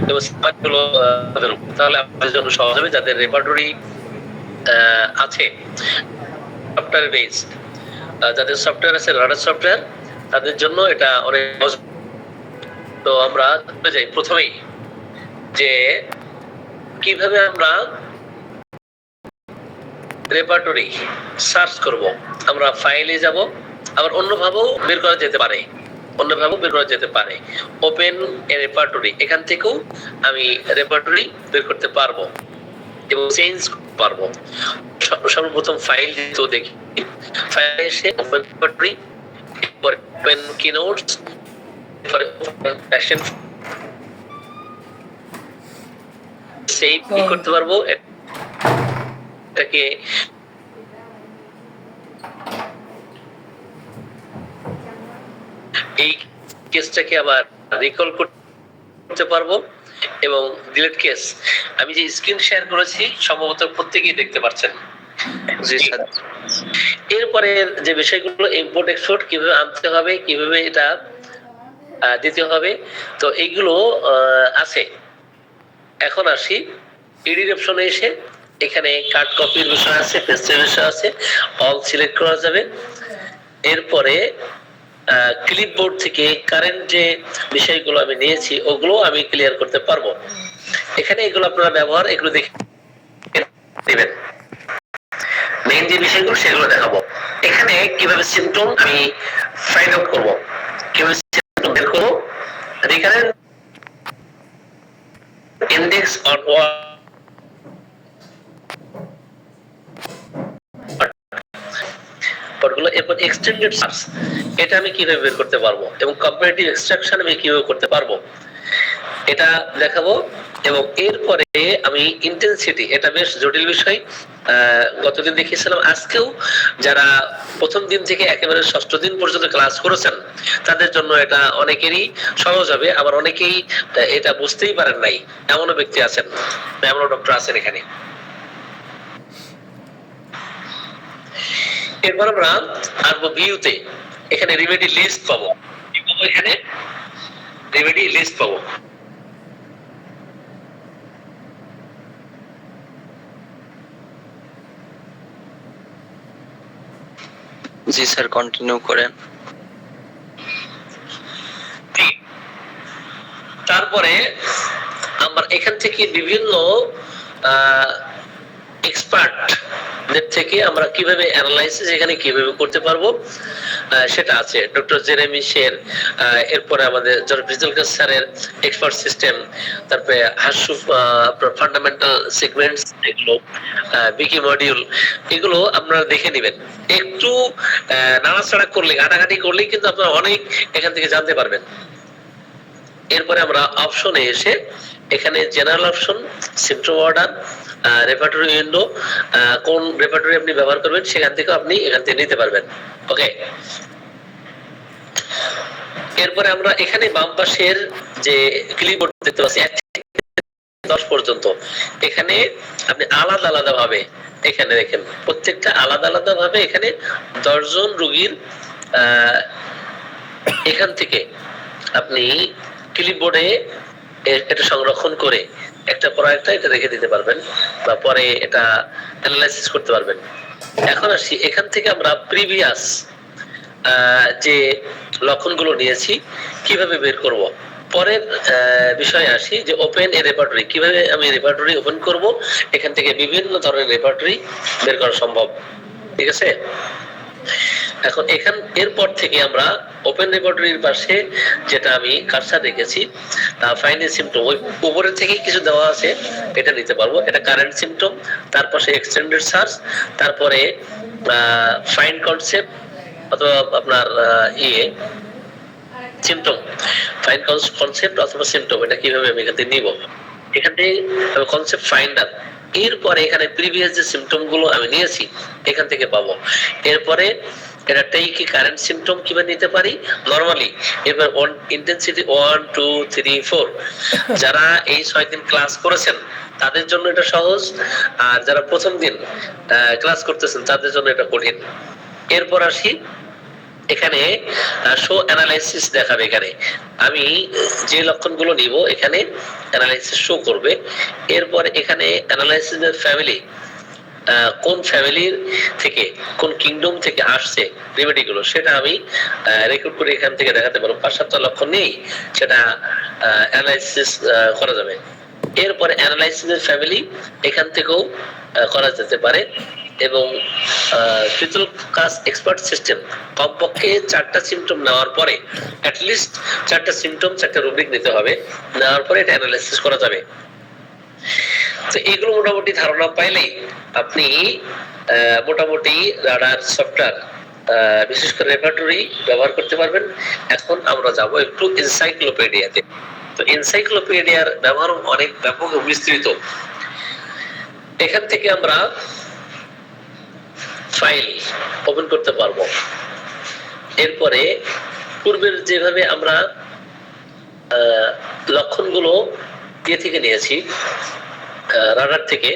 এবং গুলো তাহলে আমাদের জন্য সহজ হবে, যাদের রেপার্টরি আছে সফটওয়্যার বেসড, যাদের সফটওয়্যার আছে রাডার সফটওয়্যার, তাদের জন্য এটা অনেক সহজ। তো আমরা যাই প্রথমেই যে কিভাবে আমরা রেপার্টরি সার্চ করব। আমরা ফাইলে যাব, আবার অন্যভাবেও বের করা যেতে পারে, ওপেন এ রেপার্টরি, এখান থেকেও আমি রেপার্টরি বের করতে পারবো এবং চেঞ্জ করতে পারবো। সর্বপ্রথম ফাইল যেহেতু দেখি, ফাইলে এসে ওপেন রেপার্টরি, ওপেন কিনোটস, প্যাশন সেভ করতে পারবো। এটাকে এই কেসটাকে আবার রিকল করতে পারবো এবং ডিলিট কেস আমি যে স্ক্রিন শেয়ার করেছি সম্ভবত প্রত্যেকেই দেখতে পাচ্ছেন। জি স্যার। এরপরে যে বিষয়গুলো ইম্পোর্ট এক্সপোর্ট কিভাবে আনতে হবে, কিভাবে এটা দিতে হবে, তো এইগুলো আছে। এখন আসি এডিট অপশনে এসে, এখানে কাট কপির বিষয় আছে, পেস্টের বিষয় আছে, অল সিলেক্ট করা যাবে। এরপরে ক্লিপবোর্ড থেকে কারেন্ট যে বিষয়গুলো আমি নিয়েছি ওগুলো আমি ক্লিয়ার করতে পারবো। এখানে এগুলো আপনারা ব্যবহার এগুলো দেখে নেবেন, মেইন যে বিষয়গুলো সেগুলো দেখাবো। এখানে কিভাবে সিম্পটম আমি ফাইন্ড আউট করব, কিভাবে সিম্পটম বের করব, রিকারেন্ট ইন্ডেক্স অন ওয়ার্ডগুলো, এরপর এক্সটেন্ডেড সার্চ এটা আমি কিভাবে বের করতে পারবো এবং কম্পারেটিভ এক্সট্রাকশন আমি কিভাবে করতে পারবো এটা দেখাবো। এবং এরপরে আমি ইন্টেন্সিটি, এটা বেশ জটিল বিষয়, গতদিন দেখিয়েছিলাম, আজকেও যারা প্রথম দিন থেকে একেবারে ষষ্ঠ দিন পর্যন্ত ক্লাস করেছেন তাদের জন্য এটা অনেকেরই সহজ হবে, আবার অনেকেই এটা বুঝতেই পারেন নাই, এমনও ব্যক্তি আছেন, এমনও ডক্টর আছেন এখানে। এরপর আমরা আসবো ভিউতে, এখানে রেমেডি লিস্ট পাবো, এখানে রেমেডি লিস্ট পাবো। জি স্যার, কন্টিনিউ করেন। তারপরে আমরা এখান থেকে বিভিন্ন এক্সপার্ট দের থেকে আমরা কিভাবে অ্যানালাইসিস এখানে কিভাবে করতে পারবো সেটা আছে, ডক্টর জেরেমি শের, এরপরে আমাদের জর্জিজুল স্যারের এক্সপার্ট সিস্টেম, তারপরে হাসু ফান্ডামেন্টাল সিকোয়েন্স, এগুলো বিকি মডিউল, এগুলো আপনারা দেখে নেবেন। একটু নাড়াচাড়া করলে, ঘাটাঘাটি করলেই কিন্তু আপনারা অনেক এখান থেকে জানতে পারবেন। এরপরে আমরা অপশনে এসে এখানে general option, symptom order, repertory window, কোন রেপার্টরি আপনি ব্যবহার করবেন সেখান থেকে আপনি এখান থেকে নিতে পারবেন। ওকে, এরপরে আমরা এখানে বাম পাশের যে ক্লিপবোর্ড দেখতে পাচ্ছি 1 থেকে 10 পর্যন্ত, এখানে আপনি আলাদা আলাদা ভাবে, এখানে দেখেন প্রত্যেকটা আলাদা আলাদা ভাবে এখানে 10 জন রোগীর এখান থেকে আপনি ক্লিপবোর্ডে এটা সংরক্ষণ করে একটা পর একটা এটা রেখে দিতে পারবেন বা পরে এটা অ্যানালাইসিস করতে পারবেন। এখন আসি এখান থেকে আমরা প্রিভিয়াস যে লক্ষণগুলো নিয়েছি কিভাবে বের করব। পরের বিষয়ে আসি যে ওপেন এ রেপার্টরি, কিভাবে আমি রেপার্টরি ওপেন করব, এখান থেকে বিভিন্ন ধরনের রেপার্টরি বের করা সম্ভব। ঠিক আছে, এখন এরপর থেকে আমরা ওপেন রেপার্টরির পাশে যেটা আমি কার্সার রেখেছি, ফাইন্ড সিম্পটম, ওই উপরের থেকে কিছু দেওয়া আছে, এটা নিতে পারবো। এটা কারেন্ট সিম্পটম, তার পাশে এক্সটেন্ডেড সার্চ, তারপরে ফাইন্ড কনসেপ্ট অথবা আপনার সিম্পটম, ফাইন্ড কনসেপ্ট অথবা সিম্পটম, এটা কিভাবে আমি এখান থেকে নিব, এখান থেকে কনসেপ্ট ফাইন্ডার। এরপরে এখানে প্রিভিয়াস যে সিম্পটম গুলো আমি নিয়েছি এখান থেকে পাবো। এরপরে এটাই কি কারেন্ট সিম্পটম কিভাবে নিতে পারি নরমালি। এবার ইন্টেন্সিটি 1 2 3 4, যারা এই 6 দিন ক্লাস করেছেন তাদের জন্য এটা সহজ, আর যারা প্রথম দিন ক্লাস করতেছেন তাদের জন্য এটা কঠিন। এরপর আসি এখানে শো অ্যানালাইসিস দেখাবে। এখানে আমি যে লক্ষণগুলো নিব এখানে অ্যানালাইসিস শো করবে। এরপর এখানে অ্যানালাইসিসের ফ্যামিলি, কোন ফ্যামিলির থেকে কোন কিংডম থেকে আসছে রেমেডিগুলো সেটা আমি রেকর্ড করে এখান থেকে দেখাতে পারবো। 5-7টা লক্ষণ নেই, সেটা অ্যানালাইসিস করা যাবে। এরপরে অ্যানালাইসিসের ফ্যামিলি এখান থেকেও করা যেতে পারে। এবং ফিজিক্যাল কাজ এক্সপার্ট সিস্টেম কমপক্ষে 4টা সিমটম নেওয়ার পরে, অ্যাটলিস্ট 4টা সিমটম 4টা রুব্রিক নিতে হবে, নেওয়ার পরে এটা অ্যানালাইসিস করা যাবে। তো এগুলো মোটামুটি ধারণা পাইলেই আপনি মোটামুটি রাডার সফটওয়্যার বিশেষ করে রেপার্টরি ব্যবহার করতে পারবেন। এখন আমরা যাব একটু এনসাইক্লোপিডিয়াতে। তো এনসাইক্লোপিডিয়ার ব্যবহার অনেক ব্যাপক ও বিস্তৃত। এখান থেকে আমরা ফাইল ওপেন করতে পারবো। এরপরে পূর্বের যেভাবে আমরা লক্ষণগুলো দিয়ে থেকে নিয়েছি রাডার থেকে,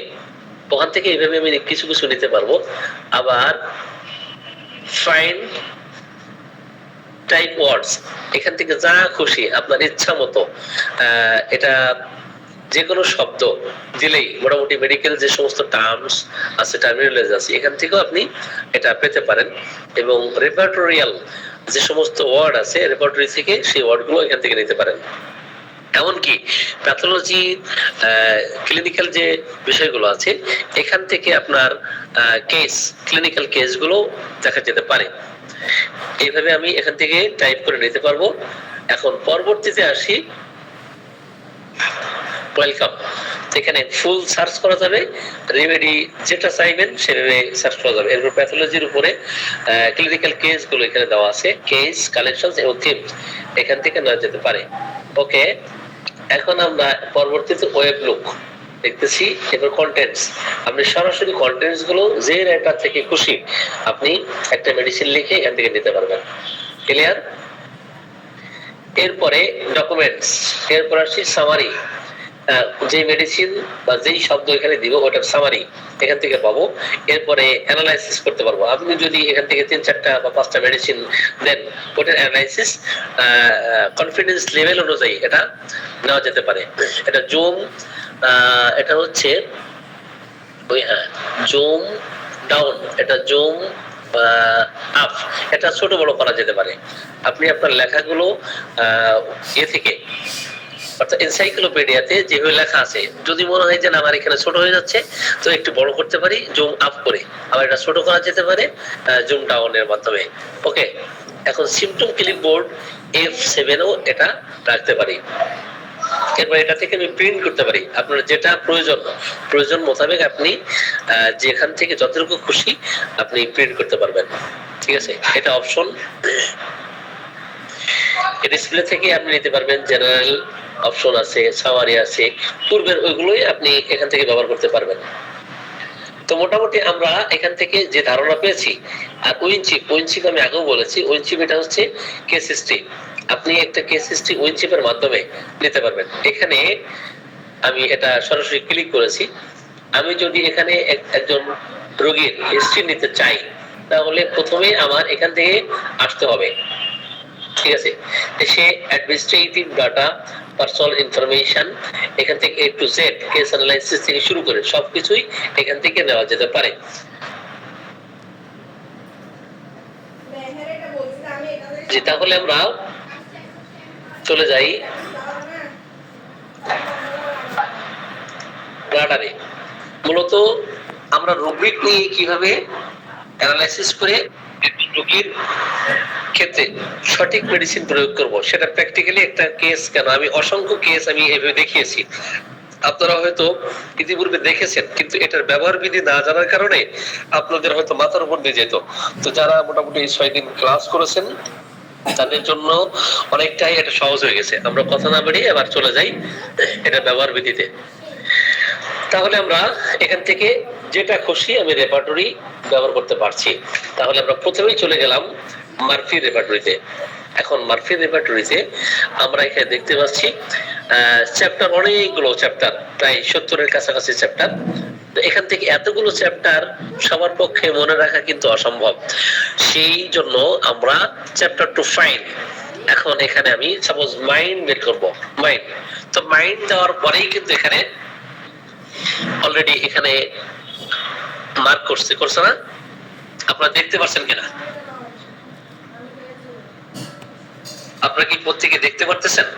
ওখান থেকে এইভাবে আমি কিছু কিছু নিতে পারবো। আবার ফাইন্ড টাইপ ওয়ার্ডস, এখান থেকে যা খুশি আপনার ইচ্ছা মতো এটা যে কোনো শব্দ দিলেই মোটামুটি মেডিকেল যে সমস্ত টার্মস আছে, টার্মিনোলজি আছে, এখান থেকেও আপনি এটা পেতে পারেন। এবং রেপার্টোরিয়াল যে সমস্ত ওয়ার্ড আছে রেপার্টরি থেকে সেই ওয়ার্ডগুলো এখান থেকে নিতে পারেন। এমনকি প্যাথোলজি ক্লিনিক্যাল যে বিষয়গুলো আছে এখান থেকে আপনার কেস, ক্লিনিক্যাল কেসগুলো দেখা যেতে পারে। এইভাবে আমি এখান থেকে টাইপ করে নিতে পারবো। এখন পরবর্তীতে আসি ওয়েলকাম। এখানে ফুল সার্চ করা যাবে, রেমেডি যেটা চাইবেন সেভাবে সার্চ করা যাবে। এরপর প্যাথোলজির উপরে ক্লিনিক্যাল কেসগুলো এখানে দেওয়া আছে, কেস কালেকশনস এবং থিমস এখান থেকে নেওয়া যেতে পারে। ওকে, এখন আমরা পরবর্তীতে ওয়েব লুক দেখতেছি। এরপর কন্টেন্টস, আপনি সরাসরি কন্টেন্টস গুলো যে রাইটার থেকে খুশি আপনি একটা মেডিসিন লিখে এখান থেকে নিতে পারবেন। ক্লিয়ার? এরপরে ডকুমেন্টস, এরপর আসি সামারি, যে মেডিসিন বা যেই শব্দ এখানে দিব ওটার সামারি এখান থেকে পাবো। এরপরে অ্যানালাইসিস করতে পারবো। আপনি যদি এখান থেকে 3-4টা বা 5টা মেডিসিন দেন ওটার অ্যানালাইসিস কনফিডেন্স লেভেল অনুযায়ী এটা নেওয়া যেতে পারে। এটা জুম, এটা হচ্ছে ওই জুম ডাউন, এটা জুম আপ, এটা ছোট বড় করা যেতে পারে। আপনি আপনার লেখাগুলো এ থেকে অর্থাৎ এনসাইক্লোপিডিয়াতে যেভাবে লেখা আছে যদি মনে হয় যে আমার এখানে ছোট হয়ে যাচ্ছে তো একটু বড় করতে পারি জুম আপ করে, আবার এটা ছোট করা যেতে পারে জুম ডাউনের মাধ্যমে। ওকে, এখন সিম্পটম ক্লিপবোর্ড F7ও এটা রাখতে পারি। এরপর এটা থেকে আমি প্রিন্ট করতে পারি। আপনার যেটা প্রয়োজন মোতাবেক আপনি যেখান থেকে যতটুকু খুশি আপনি প্রিন্ট করতে পারবেন। ঠিক আছে, এটা অপশন। ডিসপ্লে থেকে আপনি নিতে পারবেন, জেনারেল অপশন আছে, সামারি আছে, পূর্বের ওইগুলোই আপনি এখান থেকে ব্যবহার করতে পারবেন। তো মোটামুটি আমরা এখান থেকে যে ধারণা পেয়েছি। আর উইনচিপ আমি আগেও বলেছি, উইনচিপ এটা হচ্ছে কেস হিস্ট্রি। আপনি একটা কেস হিস্ট্রি উইনচিপের মাধ্যমে নিতে পারবেন। এখানে আমি এটা সরাসরি ক্লিক করেছি। আমি যদি এখানে একজন রোগীর হিস্ট্রি নিতে চাই তাহলে প্রথমে আমার এখান থেকে আসতে হবে। ঠিক আছে, সে অ্যাডমিনিস্ট্রেটিভ ডাটা, পার্সোনাল ইনফরমেশন, এখান থেকে A to Z case analysis থেকে শুরু করে সবকিছুই এখান থেকে নেওয়া যেতে পারে। জি, তাহলে আমরা চলে যাই রাডারে। মূলত আমরা রুব্রিক নিয়ে কিভাবে অ্যানালাইসিস করে রোগীর ক্ষেত্রে সঠিক মেডিসিন প্রয়োগ করব সেটা প্র্যাকটিক্যালি একটা কেস, কেন আমি অসংখ্য কেস আমি এভাবে দেখিয়েছি। আপনারা হয়তো ইতিপূর্বে দেখেছেন কিন্তু এটার ব্যবহার বিধি না জানার কারণে আপনাদের হয়তো মাথার উপর দিয়ে যেত। তো যারা মোটামুটি 6 দিন ক্লাস করেছেন তাদের জন্য অনেকটাই এটা সহজ হয়ে গেছে। আমরা কথা না বাড়িয়ে এবার চলে যাই এটা ব্যবহার বিধিতে। তাহলে আমরা এখান থেকে যেটা খুশি আমি রেপার্টরি ব্যবহার করতে পারছি। তাহলে আমরা প্রথমেই চলে গেলাম মার্ফি রেপার্টরিতে। এখন মার্ফি রেপার্টরিতে আমরা এখানে দেখতে পাচ্ছি চ্যাপ্টার, অনেকগুলো চ্যাপ্টার, প্রায় 70-এর কাছাকাছি চ্যাপ্টার। তো এখান থেকে এতগুলো চ্যাপ্টার সবার পক্ষে মনে রাখা কিন্তু অসম্ভব। সেই জন্য আমরা চ্যাপ্টার টু ফাইন, এখন এখানে আমি সাপোজ মাইন্ড বের করব, মাইন্ড। তো মাইন্ড দেওয়ার পরেই কিন্তু এখানে অলরেডি এখানে মার্ক করছে না? আপনারা দেখতে পাচ্ছেন কিনা? আপনারা কি প্রত্যেকে দেখতে পারতেছেন?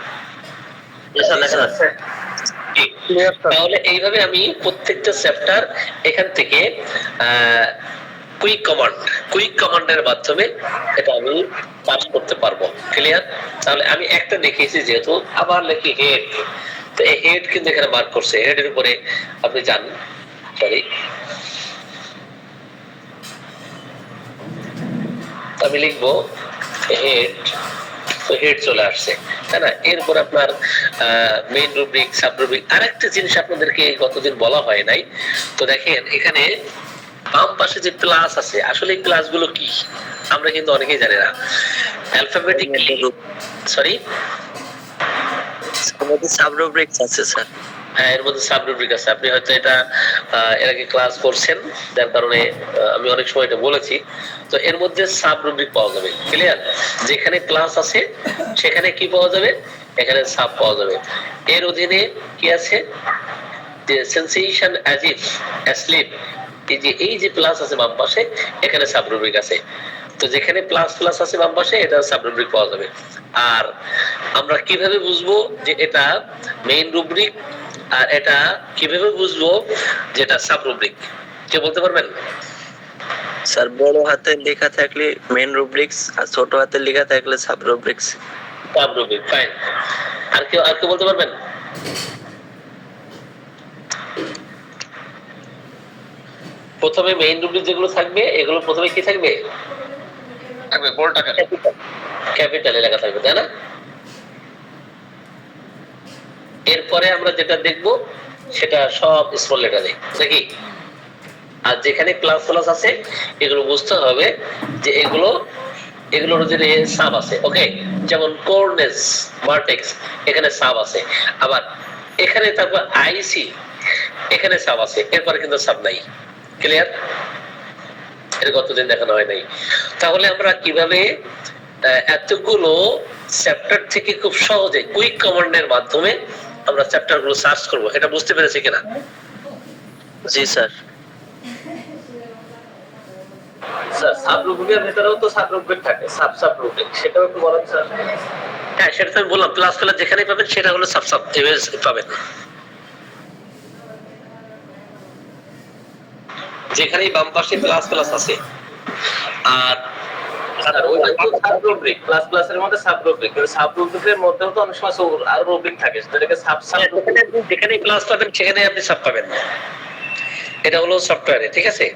তাহলে এইভাবে আমি প্রত্যেকটা চ্যাপ্টার এখান থেকে কুইক কমান্ডের মাধ্যমে এটা আমি পাস করতে পারবো। ক্লিয়ার? তাহলে আমি একটা দেখিয়েছি যেহেতু, আবার লিখি হেড। তো এই হেড কিন্তু এখানে মার্ক করছে, হেডের উপরে আপনি যান, সরি আমি লিখবো হেড, তো হেড চলে আসছে, তাই না? এরপর আপনার মেইন রুব্রিক, সাব রুব্রিক। আরেকটা জিনিস আপনাদেরকে গতদিন বলা হয় নাই, তো দেখেন এখানে বাম পাশে যে প্লাস আছে, আসলে এই প্লাস গুলো কি আমরা কিন্তু অনেকেই জানি না। অ্যালফাবেটিক্যালি, সরি সাব রুব্রিক্স আছে স্যার। হ্যাঁ, এর মধ্যে সাব রুব্রিক আছে। আপনি হয়তো এটা এর আগে ক্লাস করছেন, যার কারণে আমি অনেক সময় এটা বলেছি। তো এর মধ্যে সাব রুব্রিক পাওয়া যাবে। ক্লিয়ার? যেখানে প্লাস আছে সেখানে কি পাওয়া যাবে? এখানে সাব পাওয়া যাবে। এর অধীনে কি আছে? যে সেন্সেশন অ্যাজ ইফ, অ্যাসলিপ, এই যে প্লাস আছে বাম পাশে, এখানে সাব রুব্রিক আছে। তো যেখানে প্লাস প্লাস আছে বাম পাশে, এটা সাব রুব্রিক পাওয়া যাবে। আর আমরা কিভাবে বুঝবো যে এটা মেইন রুব্রিক, আর এটা কিভাবে বুঝবো যেটা সাব রুব্রিক? কে বলতে পারবেন? স্যার বড় হাতে লেখা থাকলে মেইন রুব্রিক্স, আর ছোট হাতে লেখা থাকলে sub rubrics. Sub rubric, fine. আর কেউ বলতে পারবেন? প্রথমে মেইন রুব্রিক যেগুলো থাকবে, এগুলো প্রথমে কি থাকবে? বোল্ড আকারে ক্যাপিটালে লেখা থাকবে, তাই না? এরপরে আমরা যেটা দেখব সেটা সব স্মল লেটারে, নাকি? আর যেখানে প্লাস প্লাস আছে এগুলো বুঝতে হবে যে এগুলোর যে সাব আছে। ওকে, যেমন কোরনেস, ভার্টেক্স, এখানে সাব আছে। আবার এখানে তারপর আইসি, এখানে সাব আছে, এরপরে কিন্তু সাব নাই। ক্লিয়ার? এর গতদিন দেখানো হয় নাই। তাহলে আমরা কিভাবে এতগুলো চ্যাপ্টার থেকে খুব সহজে কুইক কমান্ডের মাধ্যমে আমরা চ্যাপ্টার গুলো সার্চ করব, এটা বুঝতে পেরেছি কিনা? জি স্যার। স্যার সাব রুব্রিকের ভিতরেও তো সাব রুব্রিক থাকে, সাব রুব্রিক, সেটাও একটু বলেন স্যার। হ্যাঁ, সেটা তো আমি বললাম, প্লাস প্লাস যেখানেই পাবেন সেটা হলো সাব পাবেন। যেখানেই বাম পাশে প্লাস প্লাস আছে। আর সাব রুব্রিক, প্লাস প্লাসের মধ্যে সাব রুব্রিক, কিন্তু সাব রুব্রিকের মধ্যেও তো অনেক সময় আর রুব্রিক থাকে, সেটাকে সাব যেখানেই প্লাস পাবেন সেখানেই আপনি সাব পাবেন। এটা হলো সফটওয়্যারে, ঠিক আছে?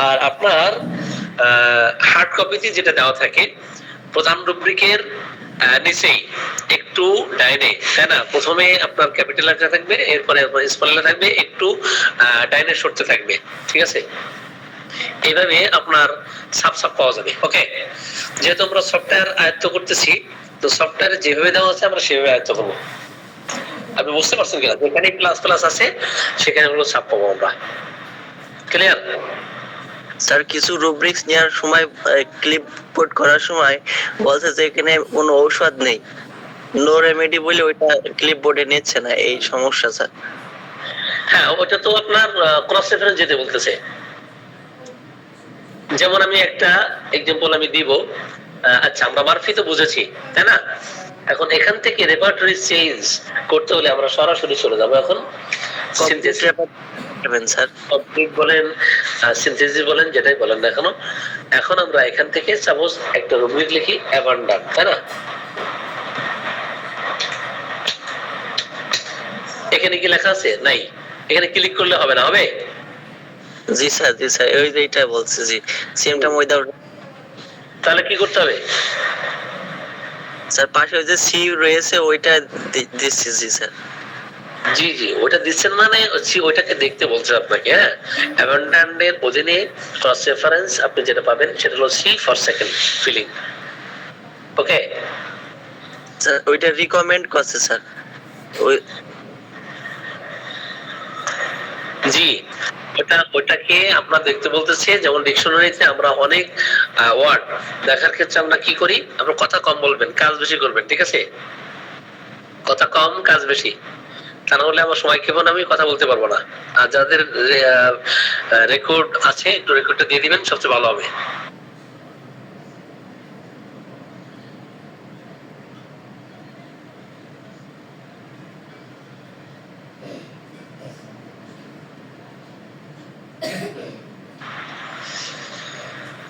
আর আপনার হার্ড কপিতে যেটা দেওয়া থাকে প্রধান রুব্রিকের নিচেই একটু ডাইনে, তাই না? প্রথমে আপনার ক্যাপিটাল লেটার থাকবে, এরপরে স্মল লেটার থাকবে, একটু ডাইনে সরতে থাকবে, ঠিক আছে? এইভাবে আপনার সাব পাওয়া যাবে। ওকে, যেহেতু আমরা সফটওয়্যার আয়ত্ত করতেছি, তো সফটওয়্যারে যেভাবে দেওয়া আছে আমরা সেভাবে আয়ত্ত করবো। আপনি বুঝতে পারছেন কিনা? যেখানে প্লাস প্লাস আছে সেখানে হলো সাব পাবো আমরা। ক্লিয়ার? স্যার কিছু রুব্রিক্স নেওয়ার সময় ক্লিপবোর্ড করার সময় বলছে যে এখানে কোনো ঔষধ নেই, নো রেমেডি বলে ওইটা ক্লিপবোর্ডে নিচ্ছে না, এই সমস্যা স্যার। হ্যাঁ, ওটা তো আপনার ক্রস রেফারেন্স যেতে বলতেছে। যেমন আমি একটা एग्जांपल আমি দিব। আচ্ছা, আমরা মারফি তো বুঝেছি, তাই না? এখন এখান থেকে রেপার্টরি চেঞ্জ করতে হলে আমরা সরাসরি চলে যাব এখন সিনথেসিস স্যার। কমপ্লিট বলেন, সিনথেসিস বলেন, যেটাই বলেন না কেন, এখন আমরা এখান থেকে সাপোজ একটা রুব্রিক লিখি অ্যাবান্ডান্ট, তাই না? এখানে কি লেখা আছে? নাই। এখানে ক্লিক করলে হবে না, হবে? জি স্যার, জি স্যার, ওই যে এইটা বলছে। জি, সেমটা মই দাও। তাহলে কি করতে হবে? স্যার পাশে ওই যে সি রয়েছে ওইটা দিচ্ছি। জি স্যার। জি জি, ওটা দিচ্ছেন মানে ওইটাকে দেখতে বলছে আপনাকে। হ্যাঁ, অ্যাবান্ডান্টের অধীনে ক্রস রেফারেন্স আপনি যেটা পাবেন সেটা হলো C for second filling. Okay sir, ওইটা রিকমেন্ড করছে স্যার। ওই জি, ওটাকে আমরা দেখতে বলতেছি, যেমন ডিকশনারিতে আমরা অনেক ওয়ার্ড দেখার ক্ষেত্রে আমরা কি করি, আমরা কথা কম বলবেন, কাজ বেশি করবেন, ঠিক আছে? কথা কম কাজ বেশি, তা না হলে আমার সময় কেমন, আমি কথা বলতে পারবো না। আর যাদের রেকর্ড আছে একটু রেকর্ডটা দিয়ে দিবেন, সবচেয়ে ভালো হবে।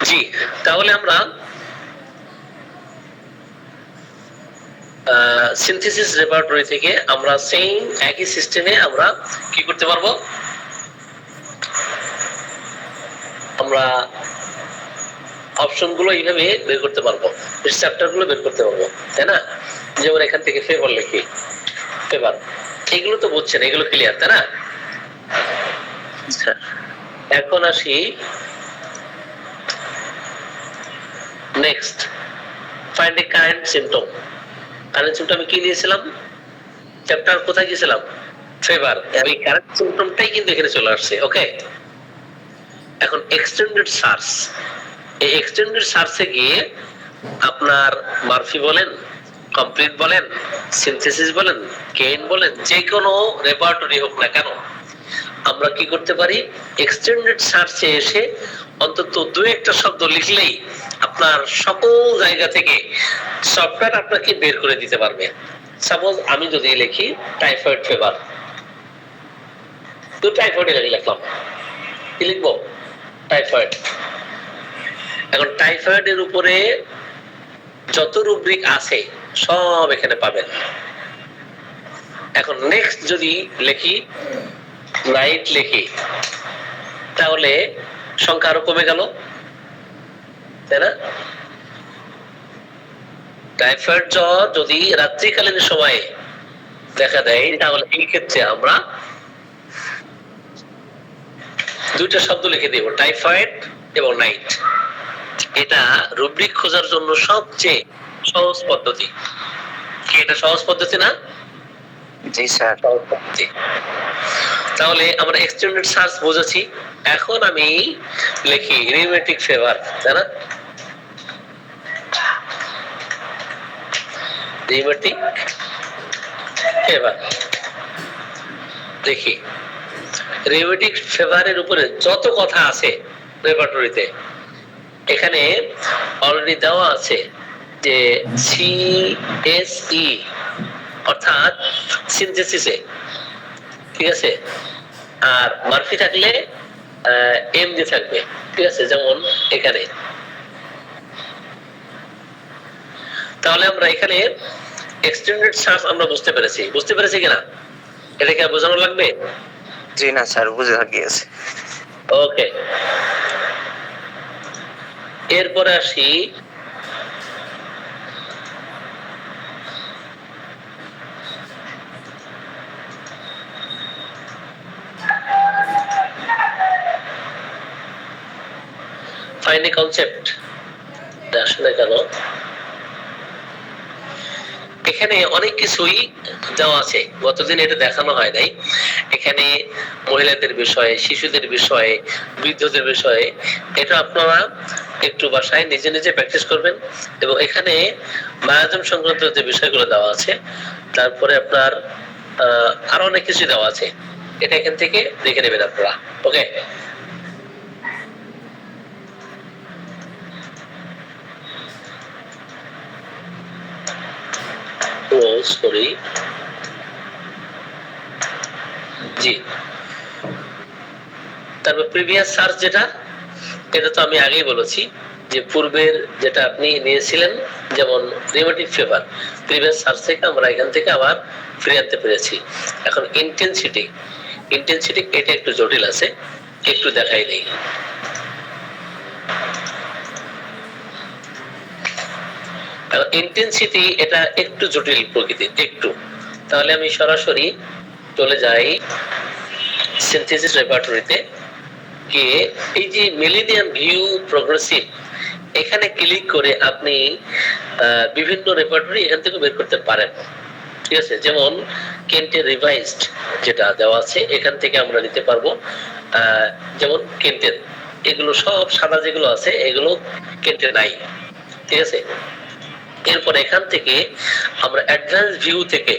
জি, তাহলে আমরা সিনথেসিস রেপার্টরি থেকে আমরা সেম একই সিস্টেমে আমরা কি করতে পারবো, আমরা অপশন গুলো এইভাবে বের করতে পারবো, চ্যাপ্টার গুলো বের করতে পারবো, তাই না? যেমন এখান থেকে ফেভার লিখি, ফেভার, এগুলো তো বুঝছেন, এগুলো ক্লিয়ার, তাই না? এখন আসি next, find a current symptom. Current symptom কি নিয়েছিলাম, চ্যাপ্টার কোথায় গিয়েছিলাম, ফেভার, ওই কারেন্ট সিম্পটমটাই কিন্তু এখানে চলে আসছে। ওকে, এখন এক্সটেন্ডেড সার্চ, এই এক্সটেন্ডেড সার্চে গিয়ে আপনার মার্ফি বলেন, কমপ্লিট বলেন, সিনথেসিস বলেন, কেইন বলেন, যে কোনো রেপার্টরি হোক না কেন, আমরা কি করতে পারি, এক্সটেন্ডেড সার্চে এসে অন্তত দু একটা শব্দ লিখলেই আপনার সকল জায়গা থেকে সফটওয়্যার আপনাকে বের করে দিতে পারবে। সাপোজ আমি যদি লিখি টাইফয়েড ফিভার, তো টাইফয়েড লিখলাম, কি লিখবো, টাইফয়েড। এখন টাইফয়েডের উপরে যত রুব্রিক আছে সব এখানে পাবেন। এখন নেক্সট যদি লিখি নাইট লিখি, তাহলে সংখ্যা আরো কমে গেল, তাই না? টাইফয়েড জ্বর যদি রাত্রিকালীন সময়ে দেখা দেয়, তাহলে এই ক্ষেত্রে আমরা দুইটা শব্দ লিখে দেব, টাইফয়েড এবং নাইট। এটা রুব্রিক খোঁজার জন্য সবচেয়ে সহজ পদ্ধতি। কি এটা সহজ পদ্ধতি না? জি স্যার। তাহলে আমরা এক্সটেন্ডেড সার্চ বুঝেছি। এখন আমি লিখি রিউমেটিক ফিভার, তাই না? রিউমেটিক ফিভার দেখি, রিউমেটিক ফিভারের উপরে যত কথা আছে রেপার্টরিতে, এখানে অলরেডি দেওয়া আছে যে সিএসই অর্থাৎ সিনথেসিসে, ঠিক আছে? আর মার্ফি থাকলে এম দিয়ে থাকবে, ঠিক আছে? যেমন এখানে, তাহলে আমরা এখানে এক্সটেন্ডেড সার্চ আমরা বুঝতে পেরেছি কিনা, এটা কি বোঝানো লাগবে? জি না স্যার, বুঝে গিয়েছে। ওকে, এরপরে আসি ফাইন্ড এ কনসেপ্ট। আসলে কেন এখানে অনেক কিছুই দেওয়া আছে, গতদিন এটা দেখানো হয় নাই। এখানে মহিলাদের বিষয়ে, শিশুদের বিষয়ে, বৃদ্ধদের বিষয়ে, এটা আপনারা একটু বাসায় নিজে নিজে প্র্যাকটিস করবেন। এবং এখানে বায়োজম সংক্রান্ত যে বিষয়গুলো দেওয়া আছে, তারপরে আপনার আরো অনেক কিছু দেওয়া আছে, এটা এখান থেকে দেখে নেবেন আপনারা। ওকে, সরি, জি, তারপর প্রিভিয়াস সার্চ, যেটা এটা তো আমি আগেই বলেছি যে পূর্বের যেটা আপনি নিয়েছিলেন, যেমন রিউমেটিক ফিভার, প্রিভিয়াস সার্চ থেকে আমরা এখান থেকে আবার ফিরে আনতে পেরেছি। এখন ইন্টেন্সিটি, এটা একটু জটিল আছে, একটু দেখাই নেই। ইন্টেন্সিটি এটা একটু জটিল প্রকৃতির, একটু। তাহলে আমি সরাসরি চলে যাই সিনথেসিস রেপার্টরিতে গিয়ে এই যে মিলেনিয়াম ভিউ প্রোগ্রেসিভ, এখানে ক্লিক করে আপনি বিভিন্ন রেপার্টরি এখান থেকে বের করতে পারেন। ঠিক আছে, যেমন কেন্টের রিভাইজড যেটা দেওয়া আছে এখান থেকে আমরা নিতে পারবো। যেমন কেন্টের এগুলো সব সাদা যেগুলো আছে এগুলো কেন্টে নাই, ঠিক আছে। এরপর এখান থেকে আমরা অ্যাডভান্স ভিউ থেকে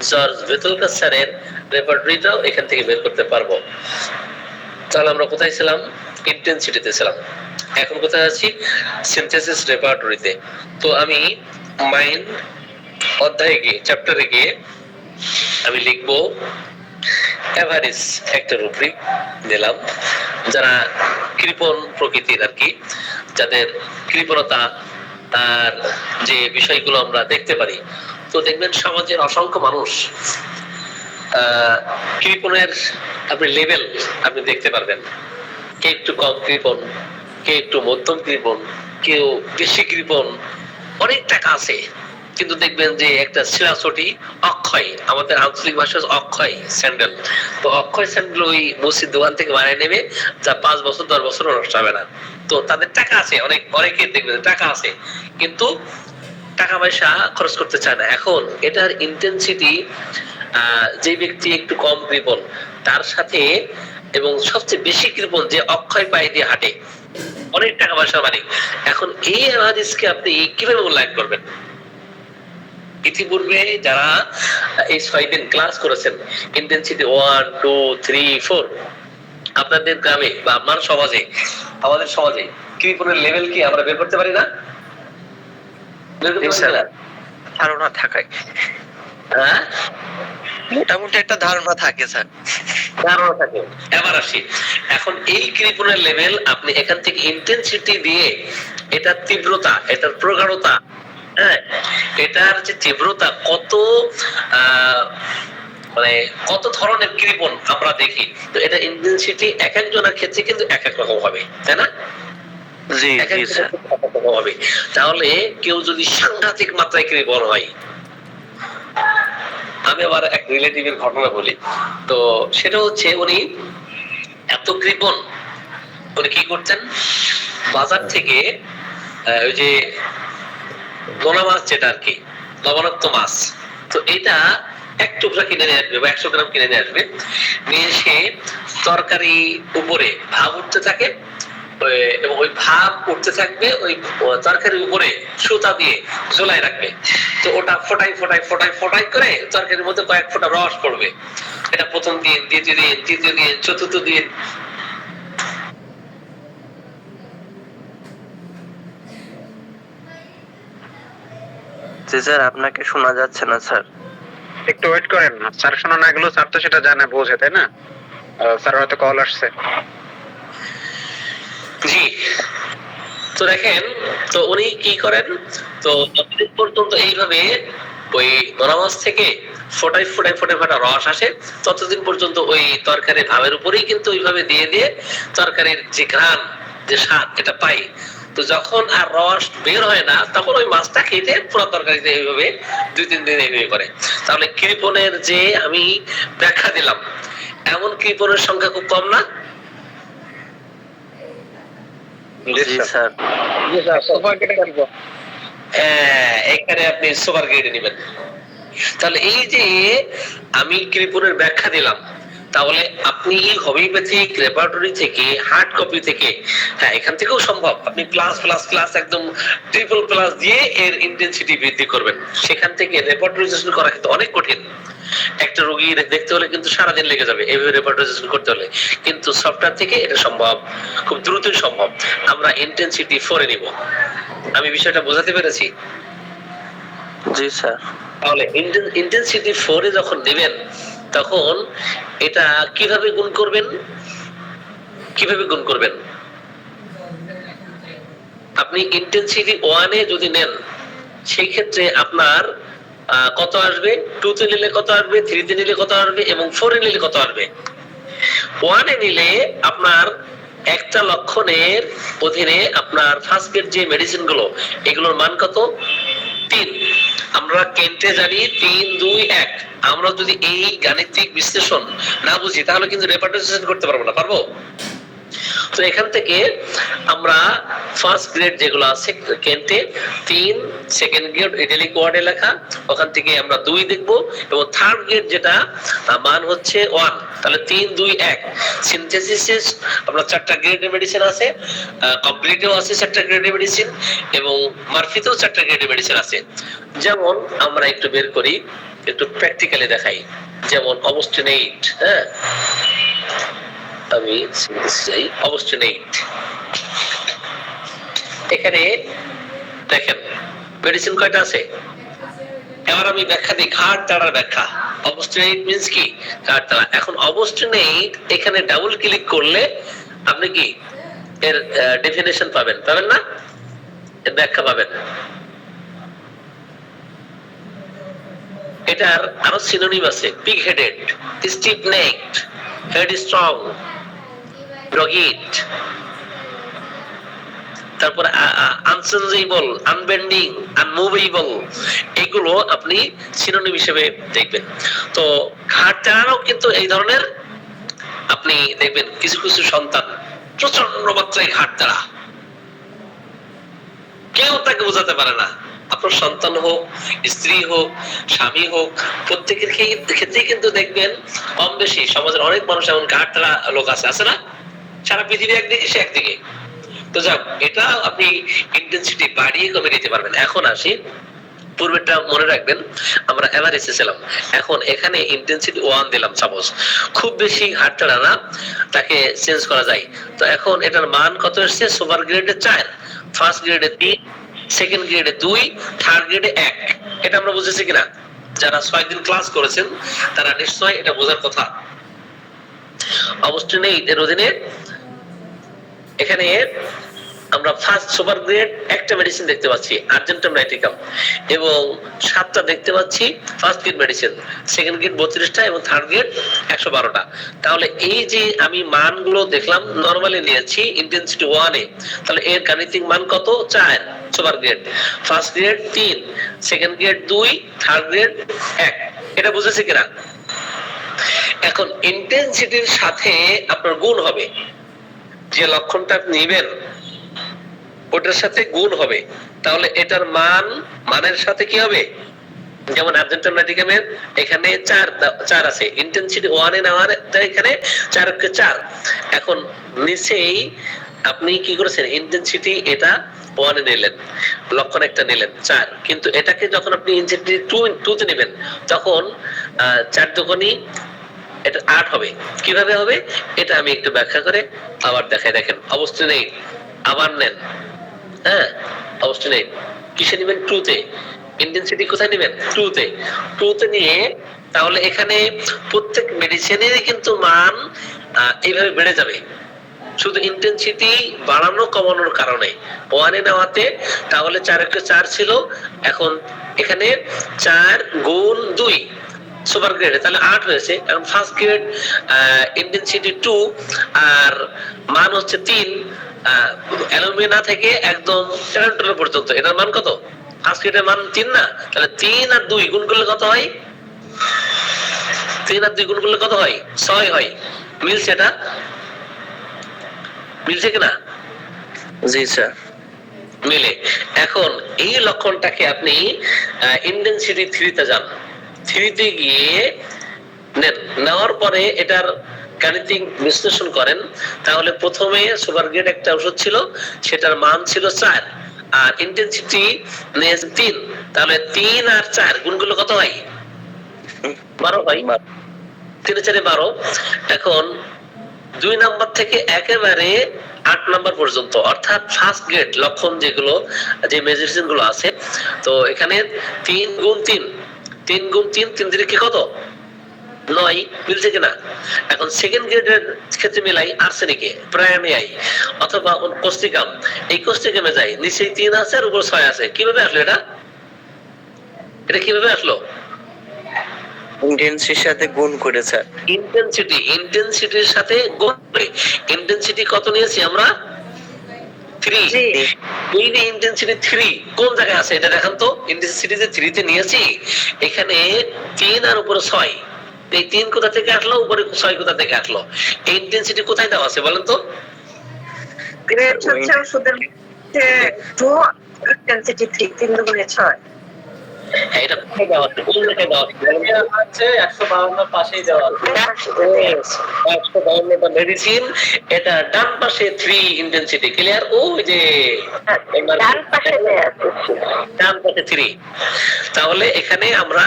জর্জ ভেতলকার স্যারের রেপার্টরিটাও এখান থেকে বের করতে পারবো। তাহলে আমরা কোথায় ছিলাম? ইন্টেন্সিটিতে ছিলাম। এখন কোথায় আছি? সিনথেসিস রেপার্টরিতে। তো আমি মাইন্ড অধ্যায়ে গিয়ে চ্যাপ্টারে গিয়ে আমি লিখবো এভারিস একটা রুব্রিক দিলাম, যারা কৃপণ প্রকৃতির আর কি, যাদের কৃপণতা আর যে বিষয়গুলো আমরা দেখতে পারি। তো দেখবেন সমাজের অসংখ্য মানুষ কৃপণের আপনি লেভেল আপনি দেখতে পারবেন। কে একটু কম কৃপণ, কে একটু মধ্যম কৃপণ, কেউ বেশি কৃপণ। অনেক টাকা আছে কিন্তু দেখবেন যে একটা শিলাচটি অক্ষয়, আমাদের আঞ্চলিক ভাষায় অক্ষয় স্যান্ডেল, তো অক্ষয় স্যান্ডেল ওই মসজিদ দোকান থেকে বানিয়ে নেবে, যা 5 বছর 10 বছর নষ্ট হবে না। তো তাদের টাকা আছে, অনেকে দেখবেন টাকা আছে কিন্তু টাকা পয়সা খরচ করতে চায় না। এখন এটার ইন্টেন্সিটি যে ব্যক্তি একটু কম কৃপণ তার সাথে এবং সবচেয়ে বেশি কৃপণ যে অক্ষয় পায়ে দিয়ে হাঁটে, অনেক টাকা পয়সা মালিক। এখন এই হাদিসকে আপনি কিভাবে মূল্যায়ন করবেন? ইতিপূর্বে যারা এই 6 দিন ক্লাস করেছেন ইন্টেন্সিটি 1 2 3 4, আপনাদের গ্রামে বা আপনার সমাজে, আমাদের সমাজে কৃপণের লেভেল কি আমরা বের করতে পারি না? ধারণা থাকায় হ্যাঁ, মোটামুটি একটা ধারণা থাকে স্যার। ধারণা থাকে। এবার আসি, এখন এই কৃপণের লেভেল আপনি এখান থেকে ইন্টেন্সিটি দিয়ে এটার তীব্রতা, এটার প্রগাঢ়তা, হ্যাঁ, এটার যে তীব্রতা কত মানে কত ধরনের কৃপণ আমরা দেখি, তো এটা ইন্টেন্সিটি এক একজনের ক্ষেত্রে কিন্তু এক এক রকম হবে, তাই না? জি জি স্যার। হবে। তাহলে কেউ যদি সাংঘাতিক মাত্রায় কৃপণ হয়, আমি আবার এক রিলেটিভের ঘটনা বলি, তো সেটা হচ্ছে উনি এত কৃপণ, উনি কি করতেন, বাজার থেকে ওই যে গোনা মাছ যেটা আর কি, লবণাক্ত মাছ, তো এটা এক টুকরা কিনে নিয়ে আসবে বা 100 গ্রাম কিনে নিয়ে আসবে, নিয়ে এসে তরকারি উপরে ভাব উঠতে থাকে এবং ওই ভাব উঠতে থাকবে, ওই তরকারির উপরে সুতা দিয়ে ঝোলাই রাখবে। তো ওটা ফোটাই ফোটাই ফোটাই ফোটাই করে তরকারির মধ্যে কয়েক ফোঁটা রস পড়বে। এটা প্রথম দিন, দ্বিতীয় দিন, তৃতীয় দিন, চতুর্থ দিন। জি স্যার, আপনাকে শোনা যাচ্ছে না স্যার। একটু ওয়েট করেন না, স্যার শোনা না গেলেও স্যার তো সেটা জানে, বোঝে, তাই না? স্যার হয়তো কল আসছে। জি, তো দেখেন, তো উনি কি করেন, তো যতদিন পর্যন্ত এইভাবে ওই নোনা মাছ থেকে ফোটাই ফোটাই ফোটাই ফোটা রস আসে, ততদিন পর্যন্ত ওই তরকারির ভাবের উপরেই কিন্তু ওইভাবে দিয়ে দিয়ে তরকারির যে ঘ্রাণ, যে স্বাদ, এটা পাই। তো যখন আর রস বের হয় না, তখন ওই মাছটা খেতে পুরো তরকারিতে এইভাবে 2-3 দিন এইভাবে করে। তাহলে কৃপণের যে আমি ব্যাখ্যা দিলাম, এমন কৃপণের সংখ্যা খুব কম না? জি স্যার। এখানে আপনি সুপার গ্রেডে নেবেন। তাহলে এই যে আমি কৃপণের ব্যাখ্যা দিলাম, তাহলে আপনি হোমিওপ্যাথিক রেপার্টরি থেকে, হার্ড কপি থেকে, হ্যাঁ এখান থেকেও সম্ভব, আপনি প্লাস প্লাস প্লাস একদম ট্রিপল প্লাস দিয়ে এর ইন্টেন্সিটি বৃদ্ধি করবেন। সেখান থেকে রেপার্টরিজেশন করা কিন্তু অনেক কঠিন। একটা রোগী দেখতে হলে কিন্তু সারাদিন লেগে যাবে এইভাবে রেপার্টরিজেশন করতে হলে, কিন্তু সফটওয়্যার থেকে এটা সম্ভব, খুব দ্রুতই সম্ভব। আমরা ইন্টেন্সিটি 4 এ নিব। আমি বিষয়টা বোঝাতে পেরেছি? জি স্যার। তাহলে ইন্টেন্সিটি 4 এ যখন নেবেন, তখন এটা কিভাবে গুণ করবেন? কিভাবে গুণ করবেন? আপনি ইন্টেন্সিটি 1 এ যদি নেন, সেই ক্ষেত্রে আপনার কত আসবে? 2 তে নিলে কত আসবে, 3 তে নিলে কত আসবে এবং 4 এ নিলে কত আসবে? 1 এ নিলে আপনার একটা লক্ষণের অধীনে আপনার ফার্স্ট এড যে মেডিসিন গুলো, এগুলোর মান কত? 3। আমরা কেন্টে জানি 3 2 1। আমরা যদি এই গাণিতিক বিশ্লেষণ না বুঝি, তাহলে কিন্তু রেপার্টরিজেশন করতে পারবো না। পারবো? তো এখান থেকে আমরা ফার্স্ট গ্রেড যেগুলো আছে কেন্টে 3, সেকেন্ড গ্রেড ইটালিক ওয়ার্ডে লেখা, ওখান থেকে আমরা 2 দেখব, এবং থার্ড গ্রেড যেটা মান হচ্ছে 1, তাহলে 3, 2, 1। সিনথেসিস আমরা 4টা গ্রেডের মেডিসিন আছে, কমপ্লিটেও আছে 4টা গ্রেডের মেডিসিন, এবং মারফিতেও 4টা গ্রেডের মেডিসিন আছে। যেমন আমরা একটু বের করি, একটু প্র্যাকটিক্যালি দেখাই। যেমন অবস্টিনেট, হ্যাঁ আমি চাই অবস্টিনেট, এখানে দেখেন মেডিসিন কয়টা আছে। এবার আমি ব্যাখ্যা দিই, ঘাড় তাড়ার ব্যাখ্যা। অবস্টিনেট মিন্স কি? ঘাড় তাড়া। এখন অবস্টিনেট এখানে ডাবল ক্লিক করলে আপনি কি এর ডেফিনেশন পাবেন, পাবেন না? এর ব্যাখ্যা পাবেন। এটার আরো সিনোনিম আছে, পিগ হেডেড, স্টিফ নেকড, হেড স্ট্রং, রগিড, তারপর আনচেঞ্জেবল, আনবেন্ডিং, আনমুভেবল, এগুলো আপনি সিনোনিম হিসেবে দেখবেন। তো ঘাড় টানারও কিন্তু এই ধরনের আপনি দেখবেন কিছু কিছু সন্তান প্রচন্ড মাত্রায় ঘাড় টানা, কেউ তাকে বোঝাতে পারে না। আপনার সন্তান হোক, স্ত্রী হোক, স্বামী হোক, প্রত্যেকের ক্ষেত্রেই কিন্তু দেখবেন কম বেশি সমাজের অনেক মানুষ এমন ঘাড় টানা লোক আছে, আছে না? সারা পৃথিবী একদিকে, সে একদিকে। তো যাক, এটা আপনি ইন্টেন্সিটি বাড়িয়ে কমে নিতে পারবেন। এখন আসি, পূর্বেরটা মনে রাখবেন, আমরা এভারেজে ছিলাম, এখন এখানে ইন্টেন্সিটি 1 দিলাম। সাপোজ খুব বেশি ঘাড় টানা না, তাকে চেঞ্জ করা যায়। তো এখন এটার মান কত এসছে? সুপার গ্রেডে 4, ফার্স্ট গ্রেডে 3, সেকেন্ড গ্রেডে 2, থার্ড গ্রেডে 1। এটা আমরা বুঝেছি কিনা? যারা 6 দিন ক্লাস করেছেন তারা নিশ্চয়ই এটা বোঝার কথা। অবস্টিনেট এর অধীনে এখানে আমরা ফার্স্ট সুপার গ্রেড একটা মেডিসিন দেখতে পাচ্ছি, আর্জেন্টাম নাইট্রিকাম, এবং 7টা দেখতে পাচ্ছি first grade medicine, second grade 32টা, এবং থার্ড গ্রেড 112টা। তাহলে এই যে আমি মানগুলো দেখলাম, নরমালি নিয়েছি ইন্টেন্সিটি 1 এ, তাহলে এর গাণিতিক মান কত? 4 super grade, first grade 3, second grade 2, third grade 1। এটা বুঝেছি কিনা? এখন ইন্টেন্সিটির সাথে আপনার গুণ হবে, যে লক্ষণটা আপনি নেবেন ওটার সাথে গুণ হবে, তাহলে এটার মানের সাথে কি হবে? যেমন আর্জেন্টাম নাইট্রিকামের এখানে 4 আছে, ইন্টেন্সিটি 1 এ নেওয়ার, এখানে 4 কে 4। এখন নিচেই আপনি কি করেছেন? ইন্টেন্সিটি এটা 1 এ নিলেন, লক্ষণ একটা নিলেন 4, কিন্তু এটাকে যখন আপনি ইন্টেন্সিটি 2 তে নেবেন, তখন 4 দুগুণী এটা 8 হবে। কিভাবে হবে এটা আমি একটু ব্যাখ্যা করে আবার দেখাই। দেখেন অবস্টিনেট, আবার নেন, হ্যাঁ অবস্টিনেট কিসে নেবেন? 2 তে। ইন্টেন্সিটি কোথায় নেবেন? 2 তে। 2 তে নিয়ে তাহলে এখানে প্রত্যেক মেডিসিনেরই কিন্তু মান এইভাবে বেড়ে যাবে, শুধু ইন্টেন্সিটি বাড়ানো কমানোর কারণে। 1 এ নেওয়াতে তাহলে 4 কে 4 ছিল, এখন এখানে 4 গুণ 2 সুপার গ্রেডে, তাহলে 8 হয়েছে। এখন ফার্স্ট গ্রেড ইন্টেন্সিটি 2 আর মান হচ্ছে 3, অ্যালুমিনা থেকে একদম টেরান্টুলা পর্যন্ত এটার মান কত? ফার্স্ট গ্রেডের মান 3 না? তাহলে 3 আর 2 গুণ করলে কত হয়? 3 আর 2 গুণ করলে কত হয়? 6 হয়। মিলছে? এটা মিলছে কিনা? জি স্যার, মিলে। এখন এই লক্ষণটাকে আপনি ইন্টেন্সিটি 3 তে যান, 3 তে গিয়ে নেন, নেওয়ার পরে এটার গাণিতিক বিশ্লেষণ করেন। তাহলে প্রথমে সুপার গ্রেড একটা ওষুধ ছিল, সেটার মান ছিল 4, আর ইন্টেন্সিটি নিয়েছে 3, তাহলে 3 আর 4 গুণ করলে কত হয়? 12 হয়। 3 4 12। এখন 2 নাম্বার থেকে একেবারে 8 নাম্বার পর্যন্ত, অর্থাৎ ফার্স্ট গ্রেড লক্ষণ যেগুলো, যে মেডিসিন গুলো আছে, তো এখানে 3 গুণ 3, 3 গুণ 3, 3 3 কি কত? 9। মিলছে কিনা? এখন সেকেন্ড গ্রেডের ক্ষেত্রে মিলাই আর্সেনিকে, প্রায়ামিয়াই অথবা কোস্টিকাম, এই কোস্টিকামে যাই, নিচে 3 আছে আর উপর 6 আছে। কিভাবে আসলো এটা? এটা কিভাবে আসলো? ইন্টেন্সিটির সাথে গুণ করে স্যার। ইন্টেন্সিটির সাথে গুণ করে। ইন্টেন্সিটি কত নিয়েছি আমরা? 3। এই যে ইন্টেন্সিটি 3 কোন জায়গায় আছে এটা দেখান তো। ইন্টেন্সিটি যে 3 তে নিয়েছি, এখানে 3 আর উপরে 6, এই 3 কোথা থেকে আসলো, উপরে 6 কোথা থেকে আসলো? এই ইন্টেন্সিটি কোথায় দেওয়া আছে বলেন তো? গ্রেড হচ্ছে ওষুধের মধ্যে 2 ইন্টেন্সিটি 3 3 দুগুণে 6 হ্যাঁ, এটা কোথায় দেওয়া আছে? কোন জায়গায় দেওয়া আছে? হচ্ছে 152 পাশেই দেওয়া আছে। 152টা মেডিসিন, এটা ডান পাশে 3 ইন্টেন্সিটি, ক্লিয়ার? ওই যে ডান পাশে দেয়া আছে। ডান পাশে 3। তাহলে এখানে আমরা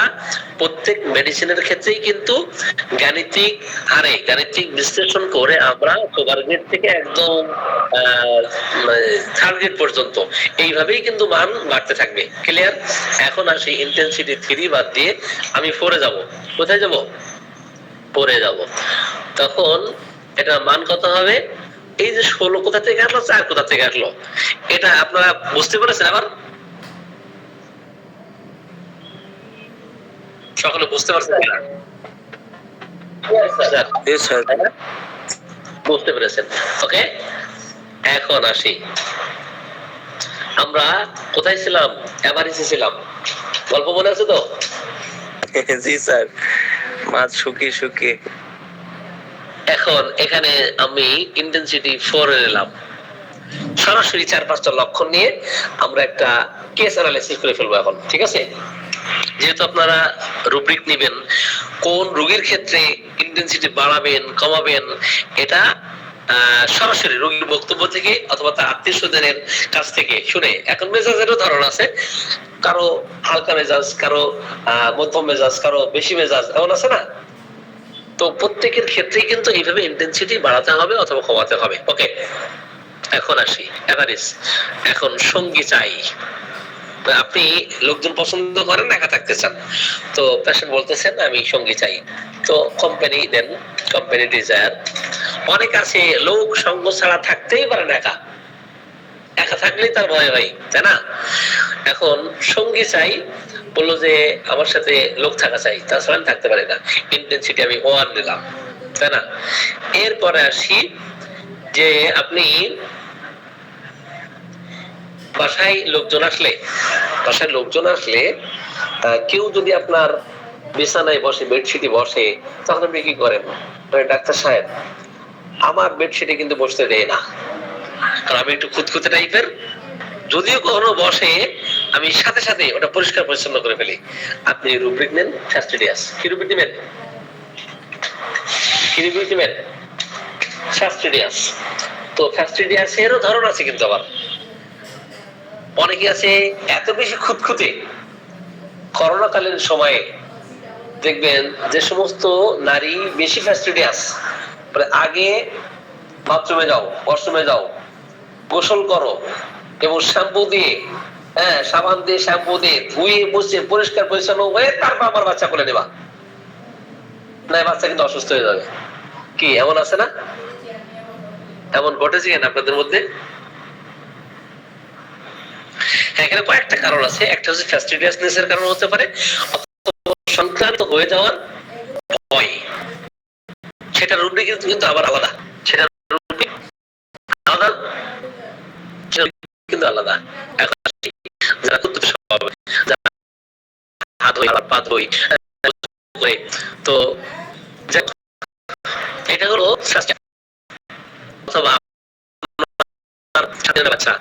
প্রত্যেক মেডিসিনের ক্ষেত্রেই কিন্তু গাণিতিক হারে গাণিতিক বিশ্লেষণ করে আমরা সুগার গ্রেড থেকে একদম থার্ড গ্রেড পর্যন্ত এইভাবেই কিন্তু মান বাড়তে থাকবে, ক্লিয়ার? এখন আসি ইন্টেন্সিটি 3 বাদ দিয়ে আমি 4 এ যাব। কোথায় যাব? 4 এ যাব। তখন এটা মান কত হবে? এই যে 16 কোথা থেকে আসলো, 4 কোথা থেকে আসলো, এটা আপনারা বুঝতে পেরেছেন? আবার সকলে বুঝতে পারছেন কিনা? বুঝতে পেরেছেন? ওকে, এখন আসি, আমরা কোথায় ছিলাম? এভারেজে ছিলাম। গল্প মনে আছে তো? জি স্যার, মাছ শুকিয়ে শুকিয়ে। এখন এখানে আমি ইন্টেন্সিটি 4 এ নিলাম। সরাসরি 4-5টা লক্ষণ নিয়ে আমরা একটা কেস অ্যানালাইসিস করে ফেলবো এখন, ঠিক আছে? যেহেতু আপনারা রুব্রিক নেবেন, কোন রোগীর ক্ষেত্রে ইন্টেন্সিটি বাড়াবেন কমাবেন, এটা সরাসরি রোগীর বক্তব্য থেকে অথবা তার আত্মীয় স্বজনের কাছ থেকে শুনে। এখন মেজাজেরও ধরন আছে, কারো হালকা মেজাজ, কারো মধ্যম মেজাজ, কারো বেশি মেজাজ, এমন আছে না? তো প্রত্যেকের ক্ষেত্রেই কিন্তু এইভাবে ইন্টেন্সিটি বাড়াতে হবে অথবা কমাতে হবে। ওকে, এখন আসি এভারেজ। এখন সঙ্গী চাই। আপনি লোকজন পছন্দ করেন, একা থাকতে চান, তো পেশেন্ট বলতেছেন আমি সঙ্গী চাই, তো কোম্পানি দেন, কোম্পানি ডিজায়ার। অনেক আছে লোক সঙ্গ ছাড়া থাকতেই পারে না, একা একা থাকলেই তার ভয় হয়, তাই না? এখন সঙ্গী চাই, বললো যে আমার সাথে লোক থাকা চাই, তাছাড়া আমি থাকতে পারি না, ইন্টেন্সিটি আমি 1 নিলাম, তাই না? এরপরে আসি যে আপনি বাসায় লোকজন আসলে কেউ যদি আপনার বিছানায় বসে, বেডশিটে বসে, তখন আপনি কি করেন? ডাক্তার সাহেব, আমার বেডশিটে কিন্তু বসতে দেয় না, কারণ আমি একটু খুঁতখুঁতে টাইপের, যদিও কখনো বসে আমি সাথে সাথে ওটা পরিষ্কার পরিচ্ছন্ন করে ফেলি। আপনি রুব্রিক নেন, ফ্যাস্টিডিয়াস। কি রুব্রিক নেবেন? ফ্যাস্টিডিয়াস। তো ফ্যাস্টিডিয়াস এরও ধরন আছে কিন্তু, আবার অনেকে আছে এত বেশি খুঁতখুঁতে। করোনাকালীন সময়ে দেখবেন যে সমস্ত নারী বেশি ফ্যাস্টিডিয়াস, আগে বাথরুমে যাও, ওয়াশরুমে যাও, গোসল করো এবং শ্যাম্পু দিয়ে, সাবান দিয়ে শ্যাম্পু দিয়ে ধুয়ে মুছে পরিষ্কার পরিচ্ছন্ন হয়ে তারপর আমার বাচ্চা কোলে নেবা, না বাচ্চা কিন্তু অসুস্থ হয়ে যাবে। কি এমন আছে না? এমন ঘটেছে কিনা আপনাদের মধ্যে? এখানে কয়েকটা কারণ আছে। একটা হচ্ছে ফ্যাস্টিডিয়াসনেস এর কারণ হতে পারে, সংক্রান্ত হয়ে যাওয়ার ভয়, সেটা রুব্রিক কিন্তু আবার আলাদা, সেটা রুব্রিক আলাদা, কিন্তু আলাদা। এখন যারা খুঁতখুঁতে স্বভাব, যারা হাত ধোয় আবার পা ধোয়, তো এটা হলো অথবা বাচ্চা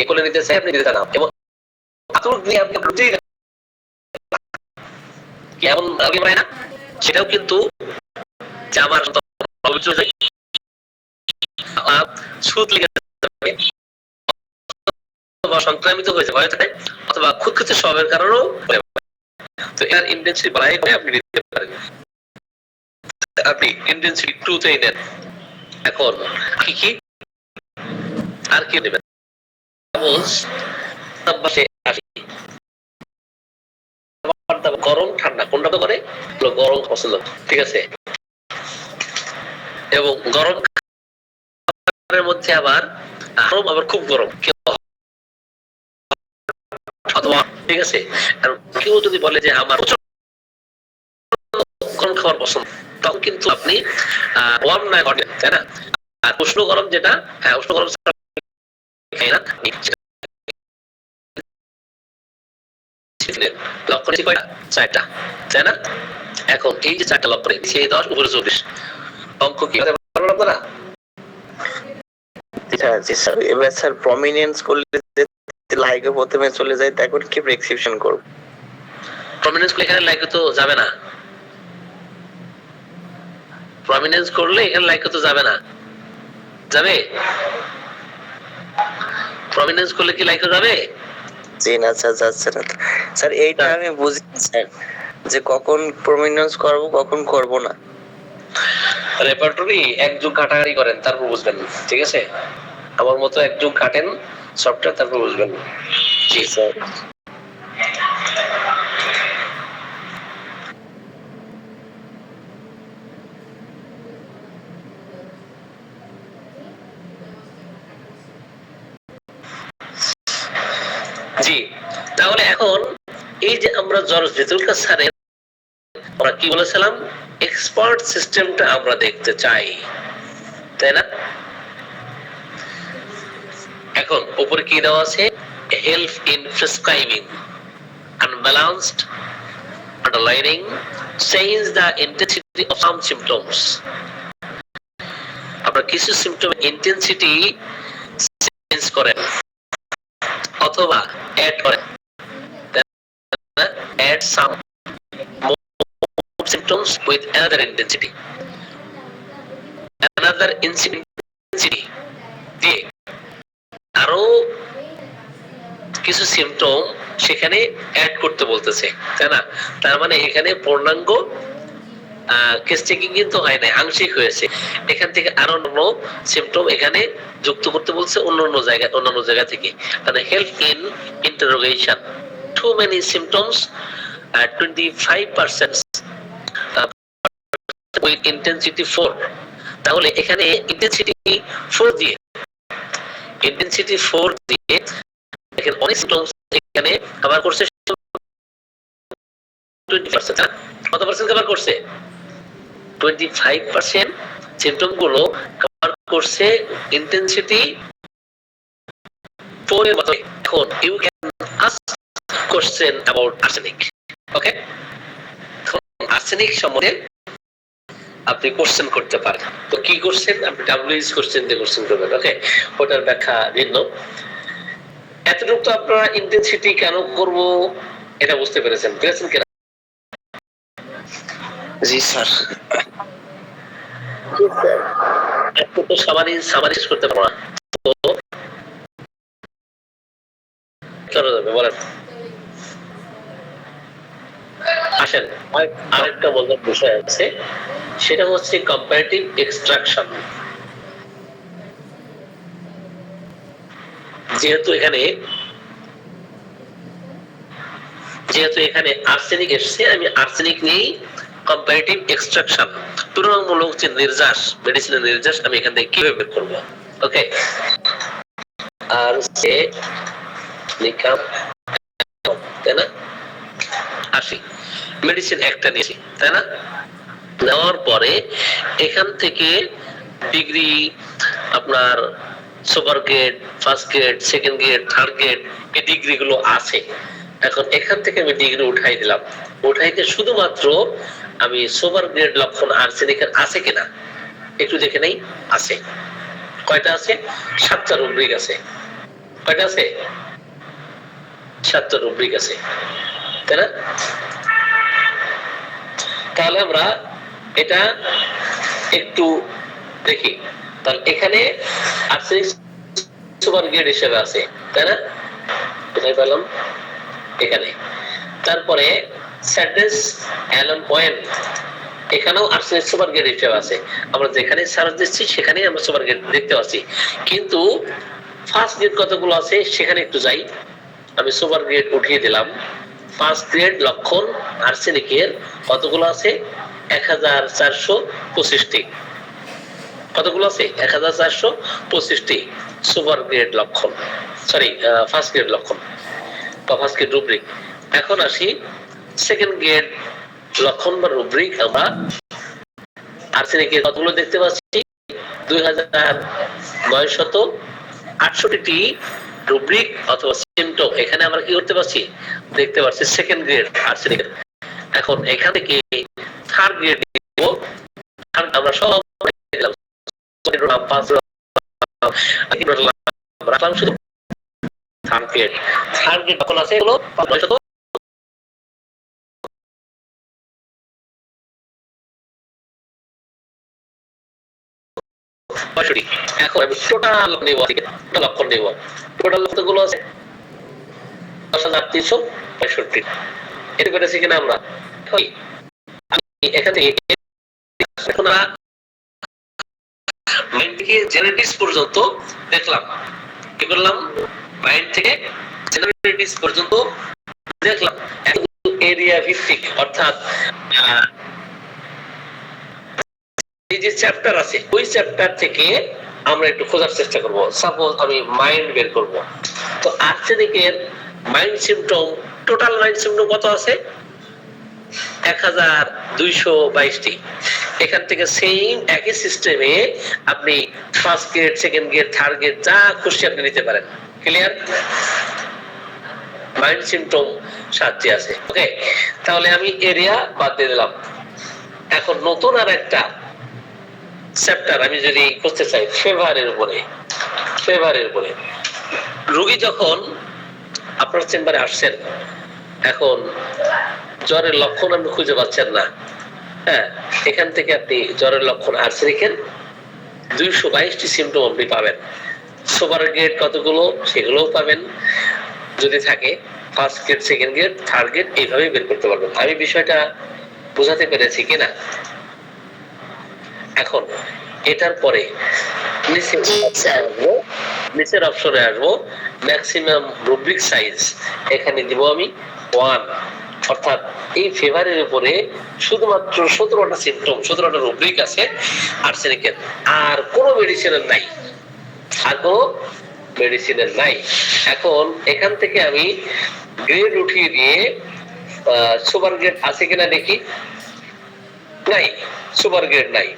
কোলে নিতে চাই, আপনি দিতে না, এবং কেমন না, সেটাও কিন্তু আমার সুদ লেগে সংক্রামিত হয়েছে অথবা খুঁতখুঁতে স্বভাবের কারণেও, তো এর ইন্টেন্সিটি বাড়াই করে আপনি দিতে পারেন। আপনি ইন্টেন্সিটি 2 তেই নেন। এখন কি আর কি নেবেন? গরম ঠান্ডা কোনটা তো করে? গরম পছন্দ, ঠিক আছে? এবং গরম মধ্যে আবার খুব গরম, অথবা ঠিক আছে, কেউ যদি বলে যে আমার গরম খাবার পছন্দ, তখন কিন্তু আপনি ওয়ার্ম না, তাই না? আর উষ্ণ গরম যেটা, হ্যাঁ উষ্ণ গরম লক্ষণ 4টা, তাই না? এখন এই যে 4টা লক্ষণ, 10 উপরে 24, অঙ্ক কি আপনারা? জি স্যার, এবার স্যার প্রমিনেন্স করলে লাইকে প্রথমে চলে যায়, তখন কি প্রেসক্রিপশন করব? প্রমিনেন্স করলে এখানে লাইক তো যাবে না। প্রমিনেন্স করলে এখানে লাইক তো যাবে না। যাবে? প্রমিনেন্স করলে কি লাইক যাবে? জি না স্যার, যাচ্ছে না স্যার। এইটা আমি বুঝি স্যার, যে কখন প্রমিনেন্স করব কখন করব না। রেপার্টরি এক যুগ ঘাটাঘাটি করেন, তারপর বুঝবেন, ঠিক আছে? আমার মতো এক যুগ ঘাটেন সফটওয়্যার, তারপর বুঝবেন। জি স্যার। জি, তাহলে এখন এই যে আমরা জর্জ ভেতুলকার স্যারের আমরা কি বলেছিলাম, এক্সপার্ট সিস্টেমটা আমরা দেখতে চাই, তাই না? এখন উপরে কি দেওয়া আছে, help in prescribing, unbalanced, underlining, change the intensity of some symptoms. আপনারা কিছু সিম্পটমের ইন্টেন্সিটি চেঞ্জ করেন অথবা অ্যাড করেন, add some more symptoms with another intensity, দিয়ে আরো কিছু সিম্পটম সেখানে অ্যাড করতে বলতেছে, তাই না? তার মানে এখানে পূর্ণাঙ্গ কেস চেকিং কিন্তু হয় না, আংশিক হয়েছে। এখান থেকে আরো অন্য সিম্পটম এখানে যুক্ত করতে বলছে অন্যান্য জায়গা থেকে। মানে help in interrogation, too many symptoms, 25% with intensity 4। তাহলে এখানে ইন্টেন্সিটি 4 দিয়ে দেখেন অনেক সিম্পটমস এখানে কভার করছে 20%। কত পার্সেন্ট কভার করছে? 25% সিম্পটম গুলো কভার করছে ইন্টেন্সিটি 4 এর মধ্যে। এখন you can ask question about arsenic. Okay, arsenic সম্বন্ধে আপনি কোশ্চেন করতে পারেন। তো কি কোশ্চেন? আপনি ডাব্লিউএইচ কোশ্চেন দিয়ে কোশ্চেন করবেন। ওকে, ওটার ব্যাখ্যা ভিন্ন। এতটুকু তো আপনারা ইন্টেন্সিটি কেন করব এটা বুঝতে পেরেছেন কিনা? জি স্যার। একটু তো সামারি করতে পারবো না, তো চলো যাবে বলেন। আসেন, আরেকটা বলার বিষয় আছে, সেটা হচ্ছে কম্পারেটিভ এক্সট্রাকশন। যেহেতু এখানে আর্সেনিক এসছে, আমি আর্সেনিক নিয়েই কম্পারেটিভ এক্সট্রাকশন, তুলনামূলক যে নির্যাস, মেডিসিনের নির্যাস আমি এখান থেকে কিভাবে বের করবো। ওকে, আর লিখলাম, তাই না? আসি, মেডিসিন একটা নিয়েছি, তাই না? নেওয়ার পরে এখান থেকে ডিগ্রি আপনার super grade, first grade, second grade, third grade, এই ডিগ্রি গুলো আছে। এখন এখান থেকে আমি ডিগ্রি উঠাই দিলাম, উঠাইতে শুধুমাত্র আমি সুপার গ্রেড লক্ষণ আর্সেনিকের আছে কিনা একটু দেখে নেই। আছে। কয়টা আছে? 7টা রুব্রিক আছে। কয়টা আছে? 7টা রুব্রিক আছে, তাই না? তাহলে আমরা এটা একটু দেখি। তাহলে এখানে আর্সেনিক সুপার গ্রেড হিসেবে আছে, তাই না? কোথায় পেলাম? এখানে। তারপরে স্যাডনেস অ্যালার্ম পয়েন্ট, এখানেও আর্সেনিক সুপার গ্রেড হিসেবে আছে। আমরা যেখানে সার্চ দিচ্ছি সেখানেই আমরা সুপার গ্রেড দেখতে পাচ্ছি, কিন্তু ফার্স্ট গ্রেড কতগুলো আছে সেখানে একটু যাই। আমি সুপার গ্রেড উঠিয়ে দিলাম। ফার্স্ট গ্রেড লক্ষণ আর্সেনিকের কতগুলো আছে? 1425টি। কতগুলো আছে? 1425টি সুপার গ্রেড লক্ষণ, সরি ফার্স্ট গ্রেড লক্ষণ বা ফার্স্ট গ্রেড রুব্রিক। এখন আসি সেকেন্ড গ্রেড লক্ষণ বা রুব্রিক। আমরা আর্সেনিকের কতগুলো দেখতে পাচ্ছি? 2968টি রুব্রিক অথবা সিম্পটম এখানে আমরা কি করতে পারছি? দেখতে পাচ্ছি সেকেন্ড গ্রেড আর্সেনিকের। এখন এখান থেকে থার্ড গ্রেড আমরা সব রাখলাম শুধু থার্ড গ্রেড যখন আছে এগুলো 900 65। এখন আমি টোটাল নেব, টোটাল লক্ষণ নেব। টোটাল লক্ষণগুলো আছে 10,365। এটা করেছি কিনা আমরা? এখান থেকে এখন মাইন্ড থেকে জেনারেটিক্স পর্যন্ত দেখলাম, কি করলাম? মাইন্ড থেকে জেনারেটিক্স পর্যন্ত দেখলাম। এরিয়া ভিত্তিক, অর্থাৎ এই যে চ্যাপ্টার আছে ওই চ্যাপ্টার থেকে আমরা একটু খোঁজার চেষ্টা করব। সাপোজ আমি মাইন্ড বের করব, তো আর্সেনিকের mind symptom, total mind symptom কত আছে? 1222টি। এখান থেকে সেম একই সিস্টেমে আপনি first grade, second grade, third grade যা খুশি আপনি নিতে পারেন। ক্লিয়ার? মাইন্ড সিম্পটম 7টি আছে। ওকে, তাহলে আমি এরিয়া বাদ দিয়ে দিলাম। এখন নতুন আর একটা চ্যাপ্টার আমি যদি করতে চাই ফেভারের উপরে। ফেভারের উপরে রোগী যখন আপনার চেম্বারে আসছেন, এখন জ্বরের লক্ষণ আপনি খুঁজে পাচ্ছেন না, হ্যাঁ, এখান থেকে আপনি জ্বরের লক্ষণ আর্সেনিকের 222টি সিম্পটম আপনি পাবেন। সুপার গ্রেড কতগুলো সেগুলোও পাবেন যদি থাকে, first grade, second grade, third grade, এইভাবেই বের করতে পারবেন। আমি বিষয়টা বোঝাতে পেরেছি কিনা? এখন এটার পরে নিচের অপশনে আসবো, ম্যাক্সিমাম রুব্রিক সাইজ, এখানে দিব আমি 1। অর্থাৎ এই ফেভারের উপরে শুধুমাত্র 17টা সিম্পটম, 17টা রুব্রিক আছে আর্সেনিকের, আর কোনো মেডিসিনের নাই, আর কোনো মেডিসিনের নাই। এখন এখান থেকে আমি গ্রেড উঠিয়ে দিয়ে সুপার গ্রেড আছে কিনা দেখি। নাই, সুপার গ্রেড নাই।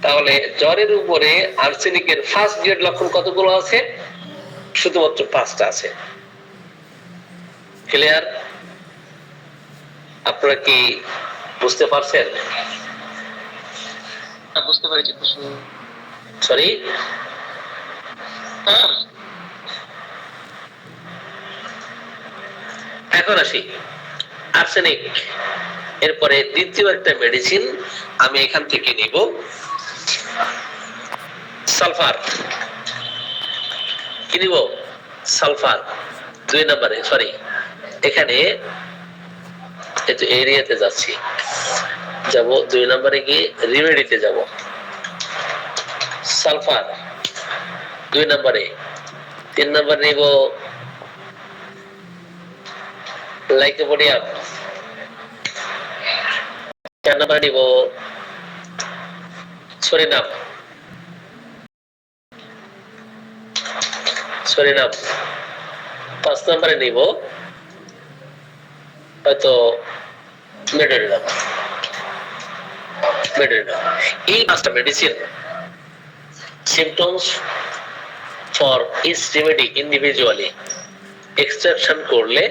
তাহলে জ্বরের উপরে আর্সেনিকের ফার্স্ট গ্রেড লক্ষণ কতগুলো আছে? শুধুমাত্র 5টা আছে। ক্লিয়ার? আপনারা কি বুঝতে পারছেন? বুঝতে পেরেছি। সরি, এখন আসি আর্সেনিক। এরপরে দ্বিতীয় একটা মেডিসিন আমি এখান থেকে নিব, সালফার। কি নিব? সালফার 2 নম্বরে। সরি, এখানে একটু এরিয়াতে যাচ্ছি, যাব 2 নম্বরে গিয়ে রিমেডিতে যাব। সালফার 2 নম্বরে। 3 নম্বর নিব লাইকোপোডিয়াম। 4 নম্বর নিব সরিনাম। 5 নম্বরে নিব হয়তো মেডোরিনাম। এই 5টা medicine symptoms for each remedy individually extraction করলে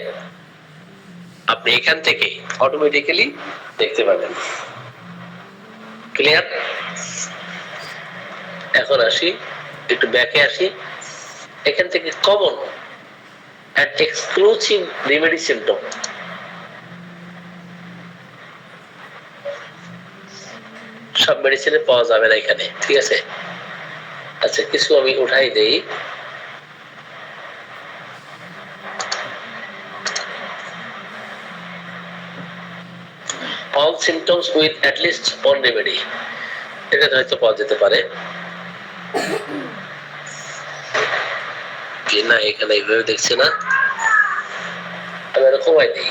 আপনি এখান থেকে অটোমেটিক্যালি দেখতে পাবেন। ক্লিয়ার? এখন আসি, একটু ব্যাকে আসি। এখান থেকে common and exclusive remedy symptom, সব মেডিসিনে পাওয়া যাবে না এখানে, ঠিক আছে? আচ্ছা, কিছু আমি উঠাই দেই। all symptoms with at least one remedy, এটা হয়তো পাওয়া যেতে পারে কি না, এখানে এইভাবে দেখছি না, আমি এরকম হয় নেই।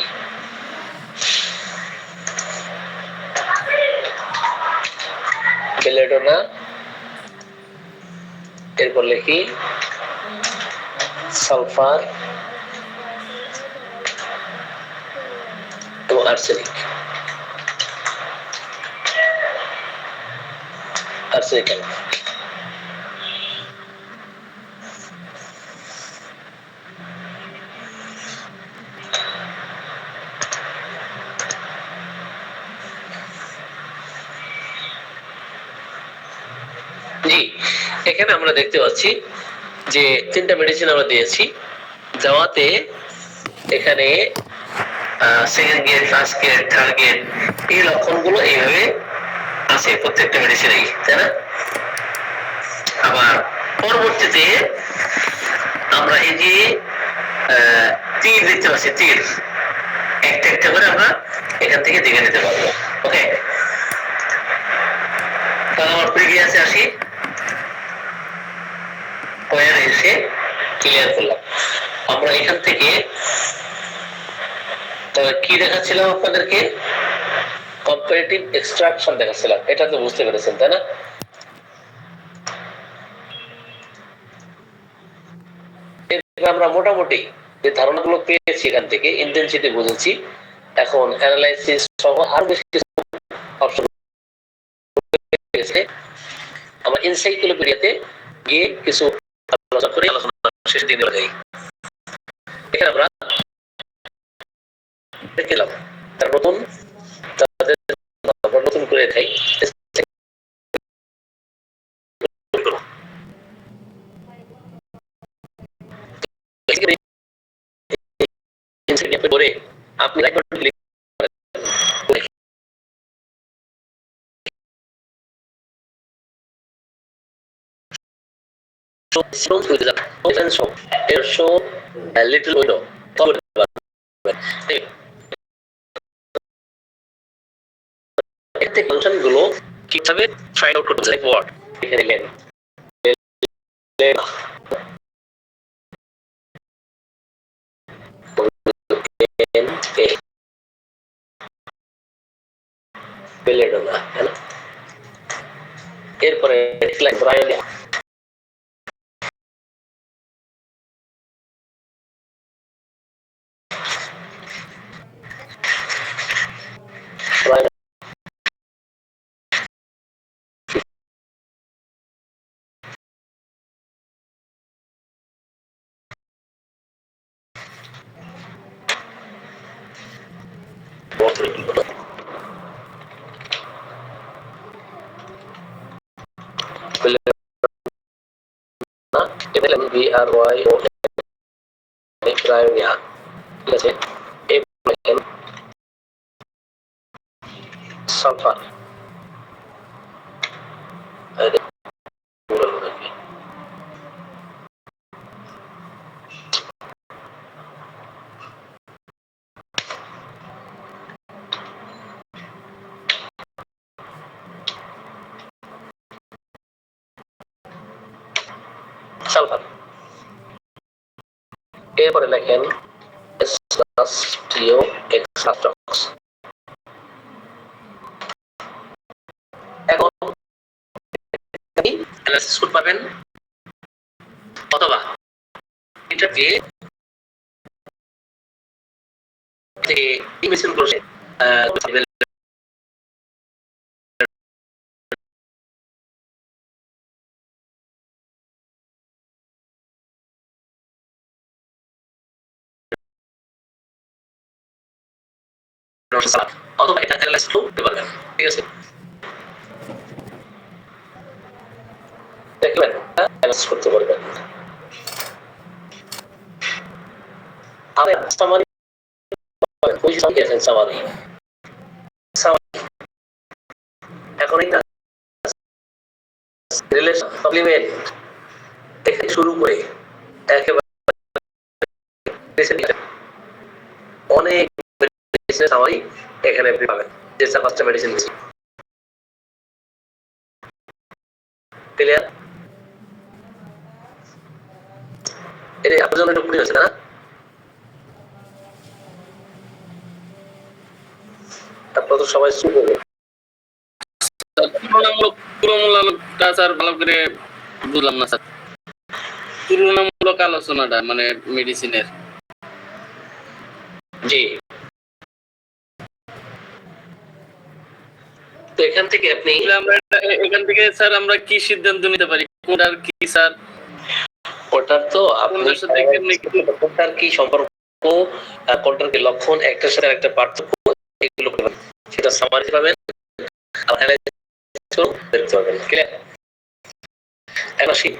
বেলেডোনা, এরপর লিখি সালফার এবং আর্সেনিক। জি, এখানে আমরা দেখতে পাচ্ছি যে তিনটা মেডিসিন আমরা দিয়েছি, দেওয়াতে এখানে second grade, first grade, third grade এই লক্ষণগুলো এইভাবে আছে প্রত্যেকটা মেডিসিনেই, তাই না? আবার পরবর্তীতে আমরা এই যে তীর দেখতে পাচ্ছি, তীর একটা একটা করে আমরা এখান থেকে দেখে নিতে পারবো। ওকে, তাহলে আমার প্রিভিয়াসে আসি, পয়েন্ট এসে ক্লিয়ার করলাম। আমরা এখান থেকে কি দেখাচ্ছিলাম আপনাদেরকে? কম্পারেটিভ এক্সট্রাকশন দেখাচ্ছিলাম, এটা তো বুঝতে পেরেছেন তাই না? আমরা মোটামুটি যে ধারণাগুলো পেয়েছি এখান থেকে, ইন্টেনসিটি বুঝেছি, এখন অ্যানালাইসিস সহ আরো বেশি কিছু অপশন পেয়েছে। আমরা এনসাইক্লোপিডিয়াতে গিয়ে কিছু আলোচনা করে আলোচনা শেষ দিকে যাই। এখানে আমরা দেখলাম তার নতুন তাদের নতুন করে দেখাই। করে আপনি লাইক বাটন ক্লিক করেন। show with the open show here show a little window এতে ফাংশন গুলো কিভাবে ফাইন্ড আউট করতে লাইক ওয়ার্ড এখানে লেন বেলেডোনা, এরপরে লাইক ব্রায়োনিয়া, ব্রায়োনিয়া, ঠিক আছে? সালফার সালফার, এরপরে লেখেন এক্সাস্টিওএক্সাস্টক্স। এখন অ্যানালাইসিস করতে পারবেন অথবা এটাকে ইমেজিন করে অথবা এটা অ্যানালাইসিস করতে পারবেন, ঠিক আছে? দেখবেন অ্যানালাইসিস করতে পারবেন। আর সামারি ওই সংখ্যা সামারি এখন এটা রিলেশন সাপ্লিমেন্ট থেকে শুরু করে একেবারে অনেক মেডিসিন সামারি এখানে আপনি পাবেন, যে পাঁচটা মেডিসিন দিচ্ছি। ক্লিয়ার? এটা আপনার জন্য একটু হচ্ছে না? তারপর তো সবাই শুরু করবে। তুলনামূলকটা স্যার ভালো করে বুঝলাম না স্যার, তুলনামূলক আলোচনাটা মানে মেডিসিনের। জি, তো এখান থেকে আপনি এখান থেকে স্যার আমরা কি সিদ্ধান্ত নিতে পারি কোনটার কি স্যার? ওটার তো আপনি কোনটার কি সম্পর্ক, কোনটার কি লক্ষণ, একটার সাথে একটা পার্থক্য, এগুলো করবেন, সেটা সামারি পাবেন আর অ্যানালাইসিস দেখতে পাবেন। ক্লিয়ার? এখন আসি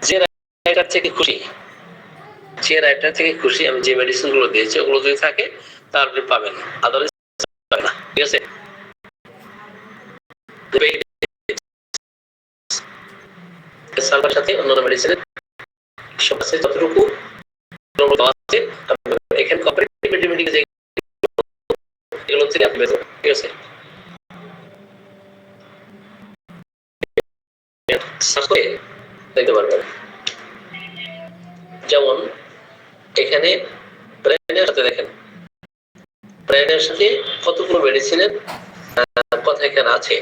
যে রাইটার থেকে খুশি, যে রাইটার থেকে খুশি আমি যে মেডিসিন গুলো দিয়েছি ওগুলো যদি থাকে তাহলে আপনি পাবেন, আদারওয়াইজ পাবেন না। ঠিক আছে, সালফার সাথে অন্যান্য মেডিসিনের সমস্যা যতটুকু আছে এখানে কম্পারেটিভ মেডিকেল এগুলো থেকে আপনি পেতে পারেন। ঠিক আছে, দেখতে পারবেন যেমন এখানে ব্রেনের সাথে দেখেন, ব্রেনের সাথে কতগুলো মেডিসিনের কথা এখানে আছে।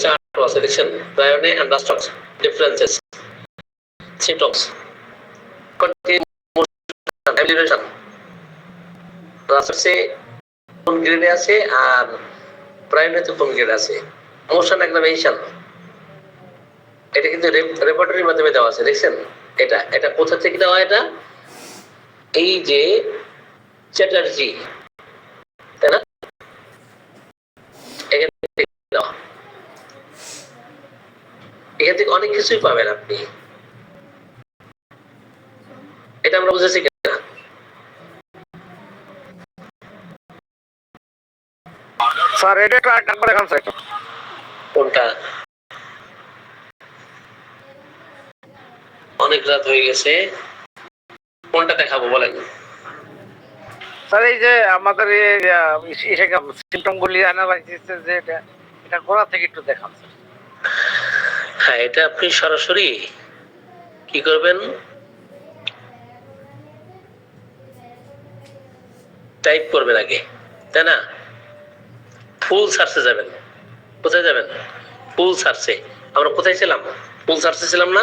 চার্ট আছে দেখছেন, ব্রায়োনে and rhus tox differences symptoms continuation রাস্টক্সে কোন গ্রেডে আছে আর ব্রায়োনেতে কোন গ্রেড আছে, মোশন অ্যাগ্রাভেশন এটা কিন্তু রেপার্টরির মাধ্যমে দেওয়া আছে দেখছেন। এটা এটা কোথা থেকে দেওয়া, এটা এই যে চ্যাটার্জি, তাই না, এখান থেকে দেওয়া, এখান থেকে অনেক কিছুই পাবেন আপনি। এটা আমরা বুঝেছি কিনা? স্যার এটা একটু একবার দেখান স্যার। কোনটা? অনেক রাত হয়ে গেছে, কোনটা দেখাবো বলেন? স্যার এই যে আমাদের সিমটম গুলি অ্যানালাইসিস যে এটা গোড়া থেকে একটু দেখান স্যার। হ্যাঁ, এটা আপনি সরাসরি কি করবেন, টাইপ করবেন আগে, তাই না? ফুল সার্চে যাবেন। কোথায় যাবেন? ফুল সার্চে। আমরা কোথায় ছিলাম? ফুল সার্চে ছিলাম না?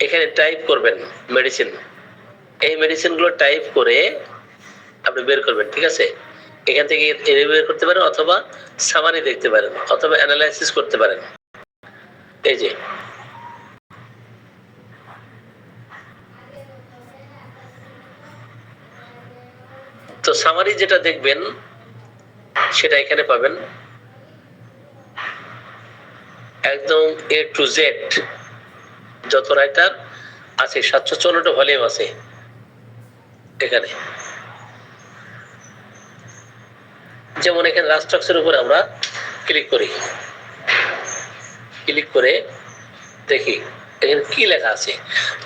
এখানে টাইপ করবেন মেডিসিন, এই মেডিসিন গুলো টাইপ করে আপনি বের করবেন। ঠিক আছে, এখান থেকে বের করতে পারেন অথবা সামারি দেখতে পারেন অথবা অ্যানালাইসিস করতে পারেন। এই যে তো সামারি যেটা দেখবেন সেটা এখানে পাবেন, একদম এ টু জেড যত রাইটার আছে 754টা ভলিউম আছে এখানে। যেমন এখানে রাস্ট্রাকচারের উপর আমরা ক্লিক করি, ক্লিক করে দেখি এখানে কি লেখা আছে।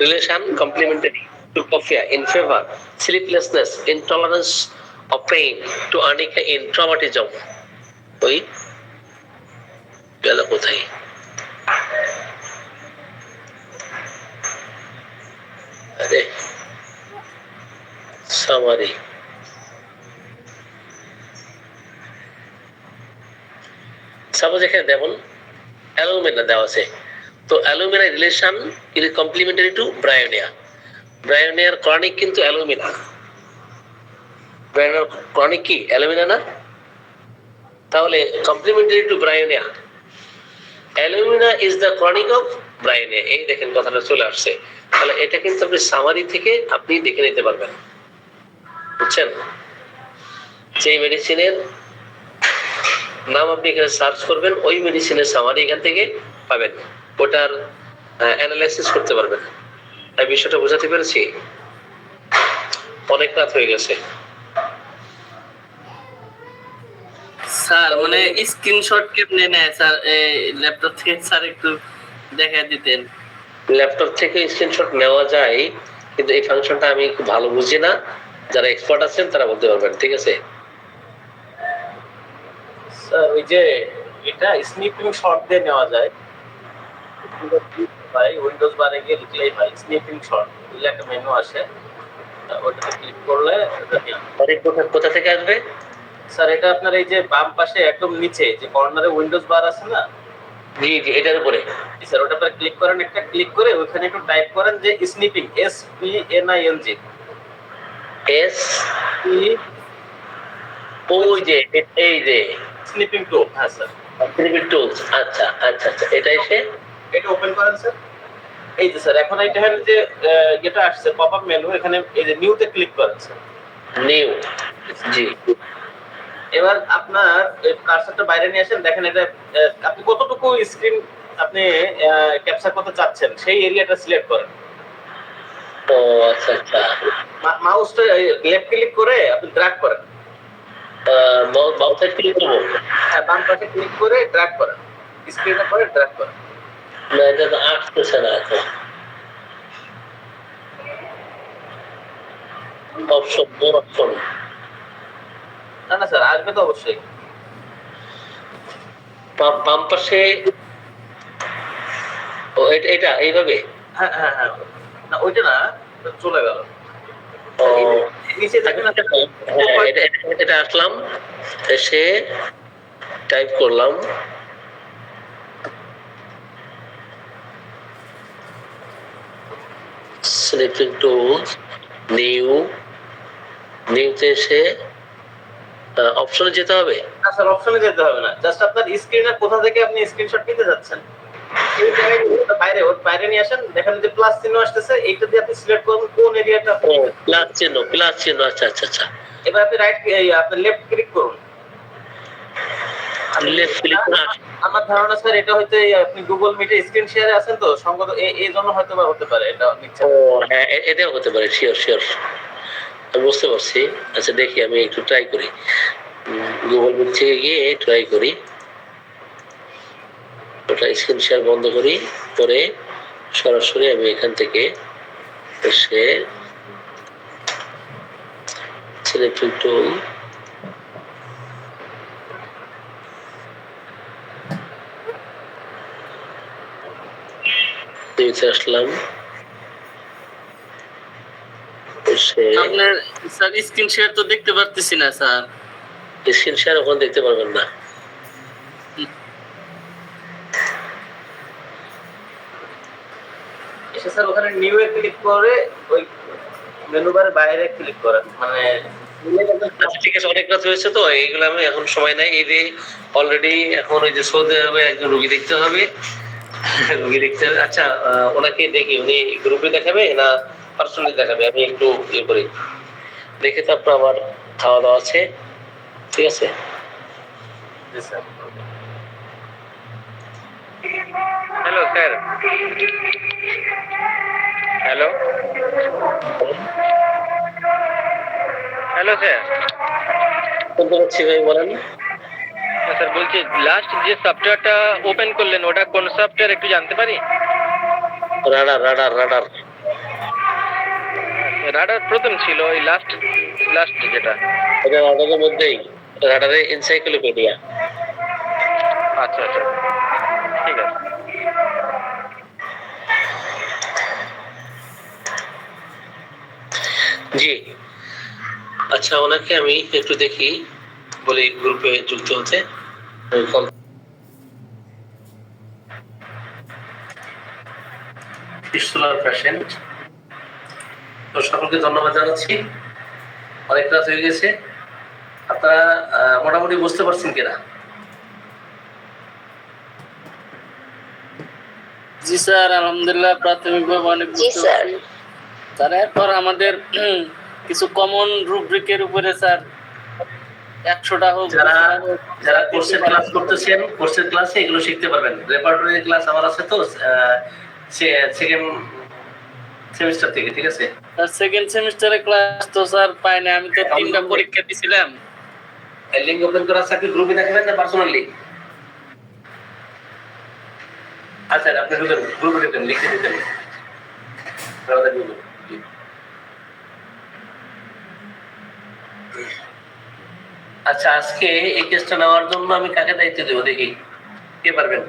Relation complementary to coffea in favour sleeplessness intolerance of pain to arnica in traumatism. ওই গেল কোথায়? আরে সামারি, সাপোজ এখানে দেখুন অ্যালুমিনা দেওয়া আছে, তো alumina relation is complementary to bryonia. ব্রায়োনিয়ার ক্রনিক কিন্তু অ্যালুমিনা, ব্রায়োনিয়ার ক্রনিক কি অ্যালুমিনা না? তাহলে complementary to bryonia, alumina is the chronic of bryonia. এই দেখেন কথাটা চলে আসছে। তাহলে এটা কিন্তু আপনি সামারি থেকে আপনি দেখে নিতে পারবেন, বুঝছেন? যে মেডিসিনের নাম আপনি এখানে সার্চ করবেন, ওই মেডিসিনের সামারি এখান থেকে পাবেন, ওটার অ্যানালাইসিস করতে পারবেন। এই বিষয়টা বোঝাতে পেরেছি? অনেক রাত হয়ে গেছে স্যার, মানে স্ক্রিনশট কেমনে নেয় স্যার এই ল্যাপটপ থেকে? স্যার একটু দেখা দিতেন। ল্যাপটপ থেকে স্ক্রিনশট নেওয়া যায়, কিন্তু এই ফাংশনটা আমি খুব ভালো বুঝি না, যারা এক্সপার্ট আছেন তারা বলতে পারবেন। ঠিক আছে স্যার, ওই যে এটা স্নিপিং শট দিয়ে নেওয়া যায় ভাই, উইন্ডোজ বারে গিয়ে লিখলেই ভাই স্নিপিং শট বুঝলে একটা মেনু আসে, ওটাতে ক্লিক করলে কোথা থেকে আসবে? স্যার এটা আপনার এই যে বাম পাশে একদম নিচে যে কর্নারে উইন্ডোজ বার আছে না, জি জি, এটার উপরে। স্যার ওটাতে ক্লিক করেন, একটা ক্লিক করে ওখানে একটু টাইপ করেন যে স্নিপিং, SPNING, এস ওই যে এই যে স্নিপিং টুল। হ্যাঁ স্যার, টুলস। আচ্ছা আচ্ছা আচ্ছা, এটা এসে এটা ওপেন করেন স্যার, এই যে স্যার এখন এটা হলো যে যেটা আসছে পপ আপ মেনু, এখানে এই যে নিউতে ক্লিক করেন স্যার। নিউ, জি। এবার আপনার কার্সারটা বাইরে নিয়ে আসেন, দেখেন এটা আপনি কতটুকু স্ক্রিন আপনি ক্যাপচার করতে চাচ্ছেন সেই এরিয়াটা সিলেক্ট করেন। ও আচ্ছা আচ্ছা। মাউসটা লেফট ক্লিক করে আপনি ড্র্যাগ করেন। মাউসে ক্লিক করবো? হ্যাঁ, বাম পাশে ক্লিক করে ড্র্যাগ করেন, স্ক্রিনে করে ড্র্যাগ করেন। না, এটা তো আসতেছে না এখন। অপশন, মোর অপশন। না না স্যার, আসবে তো অবশ্যই। বাম পাশে, ও এটা এইভাবে? হ্যাঁ হ্যাঁ হ্যাঁ, না ওইটা না, চলে গেল। ও নিচে দেখেন আপনি হ্যাঁ, এটা আসলাম, এসে টাইপ করলাম সিলেক্টিং টুলস, নিউতে এসে অপশনে যেতে হবে। না স্যার, অপশনে যেতে হবে না, জাস্ট আপনার স্ক্রিনে কোথা থেকে আপনি স্ক্রিনশট নিতে যাচ্ছেন এই জায়গায় বাইরে, ওর বাইরে নিয়ে আসেন, দেখেন যে প্লাস চিহ্ন আসতেছে, এইটা দিয়ে আপনি সিলেক্ট করুন কোন এরিয়াটা আপনি। প্লাস চিহ্ন, আচ্ছা আচ্ছা আচ্ছা। এবার আপনি রাইট, আপনি লেফট ক্লিক করুন। লেফট ক্লিক করে আমার ধারণা স্যার এটা হয়তো আপনি গুগল মিটে স্ক্রিন শেয়ারে আছেন তো সঙ্গত, এই জন্য হয়তো বা হতে পারে এটা নিচ্ছে। ও হ্যাঁ, এটাও হতে পারে, শিওর আমি বুঝতে পারছি। আচ্ছা দেখি, আমি একটু ট্রাই করি, গুগল মিট থেকে গিয়ে ট্রাই করি। ওটা স্ক্রিন শেয়ার বন্ধ করি, করে সরাসরি আমি এখান থেকে এসে সিলেক্টিং টুল, আসলাম, এসে আপনার স্যার স্ক্রিন শেয়ার তো দেখতে পারতেছি না স্যার। স্ক্রিন শেয়ার ওখানে দেখতে পারবেন না। এসে স্যার ওখানে নিউ এ ক্লিক করে ওই মেনু বারে বাইরে ক্লিক করেন, মানে আচ্ছা ঠিক আছে, অনেক রাত হয়েছে তো, এইগুলো আমি এখন সময় নাই। এই যে অলরেডি এখন ওই যে সৌদি আরবে একজন রোগী দেখতে হবে, আচ্ছা ওনাকে দেখি, উনি গ্রুপে দেখাবে না পার্সোনালি দেখাবে? আমি একটু ইয়ে করি, দেখে তারপর আমার খাওয়া দাওয়া আছে, ঠিক আছে? Hello sir, hello hello sir. শুনতে পাচ্ছি ভাই, বলেন। স্যার বলছি, লাস্ট যে সফটওয়্যারটা ওপেন করলেন ওটা কোন সফটওয়্যার একটু জানতে পারি? রাডার রাডার রাডার রাডার প্রথম ছিল, ওই লাস্ট যেটা। এটা রাডারের মধ্যেই, রাডারের এনসাইক্লোপিডিয়া। আচ্ছা আচ্ছা, ঠিক আছে। জি, আচ্ছা ওনাকে আমি একটু দেখি, বলি গ্রুপে যুক্ত হতে। পেশেন্ট, তো সকলকে ধন্যবাদ জানাচ্ছি। অনেক রাত হয়ে গেছে, আপনারা মোটামুটি বুঝতে পারছেন কিনা? জি স্যার, আলহামদুলিল্লাহ প্রাথমিকভাবে অনেক বুঝতে পারছি। স্যার এরপর আমাদের কিছু কমন রুব্রিকের উপরে স্যার 100টা হোক, যারা কোর্সের ক্লাস করতেছেন, কোর্সের ক্লাসে এগুলো শিখতে পারবেন। রেপার্টরি ক্লাস আমার আছে তো সেকেন্ড সেমিস্টার থেকে, ঠিক আছে? স্যার সেকেন্ড সেমিস্টারে ক্লাস তো স্যার পাই না, আমি তো 3টা পরীক্ষা দিছিলাম। লিংক ওপেন করা আছে, আপনি গ্রুপে দেখবেন না পার্সোনালি? আচ্ছা আপনি গ্রুপে ঢুকেন, লিখে দিতেন। আচ্ছা আজকে এই কেসটা নেওয়ার জন্য আমি কাকে দায়িত্ব দেবো, দেখি কে পারবেন?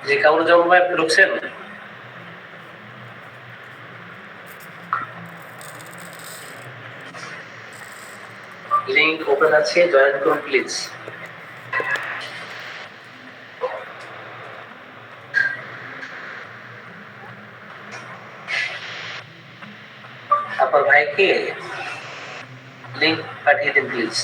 জি কামরুজ্জামান ভাই আপনি ঢুকছেন? লিংক ওপেন আছে, জয়েন করুন প্লিজ। আপনার ভাইকে লিংক পাঠিয়ে দিন প্লিজ।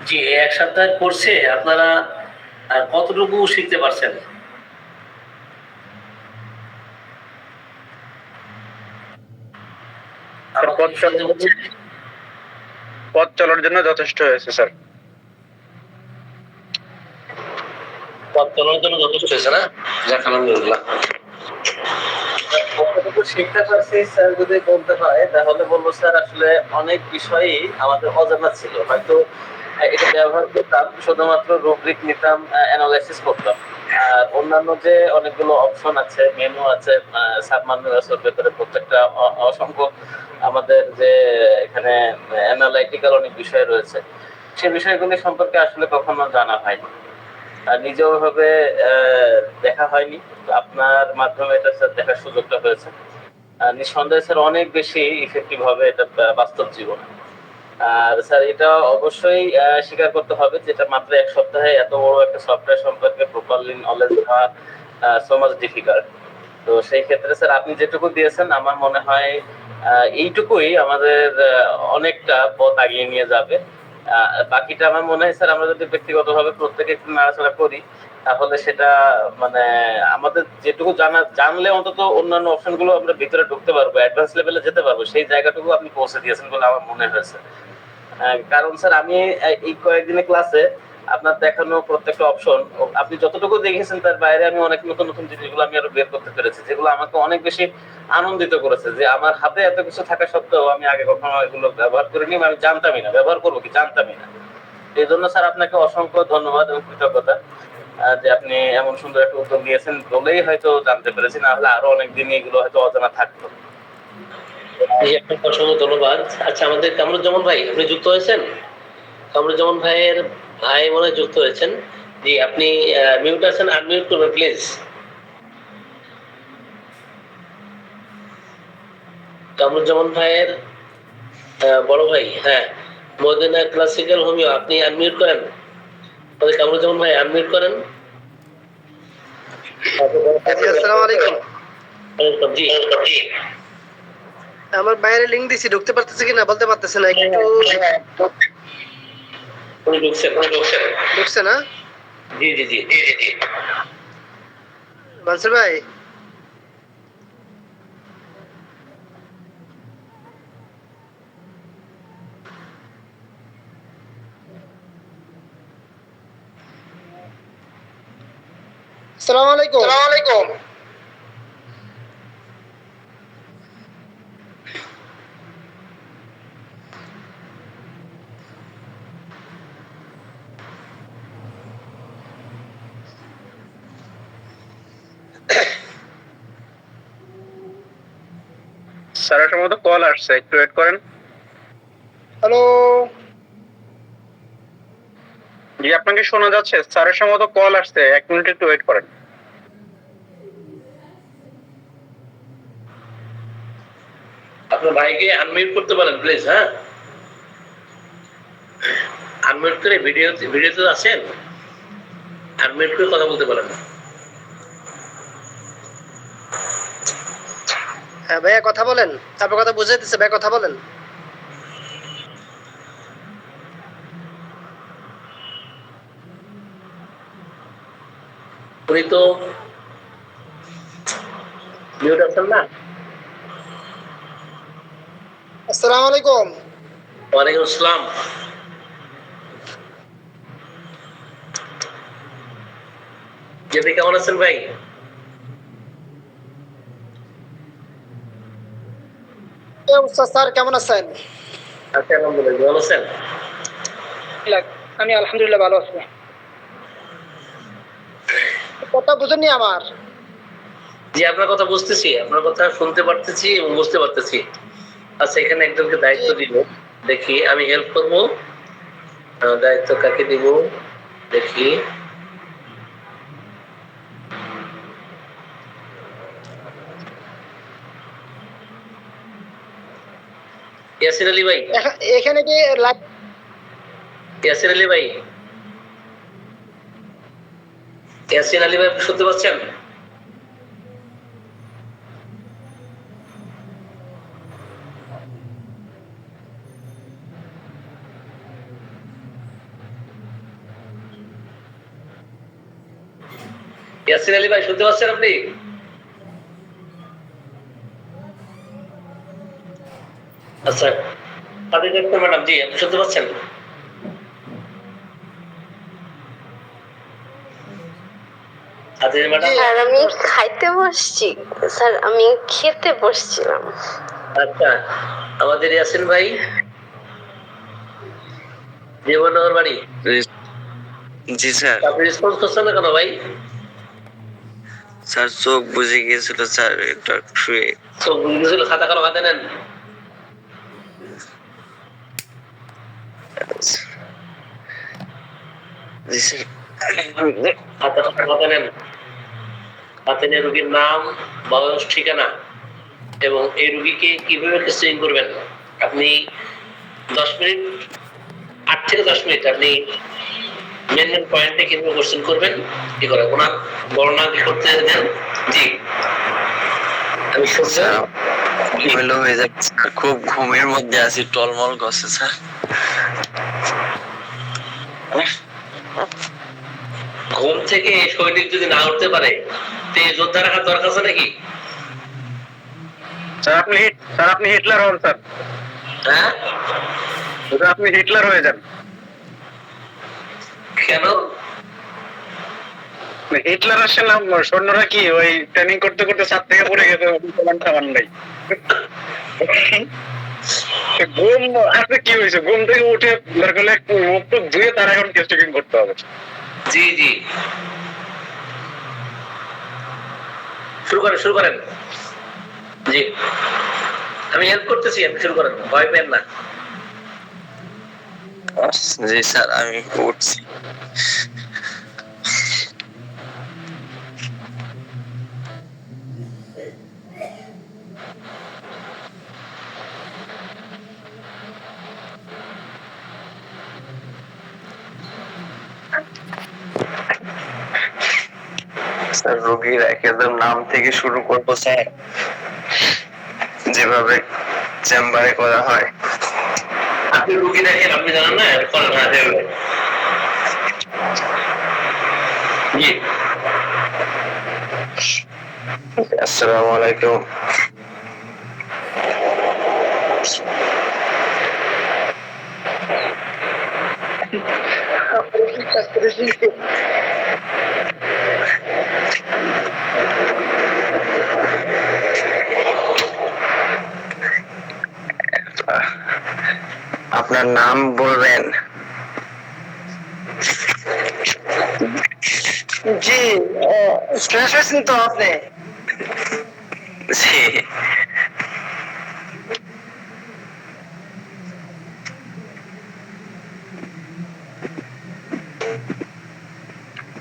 জি এই এক সপ্তাহের কোর্সে আপনারা কতটুকু শিখতে পারছেন? পথ চলার জন্য যথেষ্ট হয়েছে স্যার। পথ চলার জন্য যথেষ্ট হয়েছে না? যাক আলহামদুলিল্লাহ। কতটুকু শিখতে পারছি স্যার যদি বলতে হয় তাহলে বলবো স্যার আসলে অনেক বিষয়ই আমাদের অজানা ছিল, হয়তো এটা ব্যবহার করতাম শুধুমাত্র রুব্রিক নিতাম, অ্যানালাইসিস করতাম, আর অন্যান্য যে অনেকগুলো অপশন আছে, মেনু আছে, সাবমানুয়াসের ভেতরে প্রত্যেকটা অসংখ্য আমাদের যে এখানে অ্যানালাইটিক্যাল অনেক বিষয় রয়েছে, সে বিষয়গুলি সম্পর্কে আসলে কখনো জানা হয়নি আর নিজেও ভাবে দেখা হয়নি। তো আপনার মাধ্যমে এটা স্যার দেখার সুযোগটা হয়েছে। নিঃসন্দেহে স্যার অনেক বেশি ইফেক্টিভ হবে এটা বাস্তব জীবনে। আর স্যার এটা অবশ্যই স্বীকার করতে হবে যেটা মাত্র এক সপ্তাহে এত বড় একটা সফটওয়্যার সম্পর্কে প্রপারলি নলেজ হওয়া সো মাচ ডিফিকাল্ট। তো সেই ক্ষেত্রে স্যার আপনি যেটুকু দিয়েছেন আমার মনে হয় এইটুকুই আমাদের অনেকটা পথ আগিয়ে নিয়ে যাবে। বাকিটা আমার মনে হয় স্যার আমরা যদি ব্যক্তিগতভাবে প্রত্যেকে একটু নাড়াচাড়া করি তাহলে সেটা মানে আমাদের যেটুকু জানলে অন্তত অন্যান্য অপশন গুলো আমরা ভিতরে ঢুকতে পারবো, অ্যাডভান্স লেভেলে যেতে পারবো, সেই জায়গাটুকু আপনি পৌঁছে দিয়েছেন বলে আমার মনে হয়েছে। কারণ স্যার আমি এই কয়েকদিনের ক্লাসে আপনার দেখানো প্রত্যেকটা অপশন আপনি যতটুকু দেখেছেন তার বাইরে আমি অনেক নতুন নতুন জিনিসগুলো আমি আরো বের করতে পেরেছি, যেগুলো আমাকে অনেক বেশি আনন্দিত করেছে যে আমার হাতে এত কিছু থাকা সত্ত্বেও আমি আগে কখনো এগুলো ব্যবহার করিনি, আমি জানতামই না ব্যবহার করবো কি, জানতামই না। এই জন্য স্যার আপনাকে অসংখ্য ধন্যবাদ এবং কৃতজ্ঞতা যে আপনি এমন সুন্দর একটা উদ্যোগ নিয়েছেন বলেই হয়তো জানতে পেরেছি, না হলে আরো অনেকদিন এগুলো হয়তো অজানা থাকতো। জি আপনাকে অসংখ্য ধন্যবাদ। আচ্ছা আমাদের কামরুজ্জামান ভাই আপনি যুক্ত হয়েছেন? কামরুজ্জামান ভাইয়ের ভাই মনে হয় যুক্ত হয়েছেন। জি আপনি মিউট আছেন, আনমিউট করবেন প্লিজ। কামরুজ্জামান ভাইয়ের বড় ভাই, হ্যাঁ মদিনা ক্লাসিক্যাল হোমিও, আপনি আনমিউট করেন। আমাদের কামরুজ্জামান ভাই আনমিউট করেন। আসসালামু আলাইকুম। জি আমার বাইরে লিংক দিছি, ঢুকতে পারতেছে কিনা বলতে পারতেছে না, একটু উনি ঢুকছেন ঢুকছে না? জি জি জি জি জি মানসুর ভাই আসসালামু আলাইকুম। স্যারের সম্ভবত কল আসছে, একটু ওয়েট করেন। হ্যালো, জি আপনাকে শোনা যাচ্ছে, স্যারের সম্ভবত কল আসছে, 1 মিনিট একটু ওয়েট করেন। আপনার ভাইকে আনমিউট করতে পারেন প্লিজ। হ্যাঁ আনমিউট করে ভিডিওতে আছেন, আনমিউট করে কথা বলতে পারেন। হ্যাঁ ভাইয়া কথা বলেন, তারপর কথা বুঝে দিচ্ছে, ভাই কথা বলেন। উনি তো মিউট আছেন না। আসসালামু আলাইকুম। ওয়ালাইকুম আসসালাম। যদি কেমন আছেন ভাই? কি অবস্থা স্যার, কেমন আছেন? আচ্ছা, আলহামদুলিল্লাহ, ভালো আছেন? আমি আলহামদুলিল্লাহ ভালো আছি। কথা বুঝেননি আমার? জি, আপনার কথা বুঝতেছি, আপনার কথা শুনতে পারতেছি এবং বুঝতে পারতেছি। আচ্ছা, এখানে একজনকে দায়িত্ব দিব, দেখি আমি হেল্প করবো। দায়িত্ব কাকে দিব দেখি। ইয়াসির আলী ভাই, এখানে কি ইয়াসির আলী ভাই, ইয়াসির আলী ভাই, আপনি শুনতে পাচ্ছেন? ইয়াসির আলী ভাই, শুনতে পাচ্ছেন আপনি? আচ্ছা, ম্যাডাম, জি, আপনি শুনতে পাচ্ছেন? স্যার আমি খাইতে বসছি, স্যার আমি খেতে বসছিলাম। আচ্ছা, আমাদের ইয়াসিন ভাই জীবননগর বাড়ি। জি স্যার। আপনি রেসপন্স করছেন না কেন ভাই? স্যার চোখ বুঝে গিয়েছিল স্যার, এটা শুয়ে। চোখ বুঝেছিল, খাতা কলম হাতে নেন। জি স্যার। খাতা কলম হাতে নেন। হাতে নিয়ে রোগীর নাম, বয়স, ঠিকানা এবং এই রোগীকে কিভাবে টেস্টিং করবেন। আপনি 10 মিনিট, 8 থেকে 10 মিনিট আপনি মেন মেন পয়েন্টে কিভাবে কোশ্চেন করবেন কি করে ওনার বর্ণনা করতে দেন। জি, আমি শুনছি। ঘুমেলো হয়ে যাচ্ছে, খুব ঘুমের মধ্যে আছি, টলমল করছে স্যার। ঘুম থেকে সৈনিক যদি না উঠতে পারে তে যোদ্ধা রাখার দরকার আছে নাকি? স্যার আপনি হিটলার হন স্যার, হ্যাঁ, আপনি হিটলার হয়ে যান। কেন? হিটলার আসছে না, সৈন্যরা কি ওই ট্রেনিং করতে করতে ছাদ থেকে পড়ে গেছে, সামান নাই। ঘুম আসলে কি হয়েছে, ঘুম থেকে উঠে দরকার হলে একটু মুখ টুক ধুয়ে তার এখন টেস্টিং করতে হবে। জি জি, শুরু করেন। জি, আমি হেল্প করতেছি, আপনি শুরু করেন, ভয় পেন না। জি স্যার, আমি উঠছি। স্যার রোগীর একেবারে নাম থেকে শুরু করবো স্যার, যেভাবে চেম্বারে করা হয়। আপনি রুগী দেখেন, আপনি জানেন না, করেন না দেবে। জি, আসসালামু আলাইকুম। আপনার নাম বলবেন? জি, ফ্রেশ হয়েছেন তো আপনি? জি।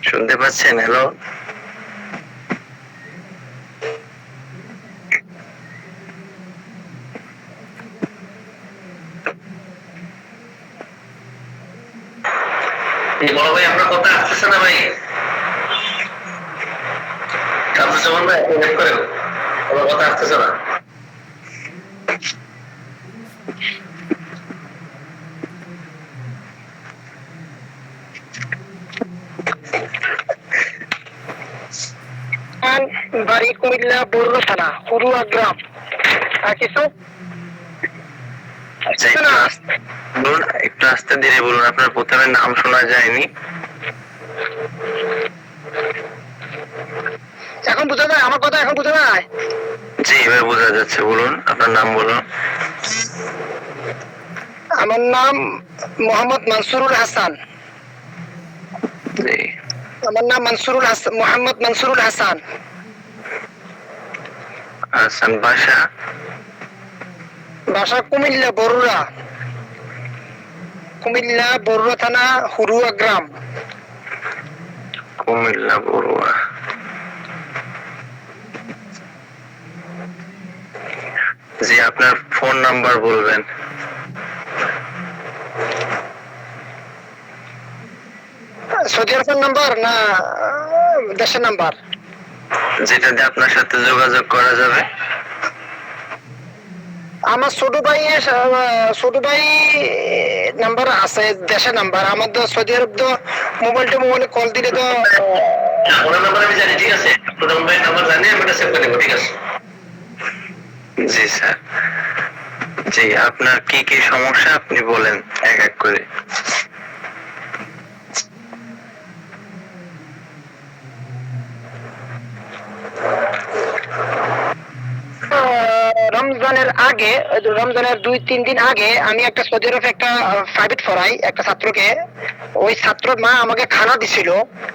শুনতে পাচ্ছেন? হ্যালো, বড় ভাই, আপনার কথা আসতেছে না ভাই। শামসুজ্জামান ভাই, হেল্প করেন, আমার কথা আসতেছে না। বাড়ি কুমিল্লা বড় থানা, পুরুয়া গ্রাম। আর কিছু আচ্ছা, বলুন, একটু আস্তে ধীরে বলুন, আপনার প্রথমে নাম শোনা যায়নি। এখন বোঝা যায় আমার কথা? এখন বোঝা যায়? জি এবার বোঝা যাচ্ছে, বলুন আপনার নাম বলুন। আমার নাম মোহাম্মদ মানসুরুল হাসান। জি আমার নাম মানসুরুল হাসান, মোহাম্মদ মানসুরুল হাসান। হাসান, বাসা? বাসা কুমিল্লা বরুড়া। কুমিল্লা বরুড়া থানা হুরুয়া গ্রাম। কুমিল্লা বড়ুয়া। জি আপনার ফোন নাম্বার বলবেন। সৌদি আরবের নাম্বার না দেশের নাম্বার? যেটা দিয়ে আপনার সাথে যোগাযোগ করা যাবে। আমার ছোট ভাই নাম্বার আছে, দেশের নাম্বার। আমার তো সৌদি আরব তো মোবাইলে কল দিলে তো ওনার নাম্বার আমি জানি, ঠিক আছে, আপনার নাম্বার জানি, আমি এটা সেভ করে নেবো, ঠিক আছে। জি স্যার। জি আপনার কি কি সমস্যা আপনি বলেন এক এক করে। রমজানের 2-3 দিন আগে আমি একটা সৌদি আরবে একটা প্রাইভেট পড়াই একটা ছাত্রকে। ওই ছাত্রর মা আমাকে খানা দিছিল।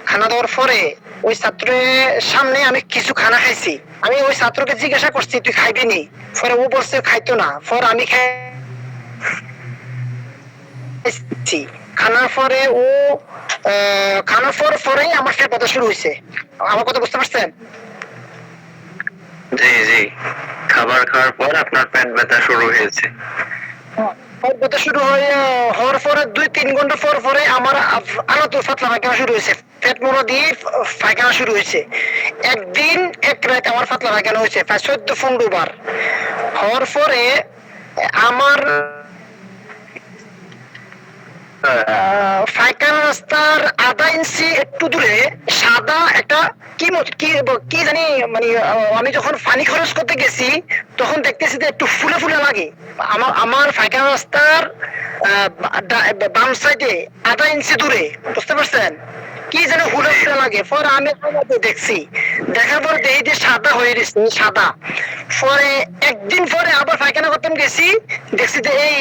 খানা দেওয়ার পরে ওই ছাত্রের সামনে আমি কিছু খানা খাইছি। আমি ওই ছাত্রকে জিজ্ঞাসা করছি তুই খাইবি নি? পরে ও বলছে খাইতো না। পরে আমি খাইছি। খানার পরে ও খানার পরেই আমার পেট ব্যথা শুরু হয়েছে। আমার কথা বুঝতে পারছেন? জি জি, খাবার খাওয়ার পর আপনার পেট ব্যথা শুরু হয়েছে। পেট ব্যথা শুরু হওয়ার পরে 2-3 ঘন্টা পরে আমার আলাদা পাতলা পায়খানা শুরু হয়েছে। পেট মোড়া দিয়ে পায়খানা শুরু হয়েছে। একদিন এক রাত আমার পাতলা পায়খানা হয়েছে প্রায় 14-15 বার। হওয়ার পরে আমার পায়খানা রাস্তার আধা ইঞ্চি একটু দূরে সাদা একটা কি জানি মানে আমি যখন পানি খরচ করতে গেছি তখন দেখতেছি যে একটু ফুলে ফুলে লাগে। আমার পায়খানা রাস্তার বাম সাইডে আধা ইঞ্চি দূরে, বুঝতে পারছেন? কি যেন ফুলে ফুলে লাগে। পরে আমি দেখছি, দেখার পর দেখি যে সাদা হয়ে গেছে, সাদা। পরে একদিন পরে আবার পায়খানা করতে গেছি, দেখছি যে এই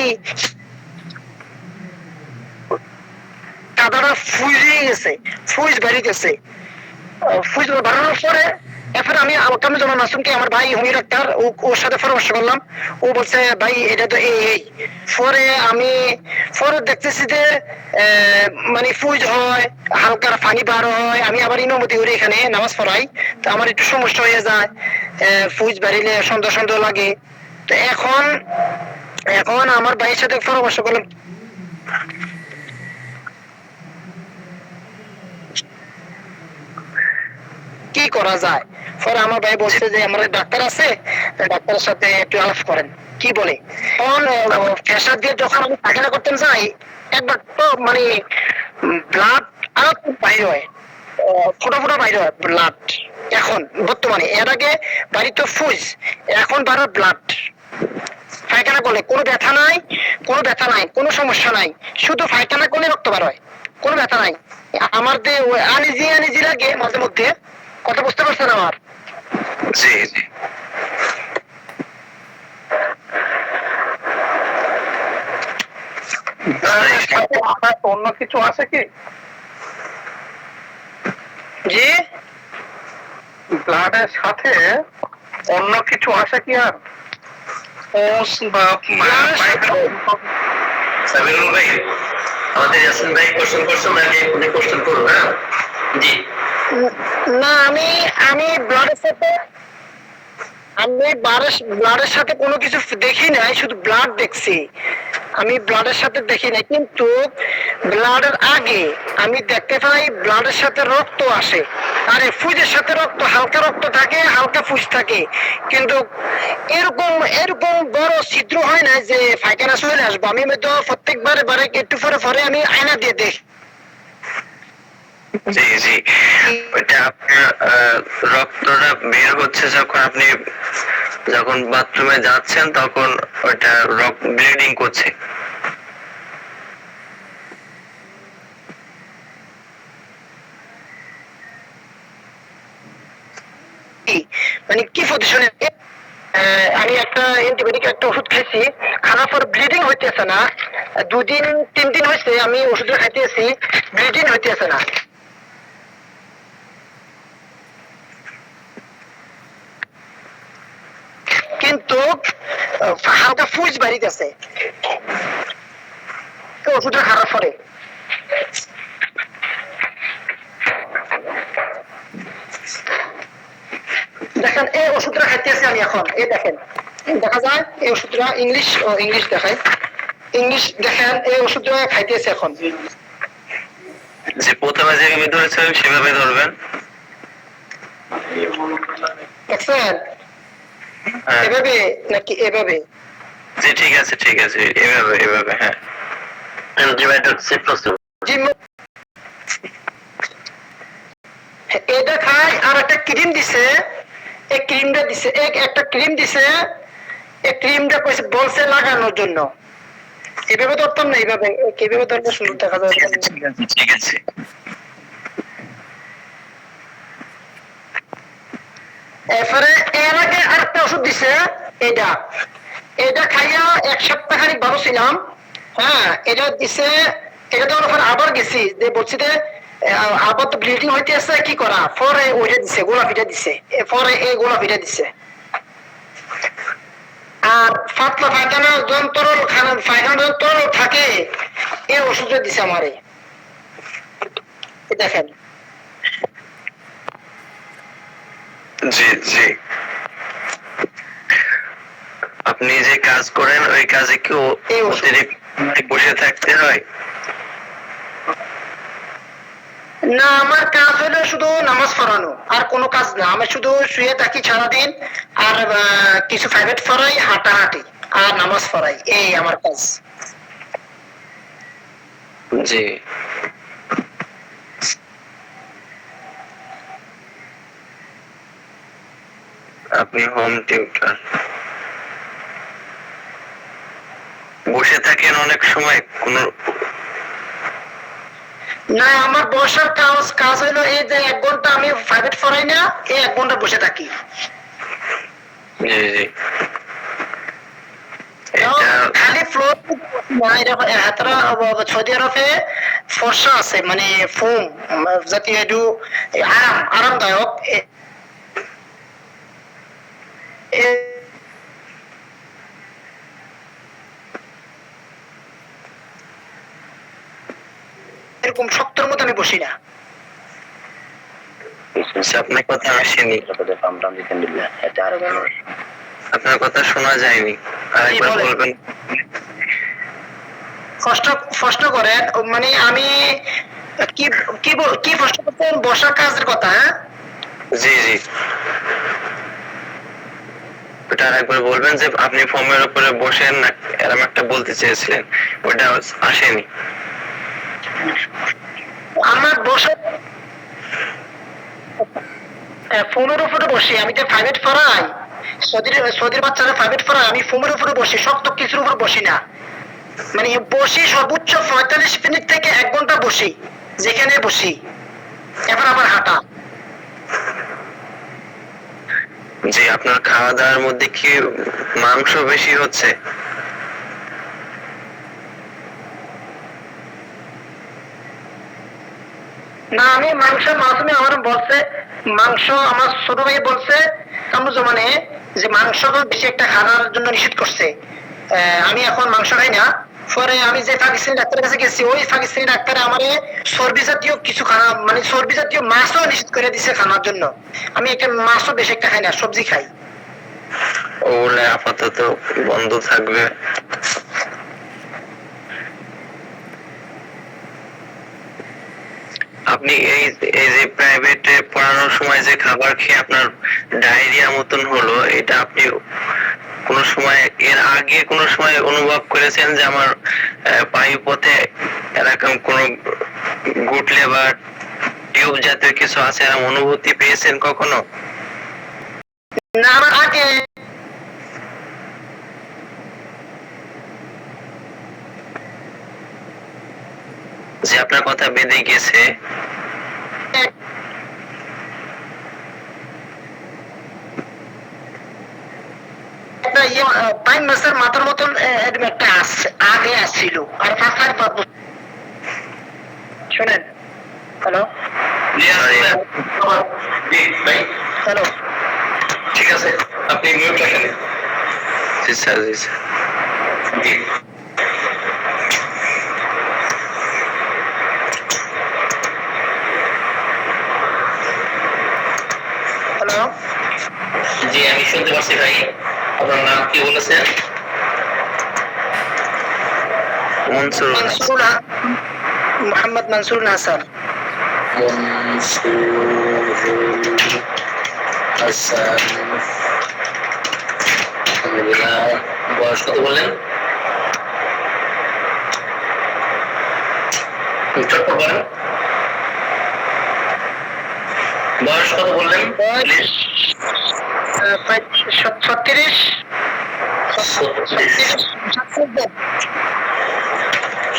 কাদাটা ফুইজে গেছে, ফুইজ বেরিয়েছে। ফুইজ বাড়ানোর পরে এরপরে আমি কামরুজ্জামান মাসুমকে, আমার ভাই হোমিও ডাক্তার, ওর সাথে পরামর্শ করলাম। ও বলছে ভাই এটা তো এই। পরে দেখতেছি যে মানে ফুইজ হয়, হালকা পানি বার হয়। আমি আবার ইমামতি করি এখানে, নামাজ পড়াই। তো আমার একটু সমস্যা হয়ে যায়, ফুইজ বাড়িলে সন্দেহ সন্দেহ লাগে। তো এখন আমার ভাইয়ের সাথে পরামর্শ করলাম কি করা যায়। পরে আমার ভাই বলছে যে আমার ডাক্তার আছে, ডাক্তারের সাথে একটু আলাপ করেন, কি বলে। তখন প্রেশার দিয়ে যখন আমি পায়খানা করতে যাই একবার তো মানে ব্লাড আরো বাইর হয়, ফোটা ফোটা বাইর হয় ব্লাড। এখন বর্তমানে, এর আগে বাড়িতে ফুজ, এখন বারো ব্লাড। পায়খানা করলে কোনো ব্যথা নাই, কোনো সমস্যা নাই, শুধু পায়খানা করলে রক্ত বার হয়, কোনো ব্যথা নাই। আমার যে আনিজি লাগে মাঝে মধ্যে। কথা বুঝতে পারছেন আমার? জি জি। অন্য কিছু আছে কি? জি, ব্লাডের সাথে অন্য কিছু আছে কি? আর সাবিরুল ভাই, আমাদের ইয়াসিন ভাই কোশ্চেন করছেন, আগে উনি কোশ্চেন করুন। হ্যাঁ জি। না, আমি ব্লাডের সাথে কোনো কিছু দেখি নাই, শুধু ব্লাড দেখছি। আমি ব্লাডের সাথে দেখি নাই, কিন্তু ব্লাডের আগে আমি দেখতে পাই ব্লাডের সাথে রক্ত আসে। আরে ফুজের সাথে রক্ত, হালকা রক্ত থাকে, হালকা ফুজ থাকে, কিন্তু এরকম বড় ছিদ্র হয় না যে পায়খানা চলে আসবো। আমি তো প্রত্যেকবারে একটু পরে আমি আয়না দিয়ে দেখি। জি জি, ওইটা আপনার রক্তটা বের হচ্ছে যখন বাথরুমে যাচ্ছেন, তখন ওইটা ব্লিডিং করছে। মানে কি পজিশনে আমি একটা অ্যান্টিবায়োটিক একটা ওষুধ খাইছি, খাওয়ার পর ব্লিডিং হইতেছে না, 2 দিন 3 দিন হয়েছে আমি ওষুধটা খাইতেছি, ব্লিডিং হইতেছে না। কিন্তু হালকা ফুজ বাড়িতেছে ওষুধটা খাওয়ার পরে। দেখেন এই ওষুধটা খাইতেছি আমি এখন, এই দেখেন দেখা যায় এই ওষুধটা ইংলিশ দেখায়, ইংলিশ দেখেন এই ওষুধটা খাইতেছি এখন। যে প্রথমে যেভাবে ধরেছিলেন সেভাবে ধরবেন, দেখছেন হ্যাঁ এভাবে নাকি এভাবে? জি ঠিক আছে এভাবে হ্যাঁ। এটা খাই আর একটা ক্রিম দিছে, এই ক্রিমটা দিছে, একটা ক্রিম দিছে, এই ক্রিমটা বলছে লাগানোর জন্য। এভাবে ধরতাম না, এইভাবে কিভাবে ধরবো সুন্দর দেখা যায়। ঠিক আছে এরপরে এর আগে আরেকটা ওষুধ দিছে, এটা খাইয়া 1 সপ্তাহ খানিক ভালো ছিলাম। হ্যাঁ এটা দিছে, এটা দেওয়ার পর আবার গেছি, যে বলছি যে আবার তো ব্লিডিং হইতে আছে কি করা, পরে ওইটা দিছে, গোলাপিটা দিছে, পরে এই গোলাপিটা দিছে। আর পাতলা পায়খানা যন্ত্রল থাকে এই ওষুধটা দিছে আমারে, দেখেন। জি আপনি যে কাজ করেন ওই কাজে কি অতিরিক্ত বসে থাকতে হয়? না আমার কাজ হলো শুধু নামাজ পড়ানো, আর কোনো কাজ না। আমি শুধু শুয়ে থাকি সারাদিন, আর কিছু প্রাইভেট পড়াই, হাঁটাহাঁটি আর নামাজ পড়াই, এই আমার কাজ। জি আপনি হোম টিউটর, বসে থাকেন অনেক সময় কোনো? না আমার বসার কাজ হলো এই যে 1 ঘন্টা আমি প্রাইভেট পড়াই না, এই 1 ঘন্টা বসে থাকি। জি খালি ফ্লোর না, সৌদি আরবে ফর্সা আছে, মানে ফোম জাতীয়, একটু আরামদায়ক। এরকম শক্তর মতো আমি বসি না। আপনার কথা আসেনি, আপনার কথা শোনা যায়নি, আরেকবার বলবেন। কষ্ট করেন, মানে আমি কি কষ্ট করতেন, বসার কাজের কথা? হ্যাঁ জি ওটা আরেকবার বলবেন, যে আপনি ফর্মের উপরে বসেন না এরকম একটা বলতে চেয়েছিলেন, ওটা আসেনি। আমার বসে ফোমের উপরে বসি, আমি তো প্রাইভেট পড়াই, সৌদির বাচ্চারা প্রাইভেট পড়াই, আমি ফোমের উপরে বসি, শক্ত কিছুর উপর বসি না। মানে বসি সর্বোচ্চ 45 মিনিট থেকে 1 ঘন্টা বসি, যেখানে বসি, এবার আবার হাঁটা। জি আপনার খাওয়া দাওয়ার মধ্যে কি মাংস বেশি হচ্ছে? না আমি মাঝে আমার বলছে, মাংস আমার ছোট ভাই বলছে কামরুজ্জামানে যে মাংস বেশি একটা খাওয়ার জন্য নিষেধ করছে। আমি এখন মাংস খাই না। পরে আমি যে পাকিস্তানি ডাক্তারের কাছে গেছি, ওই পাকিস্তানি ডাক্তার আমারে চর্বি জাতীয় কিছু খানা, মানে চর্বি জাতীয় মাছও নিষেধ করে দিছে খাওয়ার জন্য। আমি একটা মাছও বেশি একটা খাই না, সবজি খাই। ওগুলো আপাতত বন্ধ থাকবে। আপনি এই যে প্রাইভেটে পড়ানোর সময় যে খাবার খেয়ে আপনার ডায়রিয়া মতন হলো, এটা আপনি কোন সময় এর আগে কোন সময় অনুভব করেছেন যে আমার বায়ুপথে এরকম কোন গুটলে বা টিউব জাতীয় কিছু আছে, এরকম অনুভূতি পেয়েছেন কখনো? না আমার আগে যে আপনার কথা বেঁধে গেছে। প্রাইম মাসের মাথার মতন এরকম একটা আসছে, আগে আসছিল আর ফাঁকার পাবো। শোনেন, হ্যালো হ্যালো, ঠিক আছে, আপনি মিউট রাখেন। জি স্যার, জি স্যার। জি। হ্যালো, জি আমি শুনতে পাচ্ছি ভাই, আপনার নাম কি বলেছেন? মনসুরুল হাসান। মনসুরুল মোহাম্মদ মনসুরুল হাসান। মনসুরুল হাসান, আলহামদুলিল্লাহ। বয়স কত বললেন? চট্ট করেন। বয়স কত বললেন? 36 36,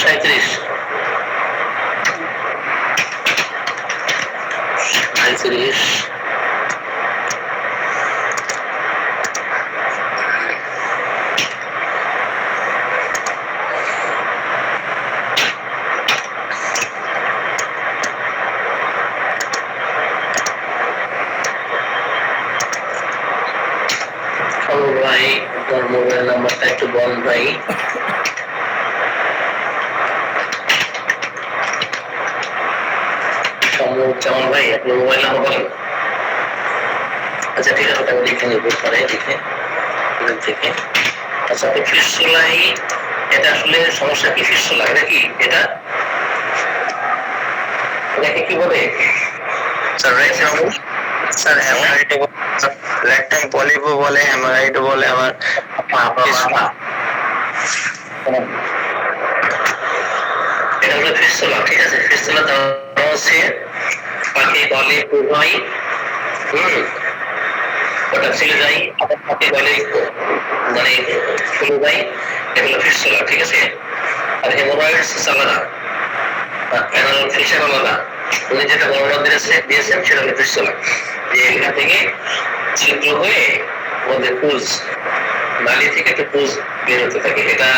37, 35, ভাই আপনার মোবাইল নাম্বারটা একটু বলেন ভাই। যেমন ভাই আপনার মোবাইল নাম্বার বলেন। আচ্ছা ঠিক আছে, আমি লিখে নেবো পরে লিখে থেকে। আচ্ছা আপনি ফিস্টুলাই, এটা আসলে সমস্যা কি? ফিস্টুলা এটা কি? এটা এটাকে কি বলে স্যার স্যার হ্যামারাইডও, রেকটাম পলিপও বলে, হ্যামারাইডও বলে আবার। এটা হলো ফিস্টুলা, ঠিক আছে। ফিস্টুলা দেওয়া হচ্ছে পাখি বলে পুরোই, ওটা ছেলে যাই, আবার পাখি বলে মানে ফুলে যাই, এগুলো ফিস্টুলা, ঠিক আছে। আর হেমোরয়েডস আলাদা, অ্যানাল ফিশার আলাদা। উনি যেটা বর্ণনা দিয়েছেন সেটা হলো ফিস্টুলা, যে এখান থেকে ছিদ্র হয়ে মধ্যে পুজ, নালী থেকে একটা পুজ বের হতে থাকে। এটা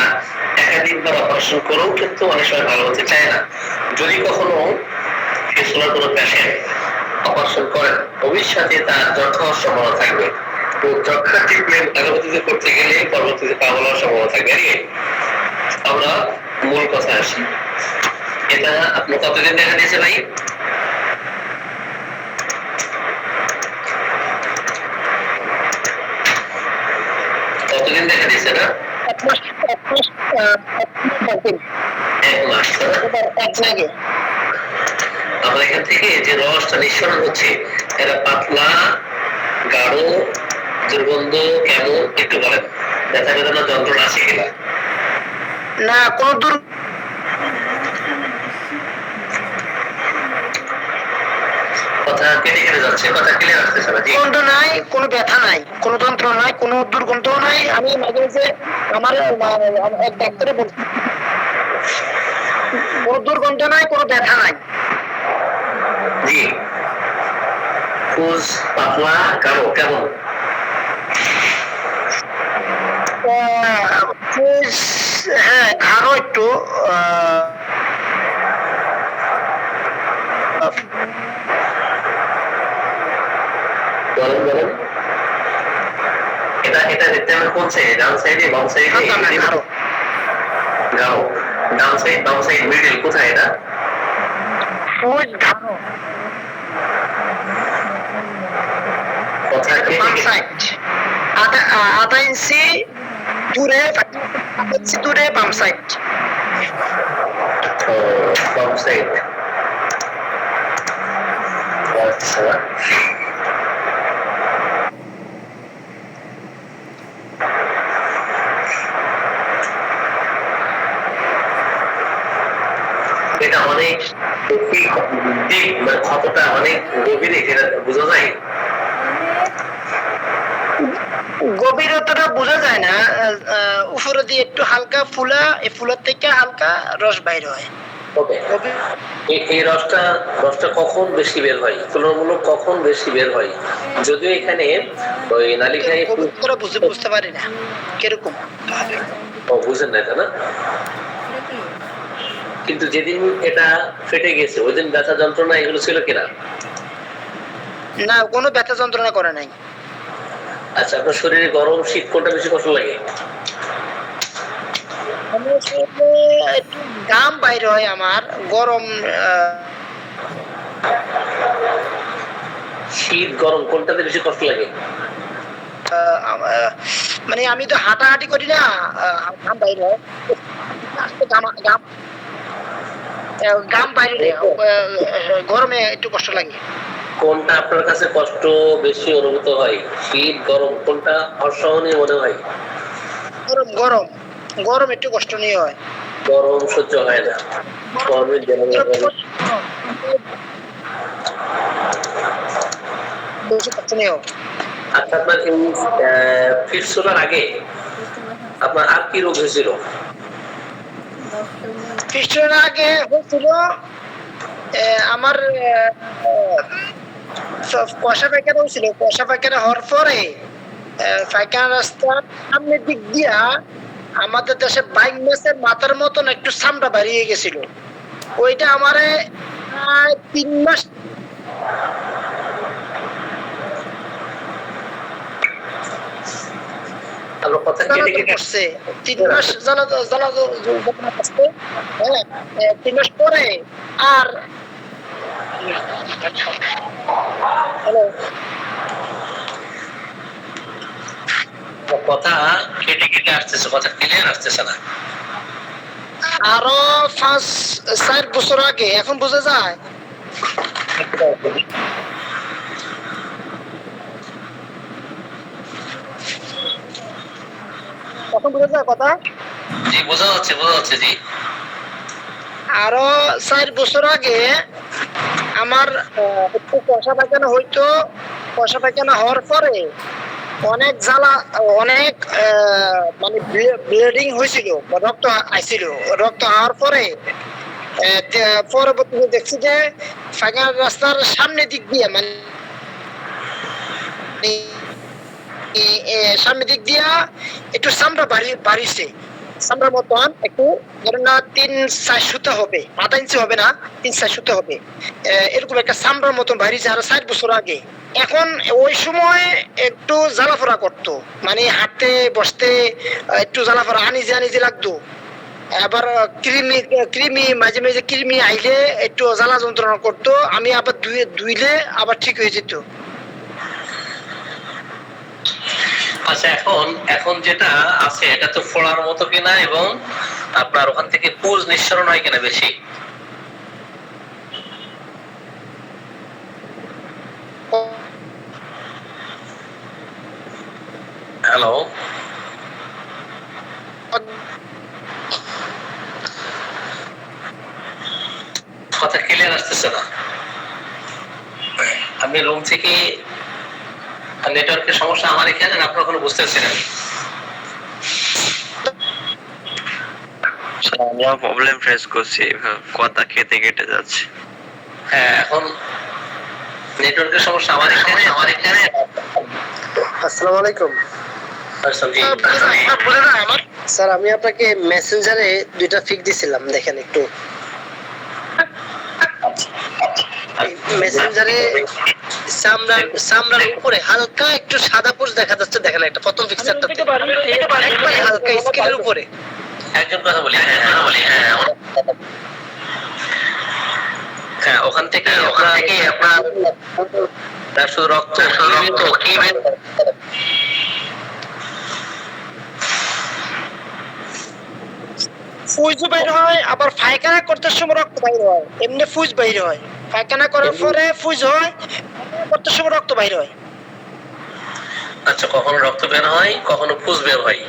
একাধিকবার অপারেশন করেও কিন্তু অনেক সময় ভালো হতে চায় না। যদি কখনো ফিস্টুলার কোনো পেশেন্ট অপারেশন করেন, ভবিষ্যতে তার যক্ষা হওয়ার সম্ভাবনা থাকবে। তো যক্ষা ট্রিটমেন্ট অ্যালোপ্যাথিতে করতে গেলে পরবর্তীতে পাগল হওয়ার সম্ভাবনা থাকবে। আমরা মূল কথা আসি, এটা আপনার কতদিন দেখা দিয়েছে ভাই? কতদিন দেখা দিয়েছে না? 1 মাস। 1 মাস। আমাদের এখান থেকে যে রসটা নিঃসরণ হচ্ছে, এটা পাতলা, গাঢ়, দুর্গন্ধ কেমন একটু বলেন। ব্যথা বেদনা যন্ত্রণা আছে কিনা? না, কোন দূর কথা কেটে কেটে যাচ্ছে, কথা ক্লিয়ার আসতেছে না। জি দুর্গন্ধ নাই, কোনো ব্যথা নাই, কোনো যন্ত্রণা নাই, কোনো দুর্গন্ধ নাই। আমি মাঝে মাঝে আমার এক ডাক্তারে বলছি কোনো দুর্গন্ধ নাই, কোনো ব্যথা নাই। জি, পুজ পাতলা গাঢ় কেমন? হ্যাঁ, গাঢ় একটু। বলেন বলেন, এটা এটা দেখতে হবে কোন সাইডে? ডান সাইডে, বাম সাইডে? গাঢ়। গাঢ়, ডান সাইড, বাম সাইড, মিডল কোথায় এটা? গাঢ়। কথা বাম সাইড, আধা ইঞ্চি দূরে, বাম সাইড। বাম সাইড। আচ্ছা, এটা অনেক ক্ষতটা অনেক গভীরে, সেটা বোঝা যায়। গভীরতাটা বোঝা যায় না, উপরে দিয়ে একটু হালকা ফুলা, এই ফুলের থেকে হালকা রস বাইর হয়। ওকে, এই রসটা কখন বেশি বের হয়, তুলনামূলক কখন বেশি বের হয়? যদিও এখানে ওই নালিকায় বুঝতে পারি না কিরকম বুঝেন না, তাই না? কিন্তু যেদিন এটা ফেটে গেছে ওই দিন ব্যথা যন্ত্রণা এগুলো ছিল কিনা? না, কোনো ব্যথা যন্ত্রণা করে নাই। আচ্ছা, আপনার শরীরে গরম শীত কোনটা বেশি কষ্ট লাগে? একটু ঘাম বাইর হয় আমার, গরম শীত গরম কোনটাতে বেশি কষ্ট লাগে? মানে আমি তো হাঁটাহাঁটি করি না, ঘাম বাইর হয়, ঘাম বাইরে, গরমে একটু কষ্ট লাগে। কোনটা আপনার কাছে কষ্ট বেশি অনুভূত হয়, শীত গরম কোনটা অসহনীয় মনে হয়? গরম গরম গরম একটু কষ্ট নিয়ে হয়। গরম সহ্য হয় না, গরমের বেশি কষ্ট নিয়ে হয়। আচ্ছা, আপনার ফিট চলার আগে আপনার আর কি রোগ হয়েছিল? খ্রিস্টের আগে হয়েছিল আমার কষা পায়খানা হয়েছিল। কষা পায়খানা হওয়ার পরে পায়খানা রাস্তার সামনের দিক দিয়া আমাদের দেশে বাইক মাছের মাথার মতন একটু চামড়া বাড়িয়ে গেছিল। ওইটা আমারে 3 মাস কথা কেটে কেটে করছে। 3 মাস জ্বালা করছে। হ্যাঁ, 3 মাস পরে আর হ্যালো, কথা কেটে কেটে আসতেছে, কথা ক্লিয়ার আসতেছে না। আরো 5-4 বছর আগে, এখন বোঝা যায়। এখন বোঝা যায় কথা? জি, বোঝা যাচ্ছে জি। আরো 4 বছর আগে আমার একটু কষা পায়খানা হইতো। কষা পায়খানা হওয়ার পরে অনেক জ্বালা, অনেক মানে ব্লিডিং হয়েছিল, রক্ত আইছিল। রক্ত হওয়ার পরে পরবর্তীতে দেখছি যে পায়খানা রাস্তার সামনের দিক দিয়ে, মানে সামনের দিক দিয়া একটু চামড়া বাড়িছে। চামড়ার মতন একটু, ধরেন না 3-4 সুতা হবে, আধা ইঞ্চি হবে না, 3-4 সুতা হবে, এরকম একটা চামড়ার মতন বাড়িছে আরো 4 বছর আগে। এখন ওই সময় একটু জ্বালাফোড়া করতো, মানে হাঁটতে বসতে একটু জ্বালাফোড়া আনিজে লাগতো। আবার কৃমি মাঝে মাঝে কৃমি আইলে একটু জ্বালা যন্ত্রণা করতো। আমি আবার ধুইলে আবার ঠিক হয়ে যেত। আচ্ছা, এখন যেটা আছে এটা তো ফোড়ার মতো কিনা, এবং আপনার ওখান থেকে পুজ নিঃসরণ হয় কিনা বেশি? হ্যালো, কথা ক্লিয়ার আসতেছে না। আপনি রুম থেকে, নেটওয়ার্কের সমস্যা আমার এখানে, আপনার কোনো বুঝতেছি না। আমরা প্রবলেম ফেস করছি, কথা কেটে কেটে যাচ্ছে। হ্যাঁ, এখন নেটওয়ার্কের সমস্যা আমার এখানে। আসসালামু আলাইকুম স্যার, আমি আপনাকে মেসেঞ্জারে 2টা ফিক দিছিলাম, দেখেন একটু। মেসেঞ্জারে চামড়ার উপরে হালকা একটু সাদা পুষ দেখা যাচ্ছে, দেখেন একটা প্রথম পিকচারটা একবারে হালকা স্কিনের উপরে। একজন কথা বলি, হ্যাঁ, ওখান থেকে আপনার শুধু রক্ত কি ফুজ বাইর হয়, আবার পায়খানা করতে সময় রক্ত বাইর হয়। এমনি ফুজ বাইর হয়, পায়খানা করার পরে ফুজ হয়, করতে সময় রক্ত বাইর হয়। আচ্ছা, কখনো রক্ত বের হয়, কখনো ফুজ বের হয়।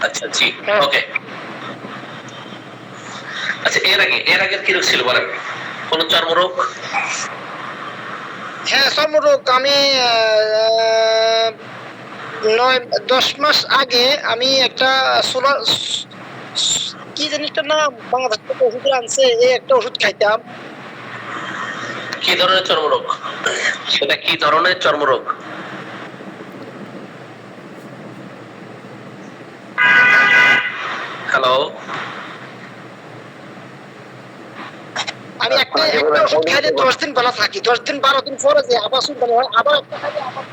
আচ্ছা, জি, ওকে। আচ্ছা, এর আগে কি রোগ ছিল বলেন? কোন চর্মরোগ? হ্যাঁ, চর্মরোগ। আমি 9-10 মাস আগে আমি একটা সোলার কি জিনিসটার নাম বাংলাদেশ থেকে ওষুধ আনছে, এই একটা ওষুধ খাইতাম। কি ধরনের চর্মরোগ? সেটা কি ধরনের চর্মরোগ? হ্যালো, আমি একটা ওষুধ খাইলে 10 দিন ভালো থাকি, 10 দিন 12 দিন পরে যে আবার চুলকানি হয়, আবার একটা খাইলে আবার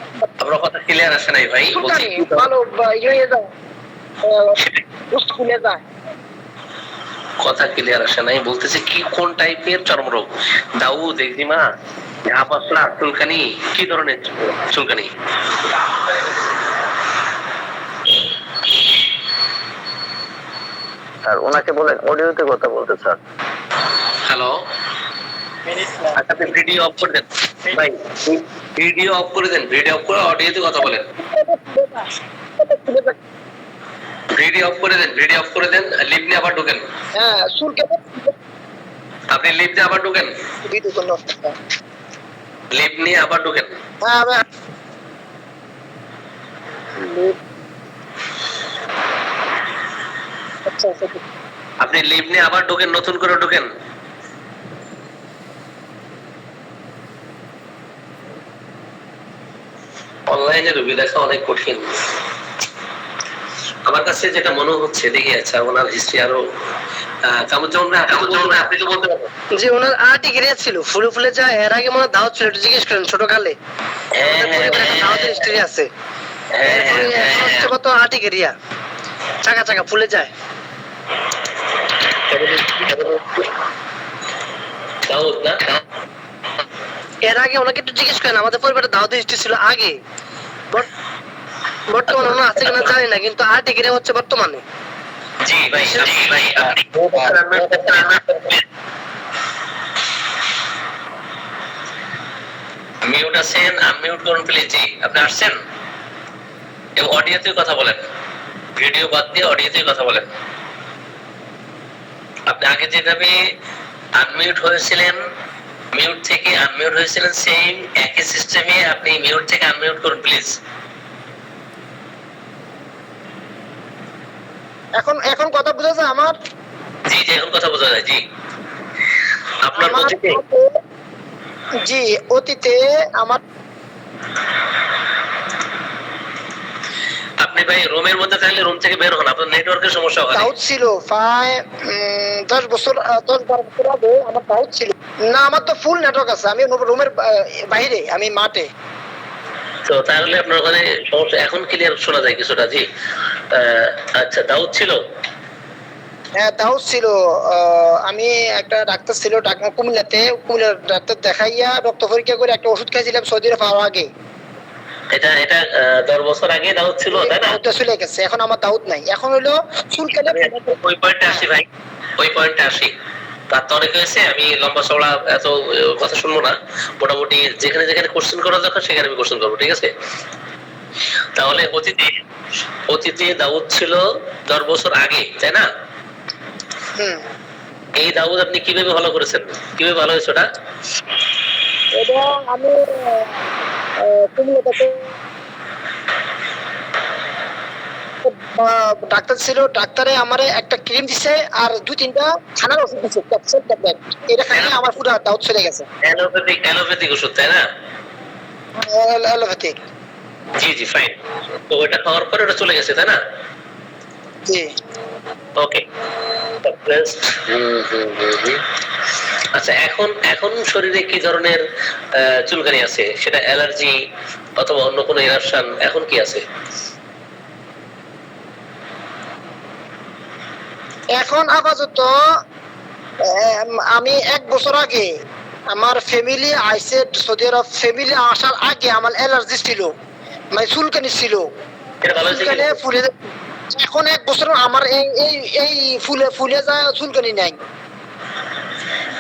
আপনার কথা ক্লিয়ার আসে নাই ভাই। বলছি চুলকানি ভালো ইয়ে হয়ে যায়, বুস্ট খুলে যায়। কথা ক্লিয়ার আসে নাই, বলতেছি কি কোন টাইপের চর্মরোগ? দাউদ, একজিমা, হাঁপাসলা, চুলকানি, কি ধরনের চুলকানি? আর ওনাকে বলেন অডিওতে কথা বলতে স্যার। হ্যালো, আচ্ছা আপনি ভিডিও অফ করে দেন ভাই, ভিডিও অফ করে দেন, ভিডিও অফ করে অডিওতে কথা বলেন। ভিডিও অফ করে দেন, ভিডিও অফ করে দেন, লিভ নিয়ে আবার ঢুকেন। হ্যাঁ চুলকানি আপনি লিভ নিয়ে আবার ঢুকেন, ভিডিও করলো। লিভ নিয়ে আবার ঢুকেন। হ্যাঁ আচ্ছা আচ্ছা আপনি লিভ নিয়ে আবার ঢুকেন, নতুন করে ঢুকেন। অনলাইনে রুগী দেখা অনেক কঠিন আমার কাছে যেটা মনে হচ্ছে। দেখি আচ্ছা ওনার হিস্ট্রি আরো কামুজ্জামান আপনি তো বলতে পারবেন। জি ওনার আর্টিক এরিয়া ছিল, ফুলে ফুলে যায়। এর আগে মনে হয় দাওয়াত ছিল, একটু জিজ্ঞেস করেন ছোটকালে। দাওয়াতের হিস্ট্রি আছে। কত আর্টিক এরিয়া, চাকা চাকা ফুলে যায়। দাউদ না? এর আগে ওনাকে একটু জিজ্ঞেস করেন, আমাদের পরিবারের দাওয়াতের হিস্ট্রি ছিল আগে। বর্তমানে ওনার আছে কিনা জানি না, কিন্তু আর্টিক এরিয়া হচ্ছে বর্তমানে। জি ভাই, মিউট আছেন, আনমিউট করুন প্লিজ। জি আপনি আসছেন, এবং অডিওতে কথা বলেন, ভিডিও বাদ দিয়ে অডিওতে কথা বলেন। আপনি আগে যেভাবে আনমিউট হয়েছিলেন, মিউট থেকে আনমিউট হয়েছিলেন, সেম একই সিস্টেমে আপনি মিউট থেকে আনমিউট করুন প্লিজ। এখন কথা বোঝা যায় আমার? জি জি এখন কথা বোঝা যায়। জি আপনার জি অতীতে আমার আপনি ভাই রুমের মধ্যে থাকলে রুম থেকে বের হন, আপনার নেটওয়ার্কের সমস্যা হয়। দাউদ ছিল প্রায় 10 বছর 10-12 বছর আগে আমার দাউদ ছিল না। আমার তো ফুল নেটওয়ার্ক আছে, আমি রুমের বাইরে, আমি মাঠে। তো তাহলে আপনার ওখানে সমস্যা এখন ক্লিয়ার শোনা যায় কিছুটা। জি আচ্ছা দাউদ ছিল। হ্যাঁ দাউদ ছিল। আমি একটা ডাক্তার ছিল কুমিল্লাতে, কুমিল্লার ডাক্তার দেখাইয়া রক্ত পরীক্ষা করে একটা ওষুধ খাইছিলাম সৌদি আরব পাওয়ার আগে। এটা 10 বছর আগে দাউদ ছিল, তাই না? দাউদটা চলে গেছে, এখন আমার দাউদ নাই। এখন হলো চুলকানি। ওই পয়েন্টে আসি ভাই, ওই পয়েন্টে আসি। তার তো অনেক হয়েছে, আমি লম্বা চওড়া এত কথা শুনবো না। মোটামুটি যেখানে যেখানে কোশ্চেন করা দরকার সেখানে আমি কোশ্চেন করবো, ঠিক আছে? তাহলে অতীতে দাউদ ছিল 10 বছর আগে, তাই না? এই দাউদ আপনি কিভাবে ভালো করেছেন, কিভাবে ভালো হয়েছে ওটা? এটা আমি কুমিল্লাতে ডাক্তার ছিল, ডাক্তারে আমারে একটা ক্রিম দিছে আর 2-3টা খানার ওষুধ দিছে, ক্যাপসুল ট্যাবলেট। এটা খাইলে আমার পুরো দাউদ চলে গেছে। অ্যালোপ্যাথিক ওষুধ, তাই না? অ্যালোপ্যাথিক। জি জি ফাইন। তো ওটা খাওয়ার পরে ওটা চলে গেছে, তাই না? জি ওকে। আচ্ছা এখন শরীরে কি ধরনের চুলকানি আছে? সেটা অ্যালার্জি অথবা অন্য কোনো ইরাপশন, এখন কি আছে? এখন আপাতত আমি 1 বছর আগে আমার ফ্যামিলি আইসে সৌদি আরব। ফ্যামিলি আসার আগে আমার অ্যালার্জি ছিল, মানে চুলকানি ছিল। এটা ভালো হয়েছে চুলকানি কি? ফুলে, এখন 1 বছর আমার এই ফুলে যায়, চুলকানি নাই।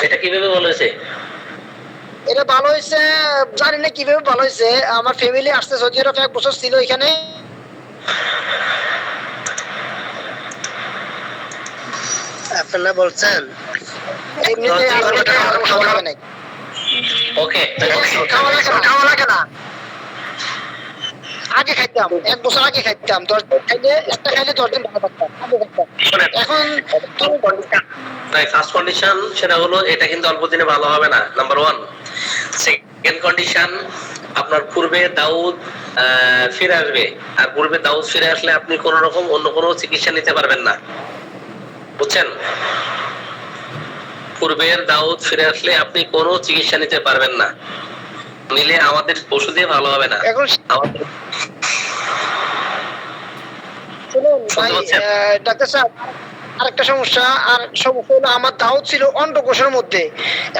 এটা কিভাবে ভালো হয়েছে? এটা ভালো হয়েছে জানি না কিভাবে ভালো হয়েছে। আমার ফ্যামিলি আসছে সৌদি আরব, 1 বছর ছিল এখানে। আপনারা বলছেন এমনিতে খাওয়া লাগে না। ওকে খাওয়া লাগে না। আগে খাইতাম, 1 বছর আগে খাইতাম, 10 দিন খাইলে একটা খাইলে 10 দিন ভালো থাকতাম, আগে খাইতাম। এখন ফার্স্ট কন্ডিশন সেটা হলো এটা কিন্তু অল্প দিনে ভালো হবে না, নাম্বার 1। সেকেন্ড কন্ডিশন, আপনার পূর্বে দাউদ ফিরে আসবে, আর পূর্বে দাউদ ফিরে আসলে আপনি কোন রকম অন্য কোনো চিকিৎসা নিতে পারবেন না, বুঝছেন? পূর্বের দাউদ ফিরে আসলে আপনি কোনো চিকিৎসা নিতে পারবেন না, নিলে আমাদের ওষুধে ভালো হবে না। এখন আমাদের শুনুন ভাই, শুনতে পাচ্ছেন? ডাক্তার সাহেব, আরেকটা সমস্যা হলো আমার দাওয়াত ছিল অন্ডকোষের মধ্যে।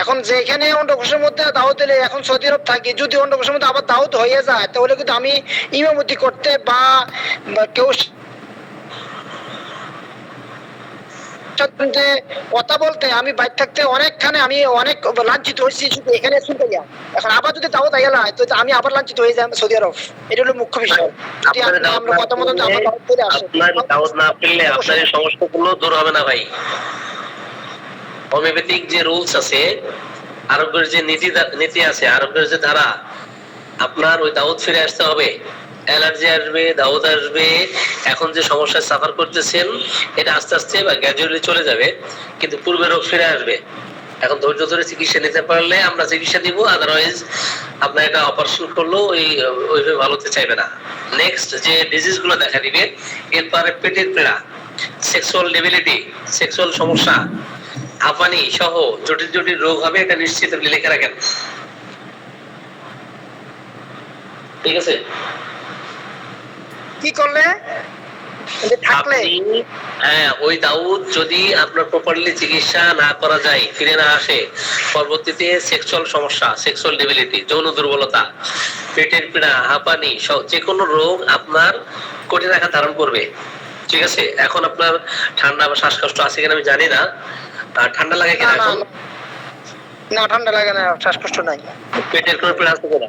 এখন যেখানে অন্ডকোষের মধ্যে দাওয়াত দিলে, এখন সৌদি আরব থাকি, যদি অন্ডকোষের মধ্যে আবার দাওয়াত হয়ে যায় তাহলে কিন্তু আমি ইমামতি করতে বা কেউ সাথে কথা বলতে আমি বাইরে থাকতে অনেকখানে আমি অনেক লাঞ্ছিত হয়েছি শুধু এখানে শুনতে গিয়া। এখন আবার যদি দাওয়াত আইলা হয় তো আমি আবার লাঞ্ছিত হয়ে যাই সৌদি আরব, এটা হলো মুখ্য বিষয়। যদি আমরা কথা মতো আবার দাওয়াত করে আসে, আপনার দাউদ না পেলে আপনার এই সমস্যাগুলো দূর হবে না ভাই। হোমিওপ্যাথিক যে রুলস আছে, আরোগ্যের যে নীতি আছে, আরোগ্যের যে ধারা, আপনার ওই দাউদ ফিরে আসতে হবে। অ্যালার্জি আসবে, দাউদ আসবে, এখন যে সমস্যায় সাফার করতেছেন এটা আস্তে আস্তে বা গ্র্যাজুয়ালি চলে যাবে, কিন্তু পূর্বে রোগ ফিরে আসবে। এখন ধৈর্য ধরে চিকিৎসা নিতে পারলে আমরা চিকিৎসা দিব, আদারওয়াইজ আপনার এটা অপারেশন করলেও ওইভাবে ভালো হতে চাইবে না। নেক্সট যে ডিজিজ গুলো দেখা দিবে, এরপরে পেটের পীড়া, সেক্সুয়াল ডিবিলিটি, সেক্সুয়াল সমস্যা, হাঁপানি সহ জটিল জটিল রোগ হবে, এটা নিশ্চিত আপনি লিখে রাখেন, ঠিক আছে? কি করলে থাকলে হ্যাঁ, ওই দাউদ যদি আপনার প্রপারলি চিকিৎসা না করা যায়, ফিরে না আসে, পরবর্তীতে সেক্সুয়াল সমস্যা, সেক্সুয়াল ডিবিলিটি, যৌন দুর্বলতা, পেটের পীড়া, হাঁপানি যে কোনো রোগ আপনার কঠিন আকার ধারণ করবে, ঠিক আছে? এখন আপনার ঠান্ডা বা শ্বাসকষ্ট আছে কিনা আমি জানি না, ঠান্ডা লাগে কিনা এখন? না, ঠান্ডা লাগে না, শ্বাসকষ্ট নাই। পেটের কোনো পীড়া আছে কিনা?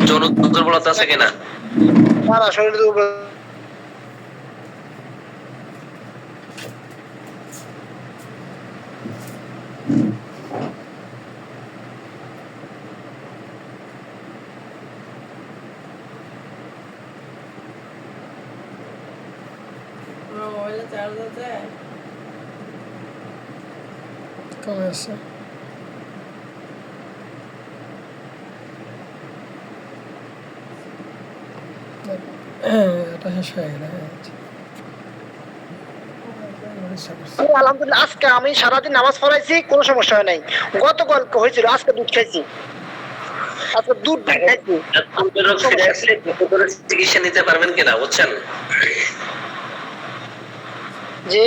যৌন দুর্বলতা আছে কিনা? না, শরীর দুর্বল। কমে আসছে। এটা শেষ হয়ে গেল। আলহামদুলিল্লাহ, আজকে আমি সারাদিন নামাজ পড়াইছি, কোনো সমস্যা হয় নাই। গতকাল হয়েছিল, আজকে দুধ খাইছি, আজকে দুধ খাইছি। চিকিৎসা নিতে পারবেন কিনা, বুঝছেন? জি,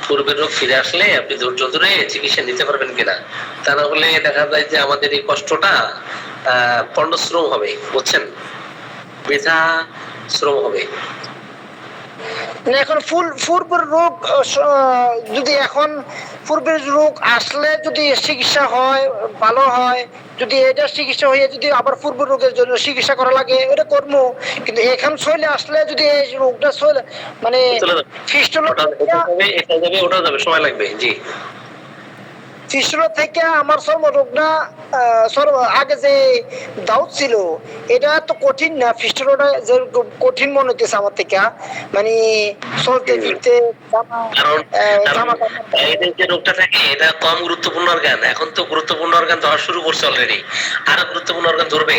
পূর্বের রোগ ফিরে আসলে আপনি ধৈর্য ধরে চিকিৎসা নিতে পারবেন কিনা, তা না হলে দেখা যায় যে আমাদের এই কষ্টটা পণ্যশ্রম হবে, বুঝছেন? বৃথা শ্রম হবে। এখন পূর্বের রোগ যদি এখন পূর্বের রোগ আসলে যদি চিকিৎসা হয় ভালো হয়, যদি এটা চিকিৎসা হয়ে যদি আবার পূর্ব রোগের জন্য চিকিৎসা করা লাগে ওটা করবো, কিন্তু এখন চলে আসলে যদি এই রোগটা চলে মানে ওটা যাবে, সময় লাগবে। জি, ফিস্টুলা থেকে আমার চর্ম রোগটা আগে যে দাউদ ছিল এটা তো কঠিন না, ফিস্টুলাটা যে কঠিন মনে হতেছে আমার থেকে, মানে চলতে ফিরতে যে রোগটা থাকে এটা কম গুরুত্বপূর্ণ অর্গান, এখন তো গুরুত্বপূর্ণ অর্গান ধরা শুরু করছে অলরেডি, আরো গুরুত্বপূর্ণ অর্গান ধরবে।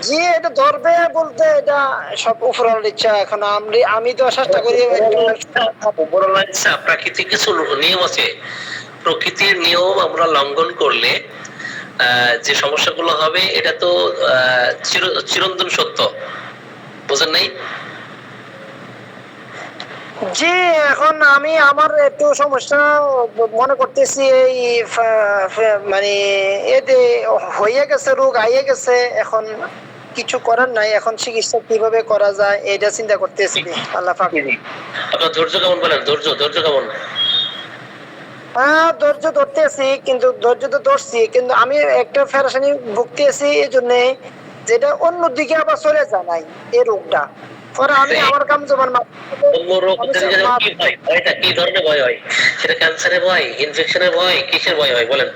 জি, এটা ধরবে বলতে এটা সব উপরালার ইচ্ছা। এখন আমি তো চেষ্টা করি, উপরালার ইচ্ছা। প্রাকৃতিক কিছু নিয়ম আছে, প্রকৃতির নিয়ম আমরা লঙ্ঘন করলে যে সমস্যাগুলো হবে এটা তো চিরন্তন সত্য, বুঝেন নাই? জি, এখন আমি আমার একটু সমস্যা মনে করতেছি, এই মানে এতে হয়ে গেছে, রোগ আইয়ে গেছে, এখন কিছু করার নাই, এখন চিকিৎসা কিভাবে করা যায় এটা চিন্তা করতেছি। আল্লাহ পাক। আপনার ধৈর্য কেমন বলেন? ধৈর্য কেমন? হ্যাঁ, ধৈর্য ধরতেছি, কিন্তু ধৈর্য তো ধরছি, কিন্তু আমি একটা ফেরাসানি ভুগতেছি এই জন্য যেটা অন্যদিকে আবার চলে যায় নাই এই রোগটা। পরে আমি আমার কাম জমান কি ধরনের ভয় হয়? সেটা ক্যান্সারের ভয়, ইনফেকশনের ভয়, কিসের ভয় হয় বলেন?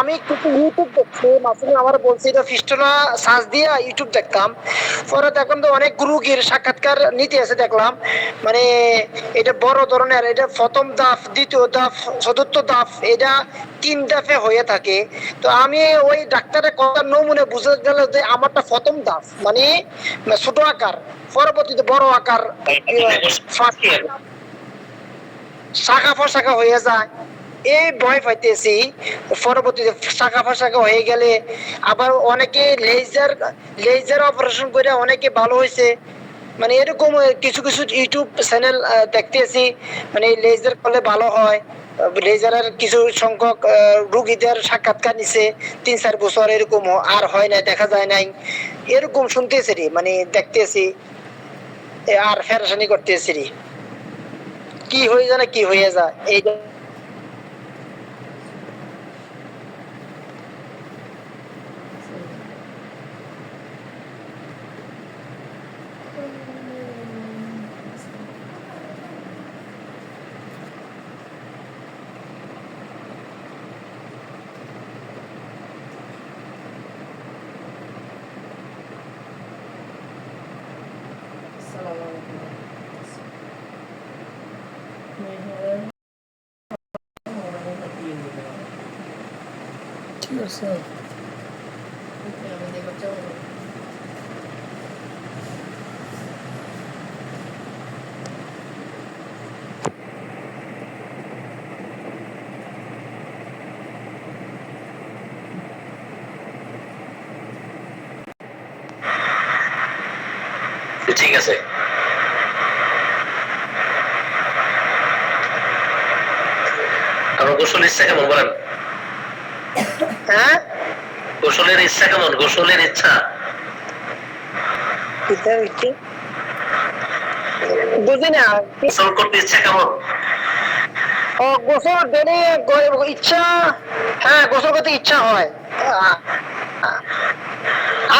আমি কিছু ইউটিউব দেখছি, মাসুম আমার বলছি এটা ফিস্টুলা সার্চ দিয়ে ইউটিউব দেখতাম, পরে দেখলাম তো অনেক রুগীর সাক্ষাৎকার নিতে আছে দেখলাম, মানে এটা বড় ধরনের, এটা প্রথম ধাপ, দ্বিতীয় ধাপ, চতুর্থ ধাপ, এটা 3 ধাপে হয়ে থাকে। তো আমি ওই ডাক্তারের কথা নমুনে বুঝে গেল যে আমারটা প্রথম ধাপ, মানে ছোট আকার, পরবর্তীতে বড় আকার, শাখা প্রশাখা হয়ে যায়, এই ভয় পাইতেছি। পরবর্তীতে শাখা প্রশাখা হয়ে গেলে আবার অনেকে লেজার অপারেশন করে অনেকে ভালো হয়েছে, মানে এরকম কিছু কিছু ইউটিউব চ্যানেল দেখতেছি, মানে লেজার করলে ভালো হয়। লেজারের কিছু সংখ্যক রুগীদের সাক্ষাৎকার নিছে 3-4 বছর, এরকম আর হয় না, দেখা যায় নাই, এরকম শুনতেছি রে, মানে দেখতেছি আর ফেরাসানি করতেছি রে, কি হয়ে যায় না কি হয়ে যায় এই ঠিক আছে। ঠিক আছে। আমার গোসল ইচ্ছা কেমন বলেন? হ্যাঁ গোসলের ইচ্ছা কেমন? গোসলের ইচ্ছা বুঝি না, গোসল করতে ইচ্ছা কেমন? ও গোসল ডেলি ইচ্ছা, হ্যাঁ গোসল করতে ইচ্ছা হয়।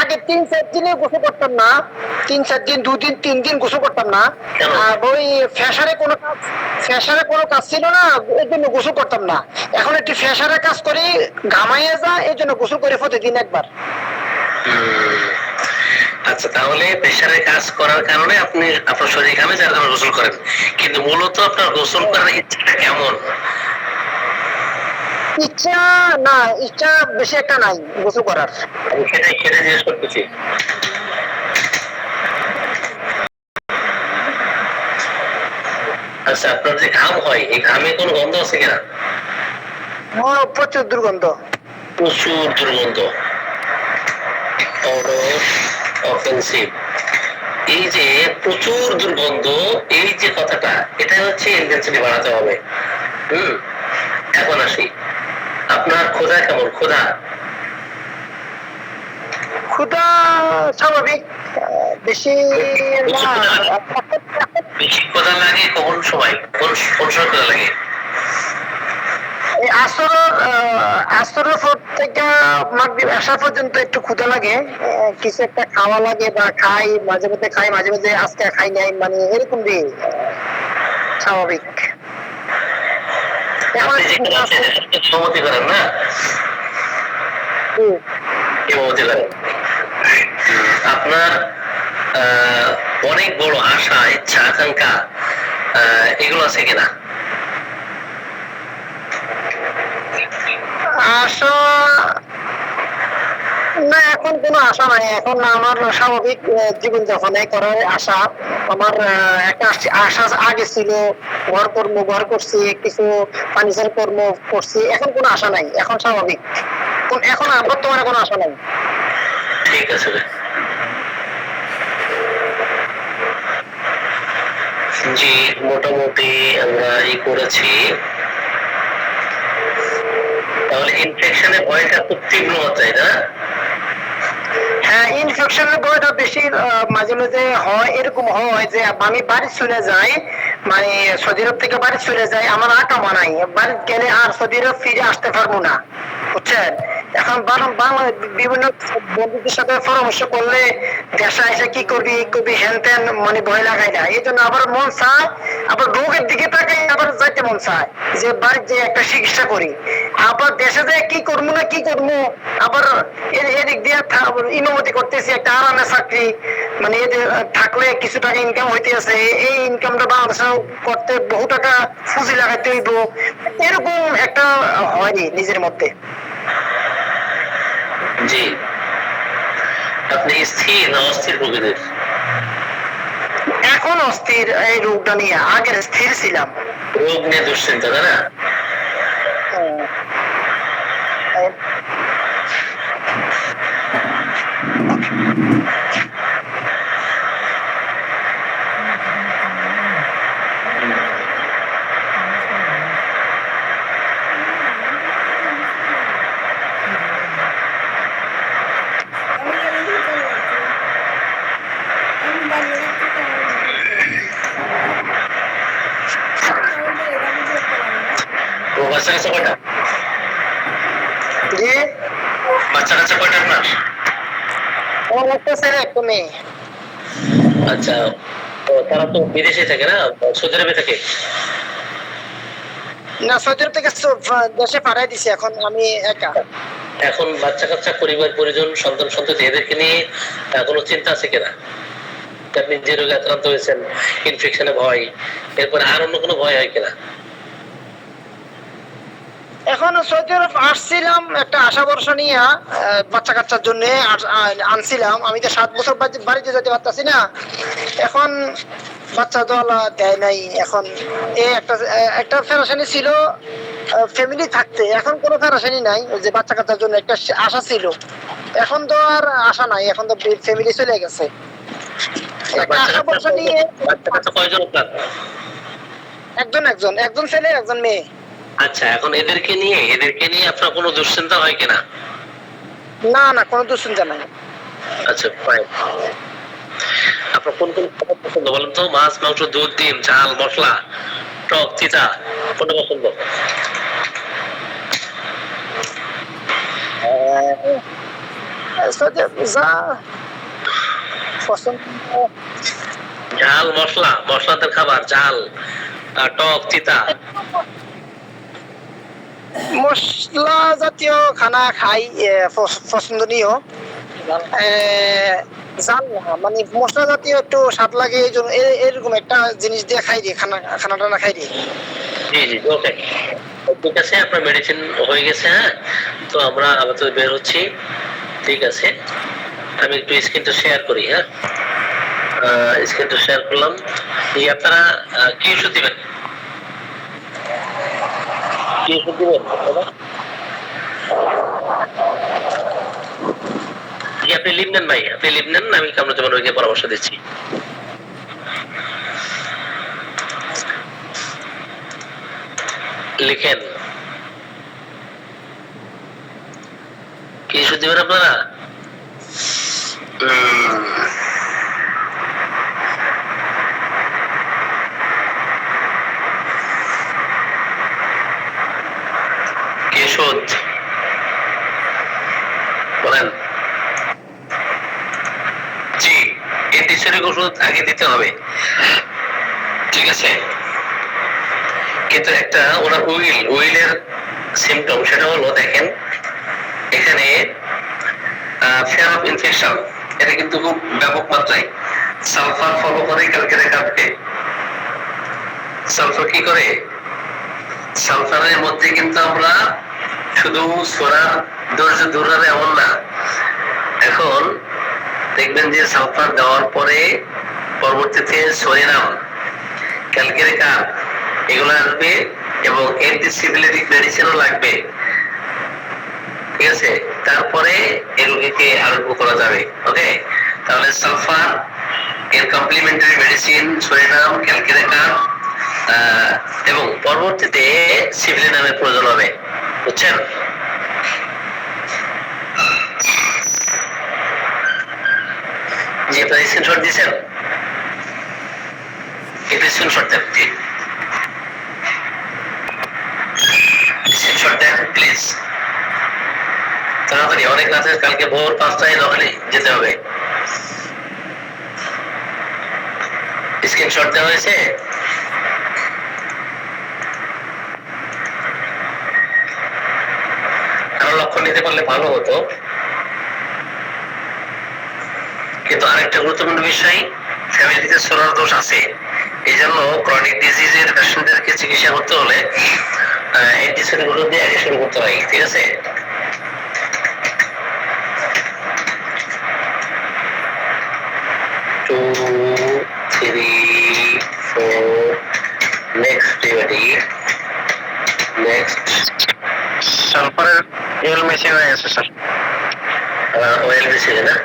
আগে 3-4 দিনে গোসল করতাম না, 3-4 দিন, 2 দিন 3 দিন গোসল করতাম না। আর ওই ফ্যাশারে কোনো কাজ ছিল না, এর জন্য গোসল করতাম না। এখন একটু ফ্যাশারে কাজ করি, ঘামাইয়া যায়, এর জন্য গোসল করি প্রতিদিন একবার। আচ্ছা, তাহলে প্রেশারে কাজ করার কারণে আপনি আপনার শরীর ঘামে, যার কারণে গোসল করেন, কিন্তু মূলত আপনার গোসল করার ইচ্ছাটা কেমন? ইচ্ছা না, ইচ্ছা বেশি একটা নাই গোসল করার। সেটাই জিজ্ঞেস করতেছি। আচ্ছা, আপনার যে ঘাম হয়, এই ঘামে কোনো গন্ধ আছে কিনা? প্রচুর দুর্গন্ধ। প্রচুর দুর্গন্ধ, অফেন্সিভ। এই যে প্রচুর দুর্গন্ধ, এই যে কথাটা, এটা হচ্ছে ইন্টেন্সিটি বাড়াতে হবে। এখন আসি, আপনার ক্ষুধা কেমন? ক্ষুধা স্বাভাবিক, বেশি বেশি ক্ষুধা লাগে কোন সময়? কোন সময় ক্ষুধা লাগে? আসরের পর থেকে মাগরিব আসা পর্যন্ত একটু ক্ষুধা লাগে, কিছু একটা খাওয়া লাগে বা খাই, মাঝে মধ্যে খাই, মাঝে মধ্যে আজকে খাই নাই, মানে এরকম দিয়ে স্বাভাবিক। ইমামতি করেন না? ইমামতি করেন। আপনার অনেক বড় আশা, ইচ্ছা, আকাঙ্ক্ষা এগুলো আছে কিনা? আশা না, এখন কোনো আশা নাই। এখন আমার স্বাভাবিক জীবনযাপনে করার আশা। আমার একটা আশা আগে ছিল, ঘর করছি, কিছু ফার্নিচার কর্ম করছি, এখন কোনো আশা নাই, এখন স্বাভাবিক, এখন বর্তমানে কোনো আশা নাই। ঠিক আছে, জি, মোটামুটি আমরা করেছি। তাহলে ইনফেকশনের ভয়টা খুব তীব্র মাত্রায়, না? হ্যাঁ, ইনফেকশনের ভয়টা বেশি মাঝে মাঝে হয়, এরকম হয় যে আমি বাড়ি চলে যাই, মানে সৌদি আরব থেকে বাড়ি চলে যাই, আমার আকামা নাই, বাড়ি গেলে আর সৌদি আরব ফিরে আসতে পারবো না, বুঝছেন? এখন বাংলা বিভিন্ন বন্ধুদের সাথে পরামর্শ করলে দেশে এসে কি করবি হ্যান ত্যান মানে ভয় লাগাই না, এই জন্য আবার মন চায়, আবার রোগের দিকে তাকাই আবার যাইতে মন চায় যে বাড়ির যে একটা চিকিৎসা করি, আবার দেশে যে কি করবো না কি করবো, আবার এদিক দিয়ে ইমামতি করতেছি একটা আরামে চাকরি, মানে এদের থাকলে কিছু টাকা ইনকাম হইতে আছে, এই ইনকামটা বাংলাদেশে করতে বহু টাকা পুঁজি লাগাইতে হইব, এরকম একটা হয়নি নিজের মধ্যে। জি, আপনি স্থির না অস্থির প্রকৃতির? এখন অস্থির এই রোগটা নিয়ে, আগে স্থির ছিলাম। রোগ নিয়ে দুশ্চিন্তা, তাই না? ও বাচ্চা কাচ্চা কয়টা? জি, বাচ্চা কাচ্চা কয়টা আপনার? আমার একটা ছেলে একটা মেয়ে। আচ্ছা, তো তারা তো বিদেশে থাকে না, সৌদি আরবে থাকে? না, সৌদি আরব থেকে দেশে পাঠাই দিছি, এখন আমি একা। এখন বাচ্চা কাচ্চা, পরিবার পরিজন, সন্তান সন্ততি এদেরকে নিয়ে কোনো চিন্তা আছে কিনা? আপনি যে রোগে আক্রান্ত হয়েছেন, ইনফেকশনে ভয়, এরপরে আর অন্য কোনো ভয় হয় কিনা? এখন সৌদি আরব আসছিলাম একটা আশা ভরসা নিয়ে, বাচ্চা কাচ্চার জন্য আনছিলাম। আমি তো 7 বছর বাড়িতে যেতে পারতাছি না, এখন বাচ্চা তো আল্লাহ দেয় নাই। এখন একটা ফেরাসানি ছিল ফ্যামিলি থাকতে, এখন কোনো ফেরাসানি নাই, ওই যে বাচ্চা কাচ্চার জন্য একটা আশা ছিল, এখন তো আর আশা নাই, এখন তো ফ্যামিলি চলে গেছে। একটা আশা ভরসা নিয়ে। বাচ্চা কাচ্চা কয়জন আপনার? একজন ছেলে একজন মেয়ে। আচ্ছা, এখন এদেরকে নিয়ে আপনার কোনো দুশ্চিন্তা হয় কিনা? না, কোনো দুশ্চিন্তা নাই। আচ্ছা, ফাইন। আপনার কোন কোন খাবার পছন্দ বলেন তো? মাছ, মাংস, দুধ, ডিম, ঝাল, মশলা, টক, তিতা, কোনটা পছন্দ? ঝাল, মশলাদার খাবার, ঝাল, টক, তিতা। মশলা জাতীয় খানা খাই, পছন্দনীয়। জাল না, মানে মশলা জাতীয় একটু স্বাদ লাগে, এই জন্য এরকম একটা জিনিস দিয়ে খাই দিই, খানাটা না খাই দিই। জি, ওকে, ঠিক আছে। আপনার মেডিসিন হয়ে গেছে। হ্যাঁ, তো আমরা আপাতত বের হচ্ছি। ঠিক আছে, আমি একটু স্ক্রিনটা শেয়ার করি। হ্যাঁ, স্ক্রিনটা শেয়ার করলাম। আপনারা কি ওষুধ দিবেন? কি ওষুধ দিবেন আপনারা? আপনি লিভ নেন ভাই, আপনি লিভ নেন, আমি কামরুজ্জামান রোগীকে পরামর্শ দিচ্ছি। লিখেন, কি ওষুধ দিবেন আপনারা? কি ওষুধ বলেন? জি, অ্যান্টিসেপ্টিক ওষুধ আগে দিতে হবে, ঠিক আছে। কিন্তু একটা ওনার উইলের সিমটম, সেটা হলো দেখেন এখানে ফেয়ার অফ ইনফেকশন, এটা কিন্তু খুব ব্যাপক মাত্রায় সালফার ফলো করে ক্যালকেরিক অ্যাসিডকে। সালফার কি করে? সালফারের মধ্যে কিন্তু আমরা শুধু সোরা ধৈর্য দূরাবে এমন না, এখন দেখবেন যে সালফার দেওয়ার পরে পরবর্তীতে সোডিয়াম, ক্যালকেরিক অ্যাসিড এগুলো আসবে এবং অ্যান্টিসিফিলিটিক মেডিসিনও লাগবে, ঠিক আছে। তারপরে এই রোগীকে আরোগ্য করা যাবে। ওকে, তাহলে সালফার এর কমপ্লিমেন্টারি মেডিসিন, সোডিয়াম, ক্যালকেরিক অ্যাসিড এবং পরবর্তীতে সিভিলিনামের প্রয়োজন হবে, বুঝছেন? জি, আপনার স্ক্রিনশট দিয়েছেন, একটু স্ক্রিনশট দেন, ঠিক স্ক্রিনশট দেন প্লিজ। তো তাড়াতাড়ি, অনেক রাতে, কালকে ভোর 5টায় নহলে যেতে হবে। স্ক্রিনশট দেওয়া হয়েছে? আরো লক্ষ্য নিতে পারলে ভালো হতো। কিন্তু আরেকটা গুরুত্বপূর্ণ বিষয়, ফ্যামিলিতে সোলার দোষ আছে, এই জন্য ক্রনিক ডিজিজের পেশেন্টদেরকে চিকিৎসা করতে হলে অ্যান্টিসেপ্টিক ওষুধ দিয়ে আগে শুরু করতে হয়, ঠিক আছে? Two, three, four, next duty, next. সালফারের এল মেশিন হয়ে গেছে স্যার। ওয়েল মেশিন না?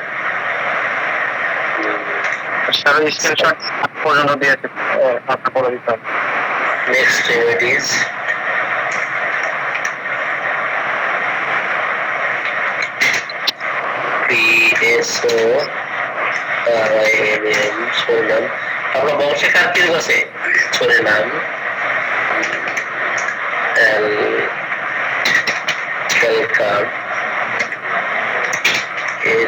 স্যার স্ক্রিনশট পর্যন্ত দিয়েছে, আপনার করে দিতে হবে। Next remedies. PSO RINM Suriname. আপনার বংশে কার কি রোগ আছে? Suriname Calcard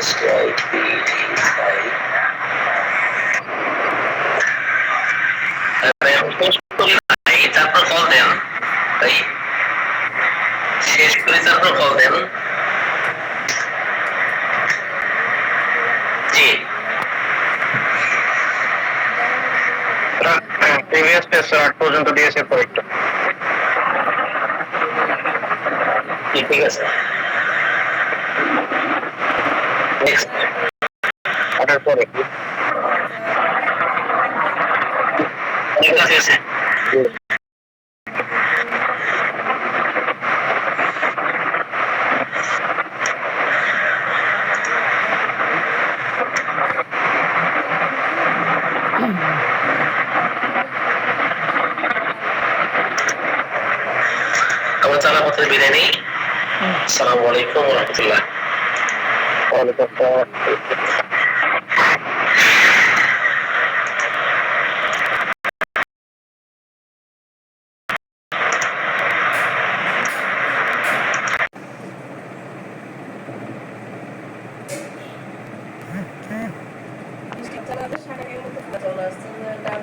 SYPD5. তারপর কল দেন ভাই, শেষ করে তারপর কল দেন। জি, প্রিভিয়াস টেস্ট 8 পর্যন্ত দিয়েছে পরীক্ষা। ঠিক আছে। নেক্সট, ওটার পরে ঠিক আছে। আমরা তারা পথে বিদায় নিই। আসসালামু আলাইকুম ওয়া রাহমাতুল্লাহ। ওয়ালাইকুম আসসালাম। তারা